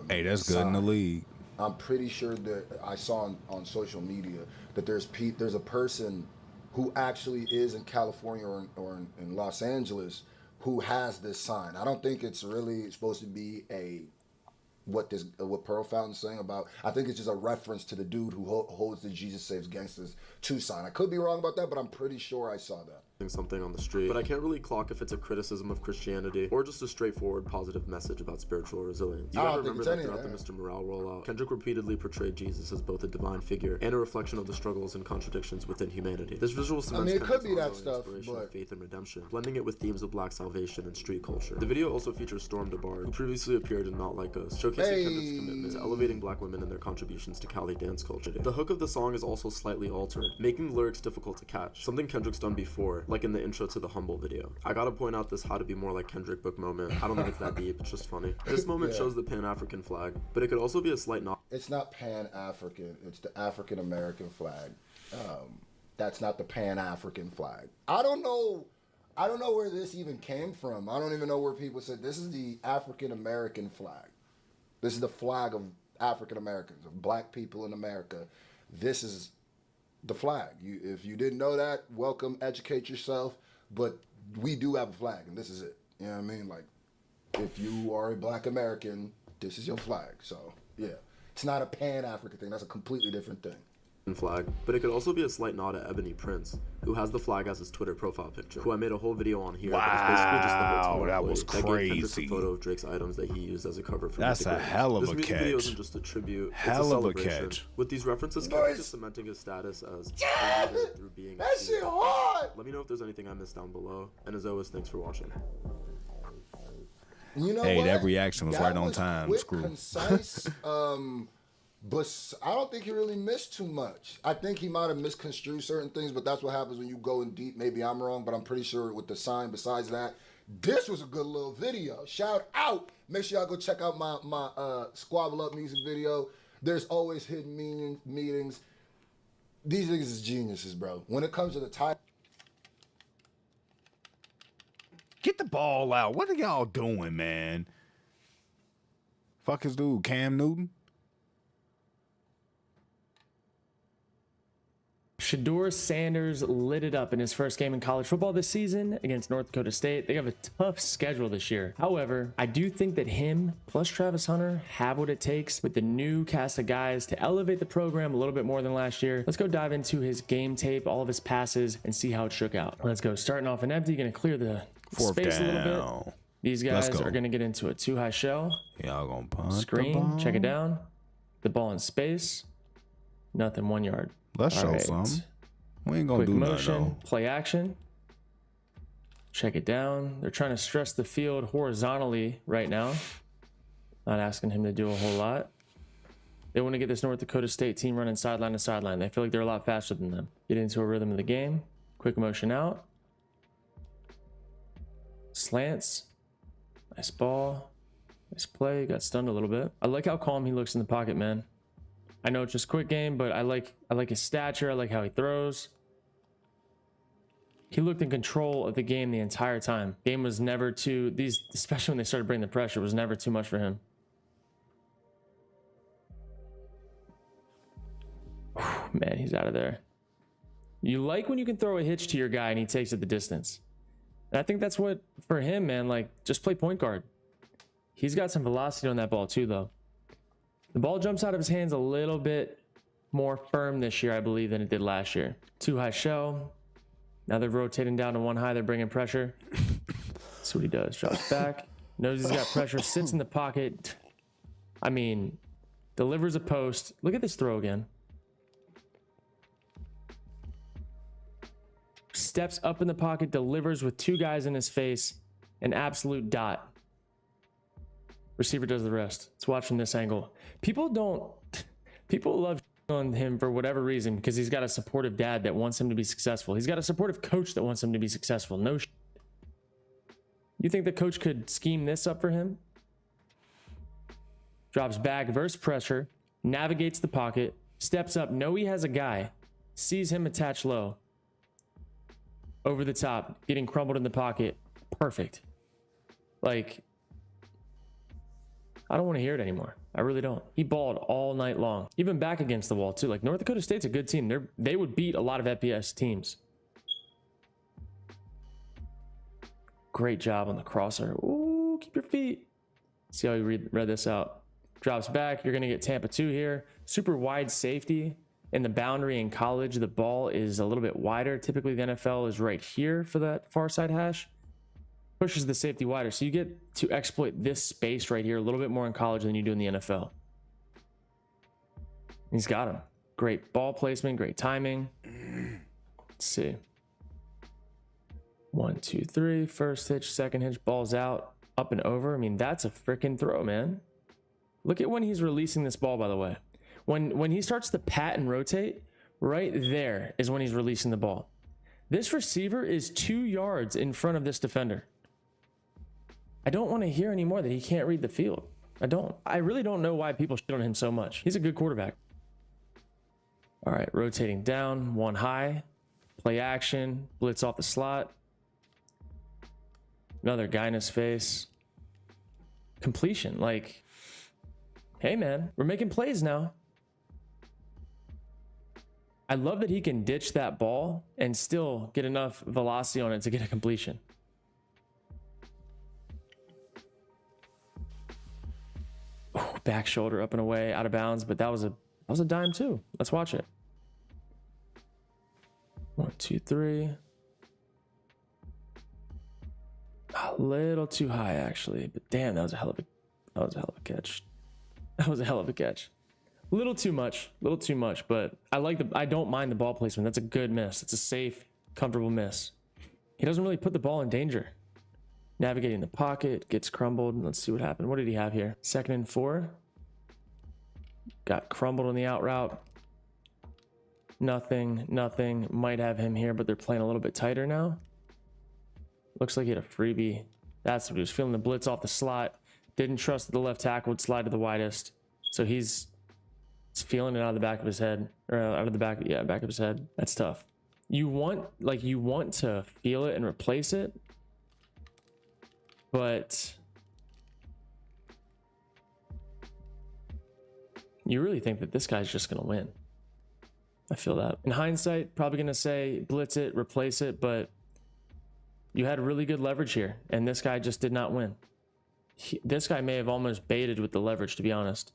hey, that's good in the league. I'm pretty sure that I saw on social media that there's a person who actually is in California or in Los Angeles who has this sign. I don't think it's really supposed to be a what Pearl Fountain's saying about. I think it's just a reference to the dude who holds the Jesus Saves Gangsters 2 sign. I could be wrong about that, but I'm pretty sure I saw that. Something on the street, but I can't really clock if it's a criticism of Christianity or just a straightforward positive message about spiritual resilience. You gotta remember that throughout the Mr. Morale rollout, Kendrick repeatedly portrayed Jesus as both a divine figure and a reflection of the struggles and contradictions within humanity. This visual cements it could be that stuff, but faith and redemption, blending it with themes of black salvation and street culture. The video also features Storm DeBarge, who previously appeared in Not Like Us, showcasing Kendrick's commitment to elevating black women and their contributions to Cali dance culture. The hook of the song is also slightly altered, making the lyrics difficult to catch, something Kendrick's done before, like in the intro to the Humble video. I gotta point out this How to Be More Like Kendrick book moment. I don't think it's that deep, it's just funny. This moment shows the Pan-African flag, but it could also be a slight nod. It's not Pan-African, it's the African-American flag. That's not the Pan-African flag. I don't know where this even came from. I don't even know where people said this is the African-American flag. This is the flag of African-Americans, of black people in America. This is the flag. If you didn't know that, welcome, educate yourself. But we do have a flag, and this is it. You know what I mean? Like, if you are a black American, this is your flag. So, yeah. It's not a Pan-African thing. That's a completely different thing. Flag, but it could also be a slight nod at Ebony Prince, who has the flag as his Twitter profile picture, who I made a whole video on here. Wow, that was crazy. A photo of Drake's items that he used as a cover for That's a hell of a catch. This music video isn't just a tribute, hell of a catch. With these references, Kendrick is cementing his status as a leader through being that shit hard. Let me know if there's anything I missed down below, and as always, thanks for watching. You know hey, what? that reaction was right on time. Quick, Screw. Concise. But I don't think he really missed too much. I think he might have misconstrued certain things, but that's what happens when you go in deep. Maybe I'm wrong, but I'm pretty sure with the sign, besides that, this was a good little video. Shout out. Make sure y'all go check out my Squabble Up music video. There's always hidden meetings. These niggas is geniuses, bro. When it comes to the title. Get the ball out. What are y'all doing, man? Fuck his dude, Cam Newton. Shedeur Sanders lit it up in his first game in college football this season against North Dakota State. They have a tough schedule this year. However, I do think that him plus Travis Hunter have what it takes with the new cast of guys to elevate the program a little bit more than last year. Let's go dive into his game tape, all of his passes, and see how it shook out. Let's go. Starting off an empty, going to clear the space a little bit. These guys are going to get into a two-high shell. Y'all going to punt screen, check it down. The ball in space. Nothing, 1 yard. Let's show some. We ain't gonna do motion, nothing. Play action. Check it down. They're trying to stress the field horizontally right now. Not asking him to do a whole lot. They want to get this North Dakota State team running sideline to sideline. They feel like they're a lot faster than them. Get into a rhythm of the game. Quick motion out. Slants. Nice ball. Nice play. Got stunned a little bit. I like how calm he looks in the pocket, man. I know it's just quick game, but I like his stature. I like how he throws. He looked in control of the game the entire time. Game was never too, especially when they started bringing the pressure, was never too much for him. Whew, man, he's out of there. You like when you can throw a hitch to your guy and he takes it the distance. And I think that's what, for him, man, like, just play point guard. He's got some velocity on that ball too, though. The ball jumps out of his hands a little bit more firm this year, I believe, than it did last year. Two high shell. Now they're rotating down to one high. They're bringing pressure. That's what he does. Drops back. Knows he's got pressure. Sits in the pocket. I mean, delivers a post. Look at this throw again. Steps up in the pocket. Delivers with two guys in his face. An absolute dot. Receiver does the rest. Let's watch from this angle. People love on him for whatever reason because he's got a supportive dad that wants him to be successful. He's got a supportive coach that wants him to be successful. No shit. You think the coach could scheme this up for him? Drops back versus pressure, navigates the pocket, steps up. Know he has a guy, sees him attached low. Over the top, getting crumbled in the pocket. Perfect. Like, I don't want to hear it anymore. I really don't. He balled all night long. Even back against the wall, too. Like, North Dakota State's a good team. They would beat a lot of FBS teams. Great job on the crosser. Ooh, keep your feet. See how he read this out. Drops back. You're going to get Tampa 2 here. Super wide safety. In the boundary in college, the ball is a little bit wider. Typically, the NFL is right here for that far side hash. Pushes the safety wider. So you get to exploit this space right here a little bit more in college than you do in the NFL. He's got him. Great ball placement, great timing. Let's see. 1, 2, 3. First hitch, second hitch, ball's out, up and over. I mean, that's a freaking throw, man. Look at when he's releasing this ball, by the way. When he starts to pat and rotate, right there is when he's releasing the ball. This receiver is 2 yards in front of this defender. I don't want to hear anymore that he can't read the field. I don't. I really don't know why people shit on him so much. He's a good quarterback. All right, rotating down, 1 high, play action, blitz off the slot. Another guy in his face. Completion. Like, hey man, we're making plays now. I love that he can ditch that ball and still get enough velocity on it to get a completion. Oh, back shoulder up and away, out of bounds, but that was a dime too. Let's watch it. 1, 2, 3. A little too high actually, but damn, that was a hell of a catch. That was a hell of a catch. A little too much, but I don't mind the ball placement. That's a good miss. It's a safe, comfortable miss. He doesn't really put the ball in danger. Navigating the pocket, gets crumbled. Let's see what happened. What did he have here? 2nd and 4. Got crumbled on the out route. Nothing. Might have him here, but they're playing a little bit tighter now. Looks like he had a freebie. That's what he was feeling, the blitz off the slot. Didn't trust that the left tackle would slide to the widest. So he's feeling it out of the back of his head, or out of the back of his head. That's tough. You want to feel it and replace it, but you really think that this guy's just gonna win. I feel that. In hindsight, probably gonna say blitz it, replace it, but you had really good leverage here, and this guy just did not win. This guy may have almost baited with the leverage, to be honest.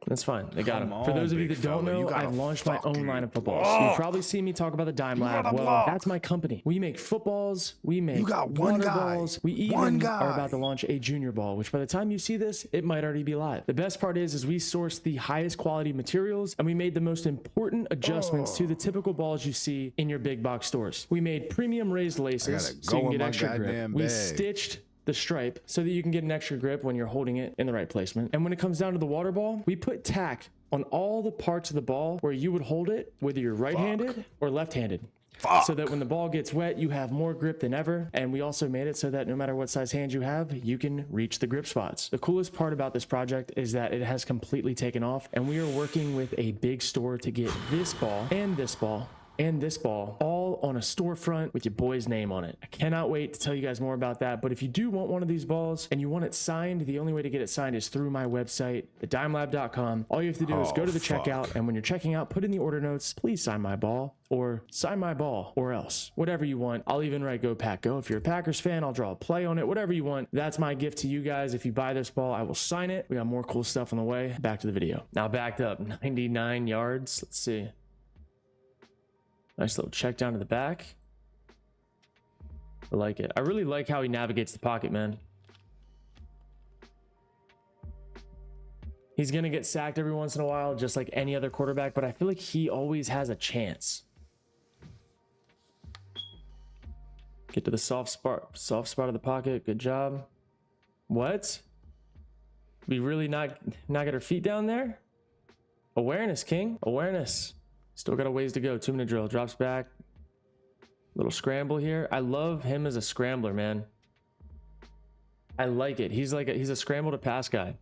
That's fine. They got him. For those of you that don't know, I've launched my own line of footballs. You've probably seen me talk about the Dime Lab. Well, that's my company. We make footballs. We make water balls. We even are about to launch a junior ball, which by the time you see this, it might already be live. The best part is we source the highest quality materials, and we made the most important adjustments to the typical balls you see in your big box stores. We made premium raised laces so you can get extra grip. We stitched the stripe so that you can get an extra grip when you're holding it in the right placement. And when it comes down to the water ball, we put tack on all the parts of the ball where you would hold it, whether you're right-handed or left-handed. So that when the ball gets wet, you have more grip than ever. And we also made it so that no matter what size hand you have, you can reach the grip spots. The coolest part about this project is that it has completely taken off, and we are working with a big store to get this ball and this ball and this ball all on a storefront with your boy's name on it. I cannot wait to tell you guys more about that. But if you do want one of these balls and you want it signed, the only way to get it signed is through my website, thedimelab.com. All you have to do is go to the checkout, and when you're checking out, put in the order notes, please sign my ball, or sign my ball, or else. Whatever you want. I'll even write Go Pack Go. If you're a Packers fan, I'll draw a play on it. Whatever you want. That's my gift to you guys. If you buy this ball, I will sign it. We got more cool stuff on the way. Back to the video. Now backed up 99 yards. Let's see. Nice little check down to the back. I like it. I really like how he navigates the pocket, man. He's going to get sacked every once in a while, just like any other quarterback, but I feel like he always has a chance. Get to the soft spot of the pocket. Good job. What? We really not get our feet down there? Awareness, King. Awareness. Still got a ways to go. 2-minute drill. Drops back. Little scramble here. I love him as a scrambler, man. I like it. He's a scramble to pass guy.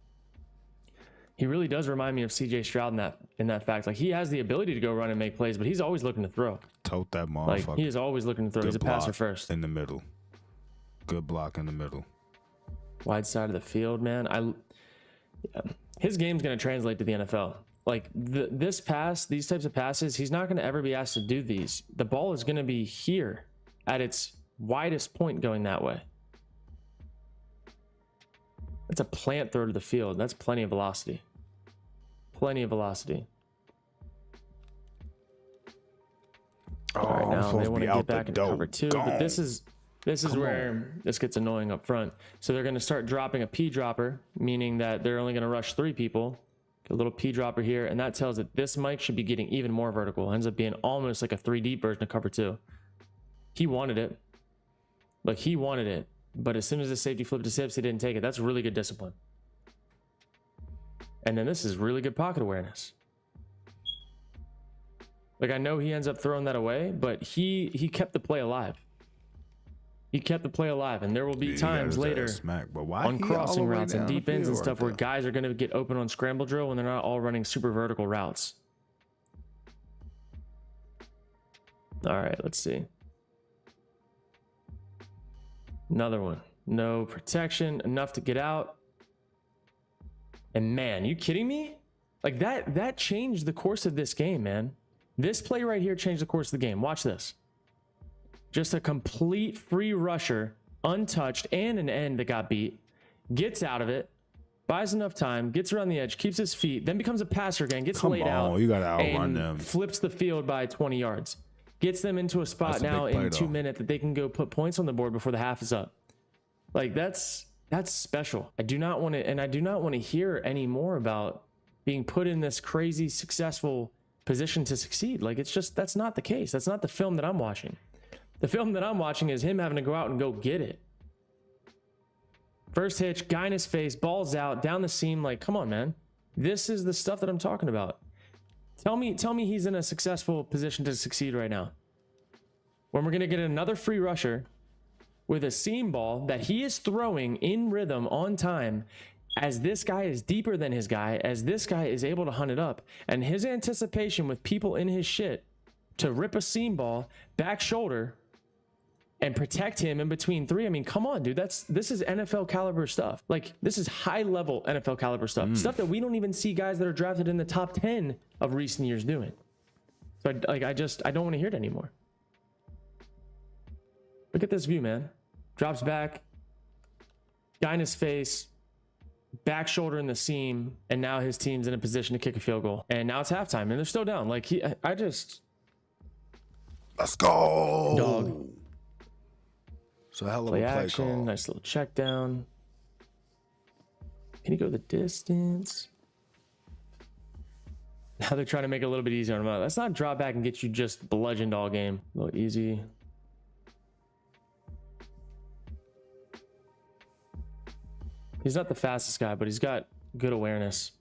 He really does remind me of CJ Stroud in that fact. Like, he has the ability to go run and make plays, but he's always looking to throw. Tote that motherfucker. Like, he is always looking to throw. He's a passer first. In the middle. Good block in the middle. Wide side of the field, man. His game's going to translate to the NFL. Like, these types of passes, he's not going to ever be asked to do these. The ball is going to be here at its widest point going that way. That's a plant throw to the field. That's plenty of velocity. Plenty of velocity. Oh, All right, I'm now supposed they to want be to get out the back into cover dope. 2, but this is Come where this gets annoying up front. So they're going to start dropping a P dropper, meaning that they're only going to rush 3 people. A little P dropper here, and that tells it this Mike should be getting even more vertical. It ends up being almost like a 3 deep version of cover 2. He wanted it. Like, he wanted it. But as soon as the safety flipped his hips, he didn't take it. That's really good discipline. And then this is really good pocket awareness. Like, I know he ends up throwing that away, but he kept the play alive. He kept the play alive, and there will be times later on crossing routes and deep ends and stuff where guys are going to get open on scramble drill when they're not all running super vertical routes. All right, let's see. Another one. No protection, enough to get out. And man, you kidding me? Like that changed the course of this game, man. This play right here changed the course of the game. Watch this. Just a complete free rusher, untouched, and an end that got beat. Gets out of it, buys enough time, gets around the edge, keeps his feet, then becomes a passer again, gets laid out, you gotta outrun and them. flips the field by 20 yards. Gets them into a spot now in 2 minutes that they can go put points on the board before the half is up. Like, that's special. I do not want to, and I do not want to hear any more about being put in this crazy successful position to succeed. Like, it's just, that's not the case. That's not the film that I'm watching. The film that I'm watching is him having to go out and go get it. First hitch, guy in his face, balls out, down the seam. Like, come on, man. This is the stuff that I'm talking about. Tell me he's in a successful position to succeed right now. When we're going to get another free rusher with a seam ball that he is throwing in rhythm on time, as this guy is deeper than his guy, as this guy is able to hunt it up, and his anticipation with people in his shit to rip a seam ball, back shoulder, and protect him in between 3. I mean, come on, dude. This is NFL caliber stuff. Like, this is high level NFL caliber stuff. Stuff that we don't even see guys that are drafted in the top 10 of recent years doing. So I don't want to hear it anymore. Look at this view, man. Drops back, guy in his face, back shoulder in the seam, and now his team's in a position to kick a field goal. And now it's halftime, and they're still down. Like, let's go. Dog. So hell of a Play play action, call. nice little check down. Can he go the distance? Now they're trying to make it a little bit easier on him. Let's not drop back and get you just bludgeoned all game. A little easy. He's not the fastest guy, but he's got good awareness.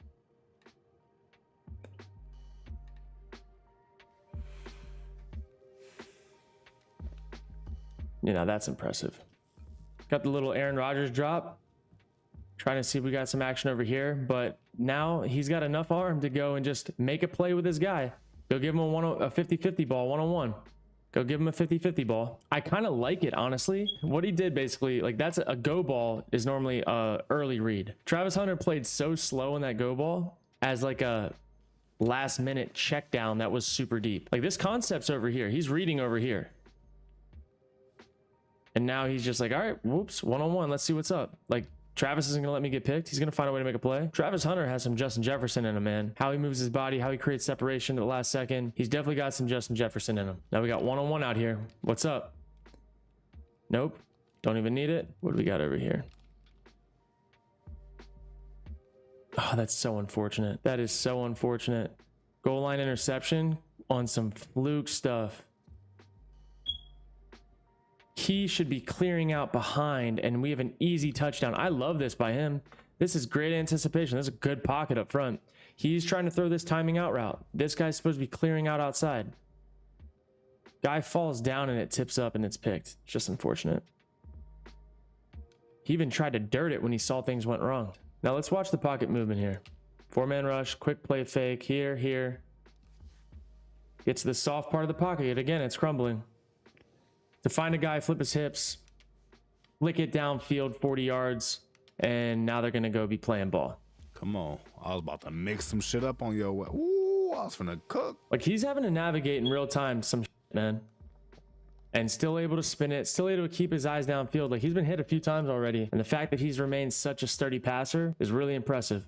You know, that's impressive. Got the little Aaron Rodgers drop. Trying to see if we got some action over here, but now he's got enough arm to go and just make a play with his guy. Go give him a 50-50 ball, one-on-one. Go give him a 50-50 ball. I kind of like it, honestly. What he did basically, like, that's a go ball is normally a early read. Travis Hunter played so slow in that go ball as like a last minute check down that was super deep. Like, this concept's over here. He's reading over here. And now he's just like, all right, whoops, one-on-one. Let's see what's up. Like, Travis isn't going to let me get picked. He's going to find a way to make a play. Travis Hunter has some Justin Jefferson in him, man. How he moves his body, how he creates separation at the last second. He's definitely got some Justin Jefferson in him. Now we got one-on-one out here. What's up? Nope. Don't even need it. What do we got over here? Oh, that's so unfortunate. That is so unfortunate. Goal line interception on some fluke stuff. He should be clearing out behind, and we have an easy touchdown. I love this by him. This is great anticipation. This is a good pocket up front. He's trying to throw this timing out route. This guy's supposed to be clearing out outside. Guy falls down and it tips up and it's picked. It's just unfortunate. He even tried to dirt it when he saw things went wrong. Now let's watch the pocket movement here. 4-man rush, quick play fake, here. Gets to the soft part of the pocket. Yet again, it's crumbling. To find a guy, flip his hips, lick it downfield 40 yards, and now they're going to go be playing ball. Come on. I was about to mix some shit up on your way. Ooh, I was finna cook. Like, he's having to navigate in real time some shit, man. and still able to spin it, still able to keep his eyes downfield. Like, he's been hit a few times already, and the fact that he's remained such a sturdy passer is really impressive.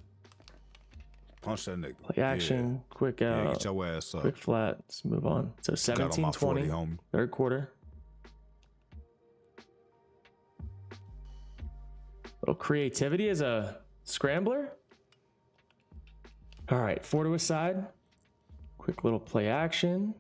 Punch that nigga. Play action, quick out. Yeah, get your ass up. Quick flat. Let's move on. So 17-20, third quarter. Little creativity as a scrambler. All right, 4 to his side. Quick little play action.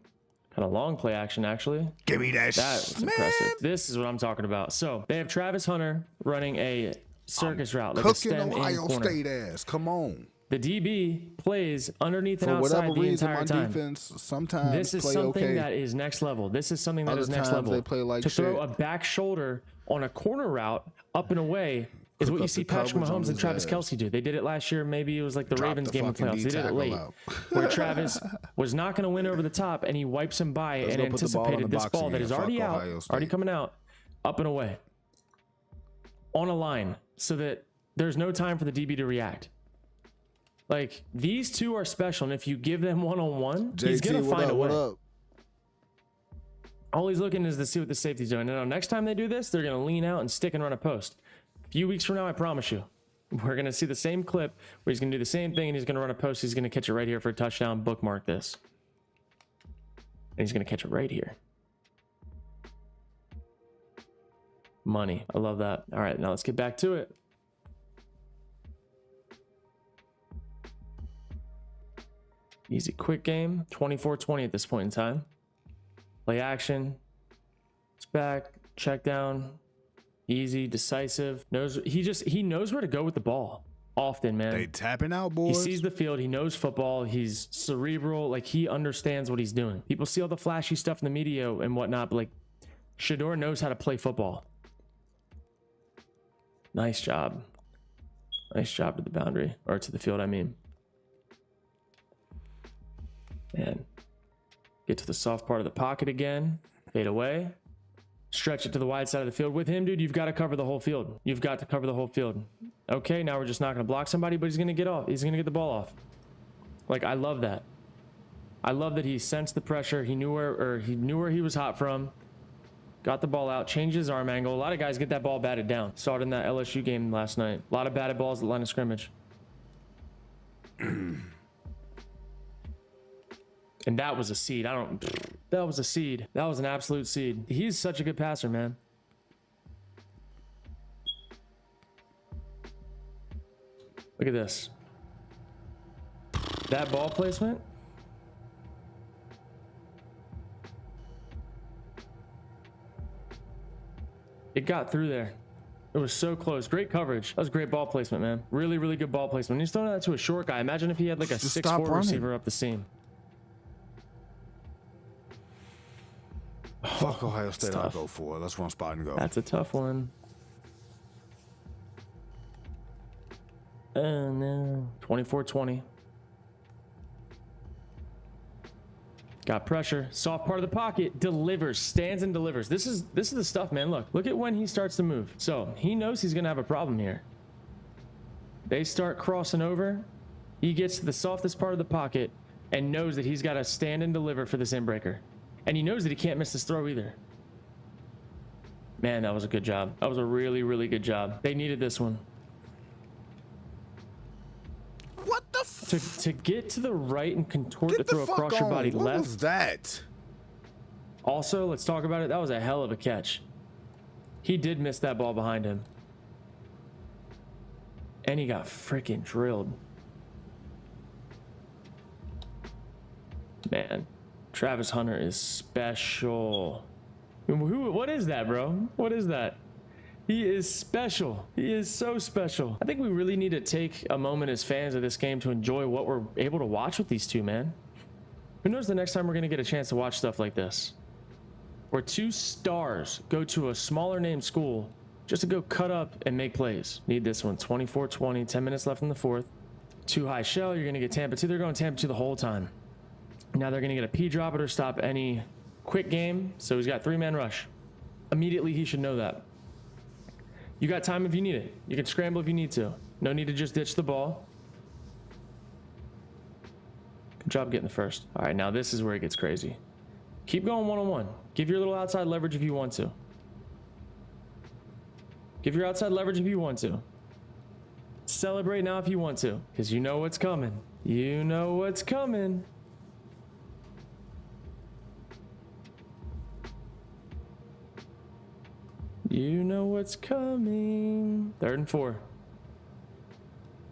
Kind of long play action, actually. Give me that. That was impressive. This is what I'm talking about. So they have Travis Hunter running a circus route, like a stem Ohio in corner. State ass. Come on. The DB plays underneath and For outside whatever the reason, entire my time. defense sometimes This is play something okay. that is next level. This is something that Other is next times level. they play like to throw shit. a back shoulder on a corner route up and away is Cook what you up see the Patrick coverage on Mahomes and his Travis ass. Kelce do. They did it last year. Maybe it was like the Drop Ravens the game in the fucking playoffs. They did it D-tackle late, out. where Travis was not going to win over the top, and he wipes him by Let's and go put the ball in anticipated the this box ball that again. is already Fuck out, Ohio State. already coming out, up and away, on a line, so that there's no time for the DB to react. Like, these two are special, and if you give them one-on-one, he's going to find a way. What up? All he's looking is to see what the safety's doing. And next time they do this, they're going to lean out and stick and run a post. A few weeks from now, I promise you, we're going to see the same clip where he's going to do the same thing and he's going to run a post. He's going to catch it right here for a touchdown. Bookmark this. And he's going to catch it right here. Money. I love that. All right, now let's get back to it. Easy, quick game. 24-20 at this point in time. Play action. It's back. Check down. Easy, decisive. He knows where to go with the ball often, man. They tapping out, He boys. sees the field. He knows football. He's cerebral. Like, he understands what he's doing. People see all the flashy stuff in the media and whatnot, but like, Shedeur knows how to play football. Nice job. Nice job to the boundary, or to the field, I mean. Man. Get to the soft part of the pocket again. Fade away. Stretch it to the wide side of the field. With him, dude, you've got to cover the whole field. You've got to cover the whole field. Okay, now we're just not going to block somebody, but he's going to get off. He's going to get the ball off. Like, I love that. I love that he sensed the pressure. He knew where he was hot from. Got the ball out, changed his arm angle. A lot of guys get that ball batted down. Saw it in that LSU game last night. A lot of batted balls at the line of scrimmage. And that was a seed. That was a seed. That was an absolute seed. He's such a good passer, man. Look at this. That ball placement. It got through there. It was so close. Great coverage. That was great ball placement, man. Really, really good ball placement. He's throwing that to a short guy. Imagine if he had like a 6'4" receiver up the seam. Fuck Ohio State, I'll go for it. That's where I'm spotting go. That's a tough one. Oh no. 24-20. Got pressure. Soft part of the pocket. Delivers. Stands and delivers. This is the stuff, man. Look at when he starts to move. So he knows he's gonna have a problem here. They start crossing over. He gets to the softest part of the pocket and knows that he's got to stand and deliver for this inbreaker. And he knows that he can't miss this throw either. Man, that was a good job. That was a really, really good job. They needed this one. What the to get to the right and contort to throw across your body left. What was that? Also, let's talk about it. That was a hell of a catch. He did miss that ball behind him. And he got freaking drilled. Man, Travis Hunter is special. What is that, bro? What is that? He is special. He is so special. I think we really need to take a moment as fans of this game to enjoy what we're able to watch with these two, man. Who knows the next time we're going to get a chance to watch stuff like this? Where two stars go to a smaller name school just to go cut up and make plays. Need this one. 24-20, 10 minutes left in the fourth. Too high shell. You're going to get Tampa 2. They're going Tampa 2 the whole time. Now they're going to get a P drop it or stop any quick game. So he's got 3-man rush. Immediately he should know that. You got time if you need it. You can scramble if you need to. No need to just ditch the ball. Good job getting the first. All right, now this is where it gets crazy. Keep going one-on-one. Give your little outside leverage if you want to. Give your outside leverage if you want to. Celebrate now if you want to, because you know what's coming. You know what's coming. You know what's coming. 3rd and 4.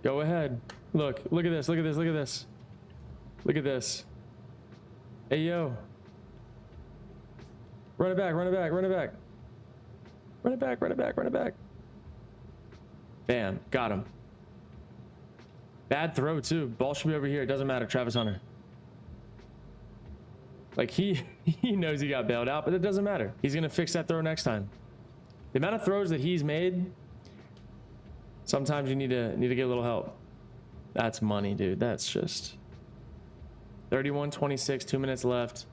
Go ahead. Look at this. Look at this. Look at this. Look at this. Hey, yo. Run it back. Run it back. Run it back. Run it back. Run it back. Run it back. Bam. Got him. Bad throw, too. Ball should be over here. It doesn't matter. Travis Hunter. Like, he knows he got bailed out, but it doesn't matter. He's going to fix that throw next time. The amount of throws that he's made, sometimes you need to get a little help. That's money, dude. That's just 31-26, 2 minutes left.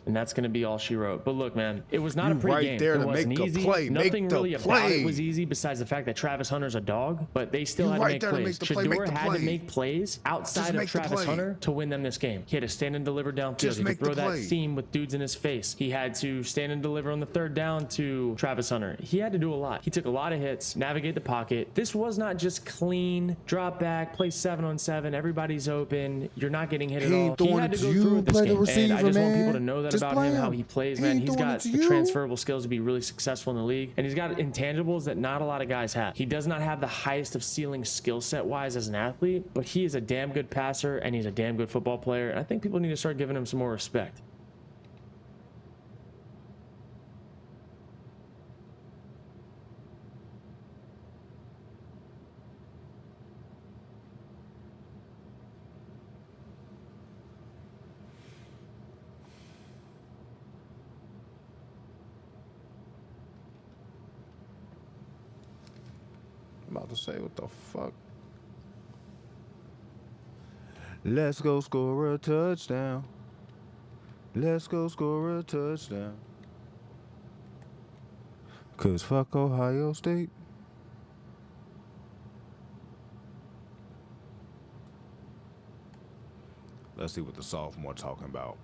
And that's going to be all she wrote. But look, man, it was not a pretty game. There it to wasn't make easy. a play. Nothing make really the play. about it was easy besides the fact that Travis Hunter's a dog. But they still had to make plays. Shador had to make plays outside of Travis Hunter to win them this game. He had to stand and deliver downfield. He could throw that seam with dudes in his face. He had to stand and deliver on the 3rd down to Travis Hunter. He had to do a lot. He took a lot of hits, navigate the pocket. This was not just clean, drop back, play 7-on-7. Everybody's open. You're not getting hit at all. He had to go through with this game. And I just want people to know that about him, how he plays, man. He's got the transferable skills to be really successful in the league, and he's got intangibles that not a lot of guys have. He does not have the highest of ceiling skill set wise as an athlete, but he is a damn good passer and he's a damn good football player, and I think people need to start giving him some more respect. I'm about to say, what the fuck? Let's go score a touchdown. Let's go score a touchdown. 'Cause fuck Ohio State. Let's see what the sophomore talking about.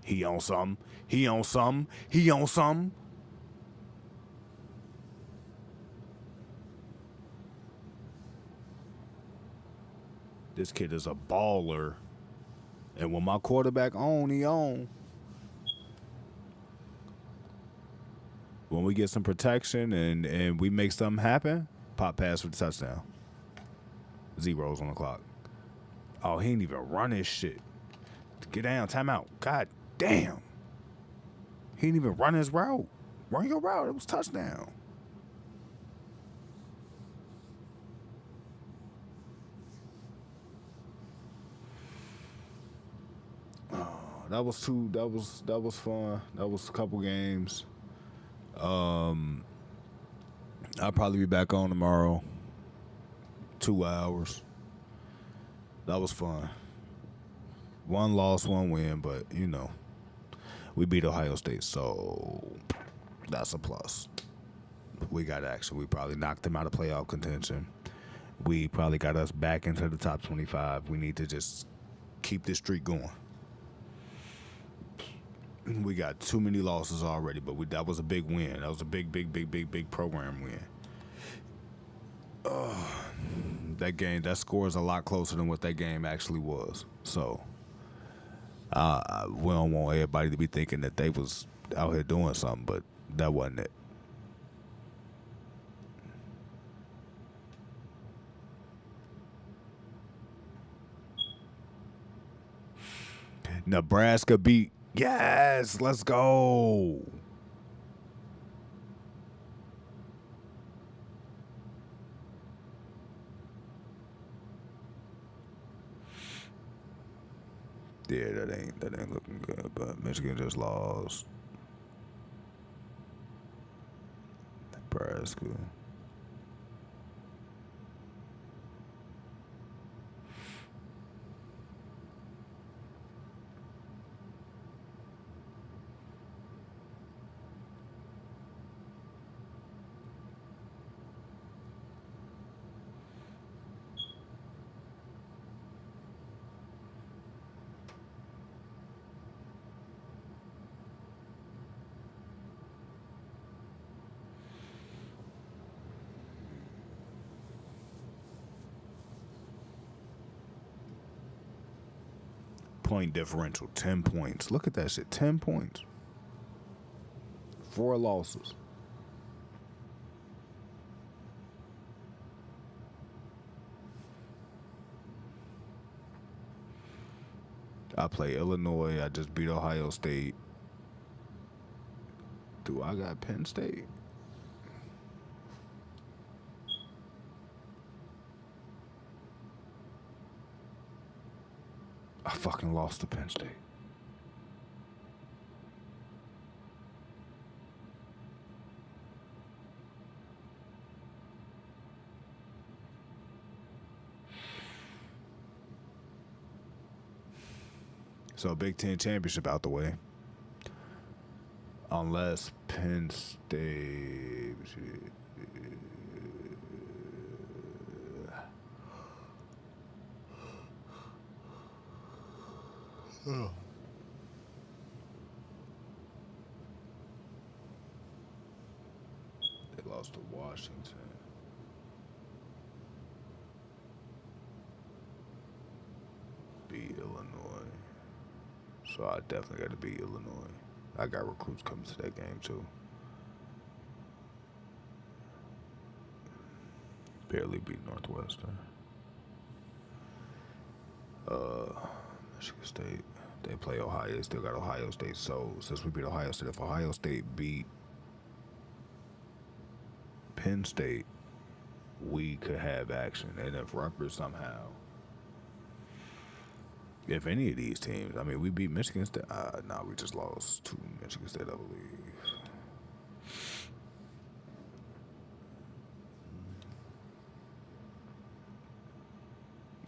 He on something. He on something. He on something. This kid is a baller. And when my quarterback on, he on. When we get some protection and we make something happen, pop pass for the touchdown. Zeros on the clock. Oh, he ain't even run his shit. Get down, timeout. God damn. He didn't even run his route. Run your route. It was touchdown. Oh, that was fun. That was a couple games. I'll probably be back on tomorrow. 2 hours. That was fun. 1 loss, 1 win, but you know, we beat Ohio State, so that's a plus. We got action. We probably knocked them out of playoff contention. We probably got us back into the top 25. We need to just keep this streak going. We got too many losses already, but that was a big win. That was a big program win. That game, that score is a lot closer than what that game actually was. So we don't want everybody to be thinking that they was out here doing something, but that wasn't it. Nebraska beat. Yes, let's go. Yeah, that ain't looking good, but Michigan just lost. Nebraska. point differential, 10 points. Look at that shit, 10 points. 4 losses. I play Illinois. I just beat Ohio State. Do I got Penn State? I fucking lost to Penn State. So Big Ten championship out the way. Unless Penn State. Oh. They lost to Washington. Beat Illinois. So I definitely got to beat Illinois. I got recruits coming to that game too. Barely beat Northwestern. Michigan State. They play Ohio. They still got Ohio State. So since we beat Ohio State, if Ohio State beat Penn State, we could have action. And if Rutgers somehow, if any of these teams, I mean, we beat Michigan State. No, we just lost to Michigan State, I believe.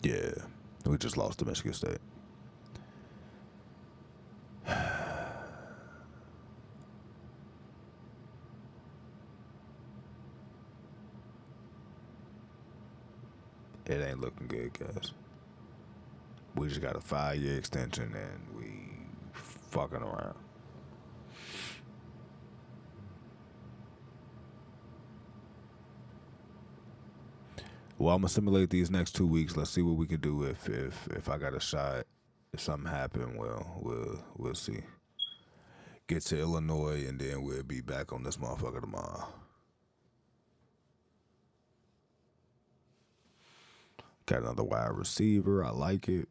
Yeah, we just lost to Michigan State. It ain't looking good, guys. We just got a 5-year extension and we fucking around. Well, I'm gonna simulate these next 2 weeks. Let's see what we can do. If I got a shot, if something happen, well, we'll see. Get to Illinois and then we'll be back on this motherfucker tomorrow. Got another wide receiver. I like it.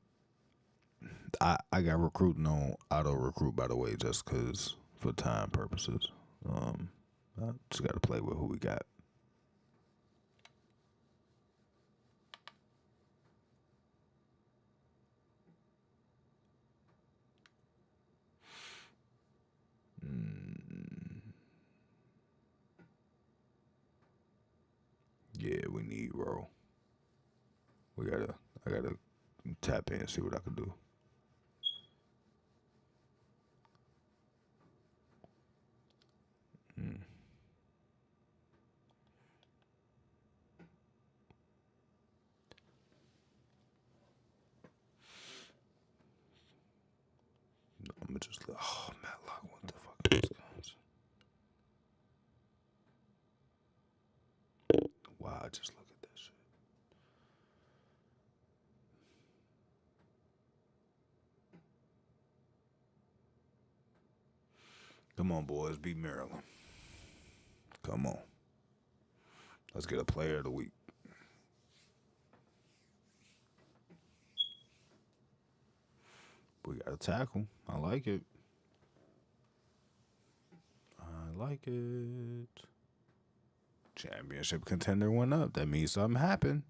I got recruiting on auto recruit, by the way, just cause for time purposes. I just gotta play with who we got. Yeah, we need roll. I gotta tap in and see what I can do. I'm gonna just Matlock, what the fuck is Wisconsin? Wow, just look at that shit. Come on, boys, beat Maryland. Come on. Let's get a player of the week. We got a tackle. I like it. I like it. Championship contender went up. That means something happened.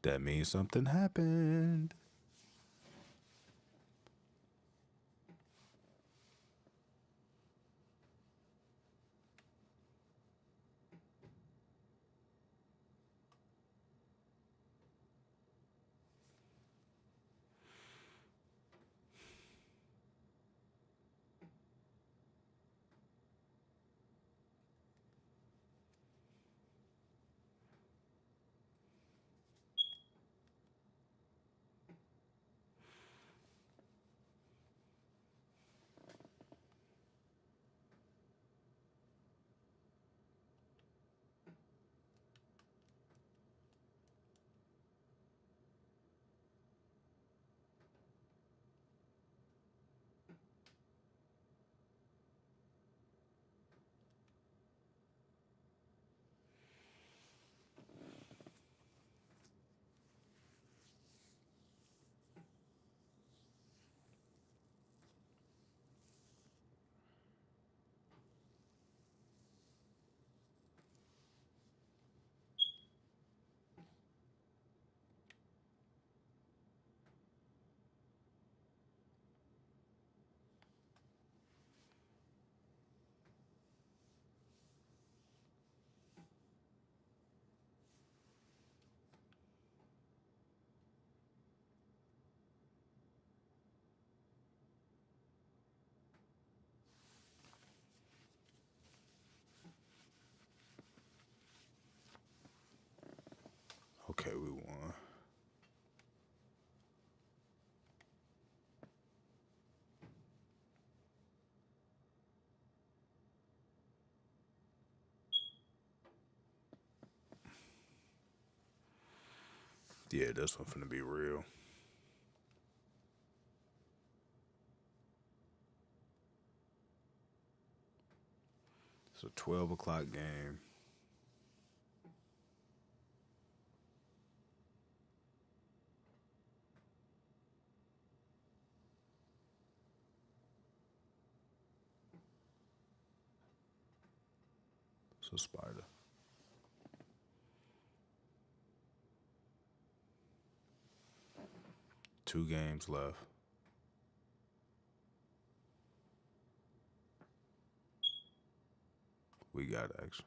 That means something happened. Okay, we won. Yeah, this one finna be real. It's a 12 o'clock game. It's a spider. Two games left. We got action.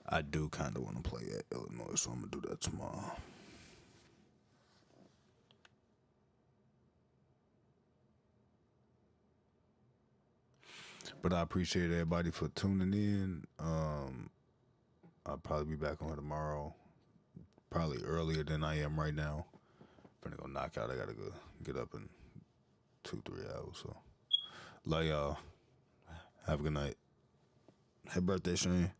I do kind of want to play at Illinois, so I'm going to do that tomorrow. But I appreciate everybody for tuning in. I'll probably be back on tomorrow, probably earlier than I am right now. I'm gonna go knock out. I gotta go get up in 2-3 hours. So, love y'all. Have a good night. Happy birthday, Shane.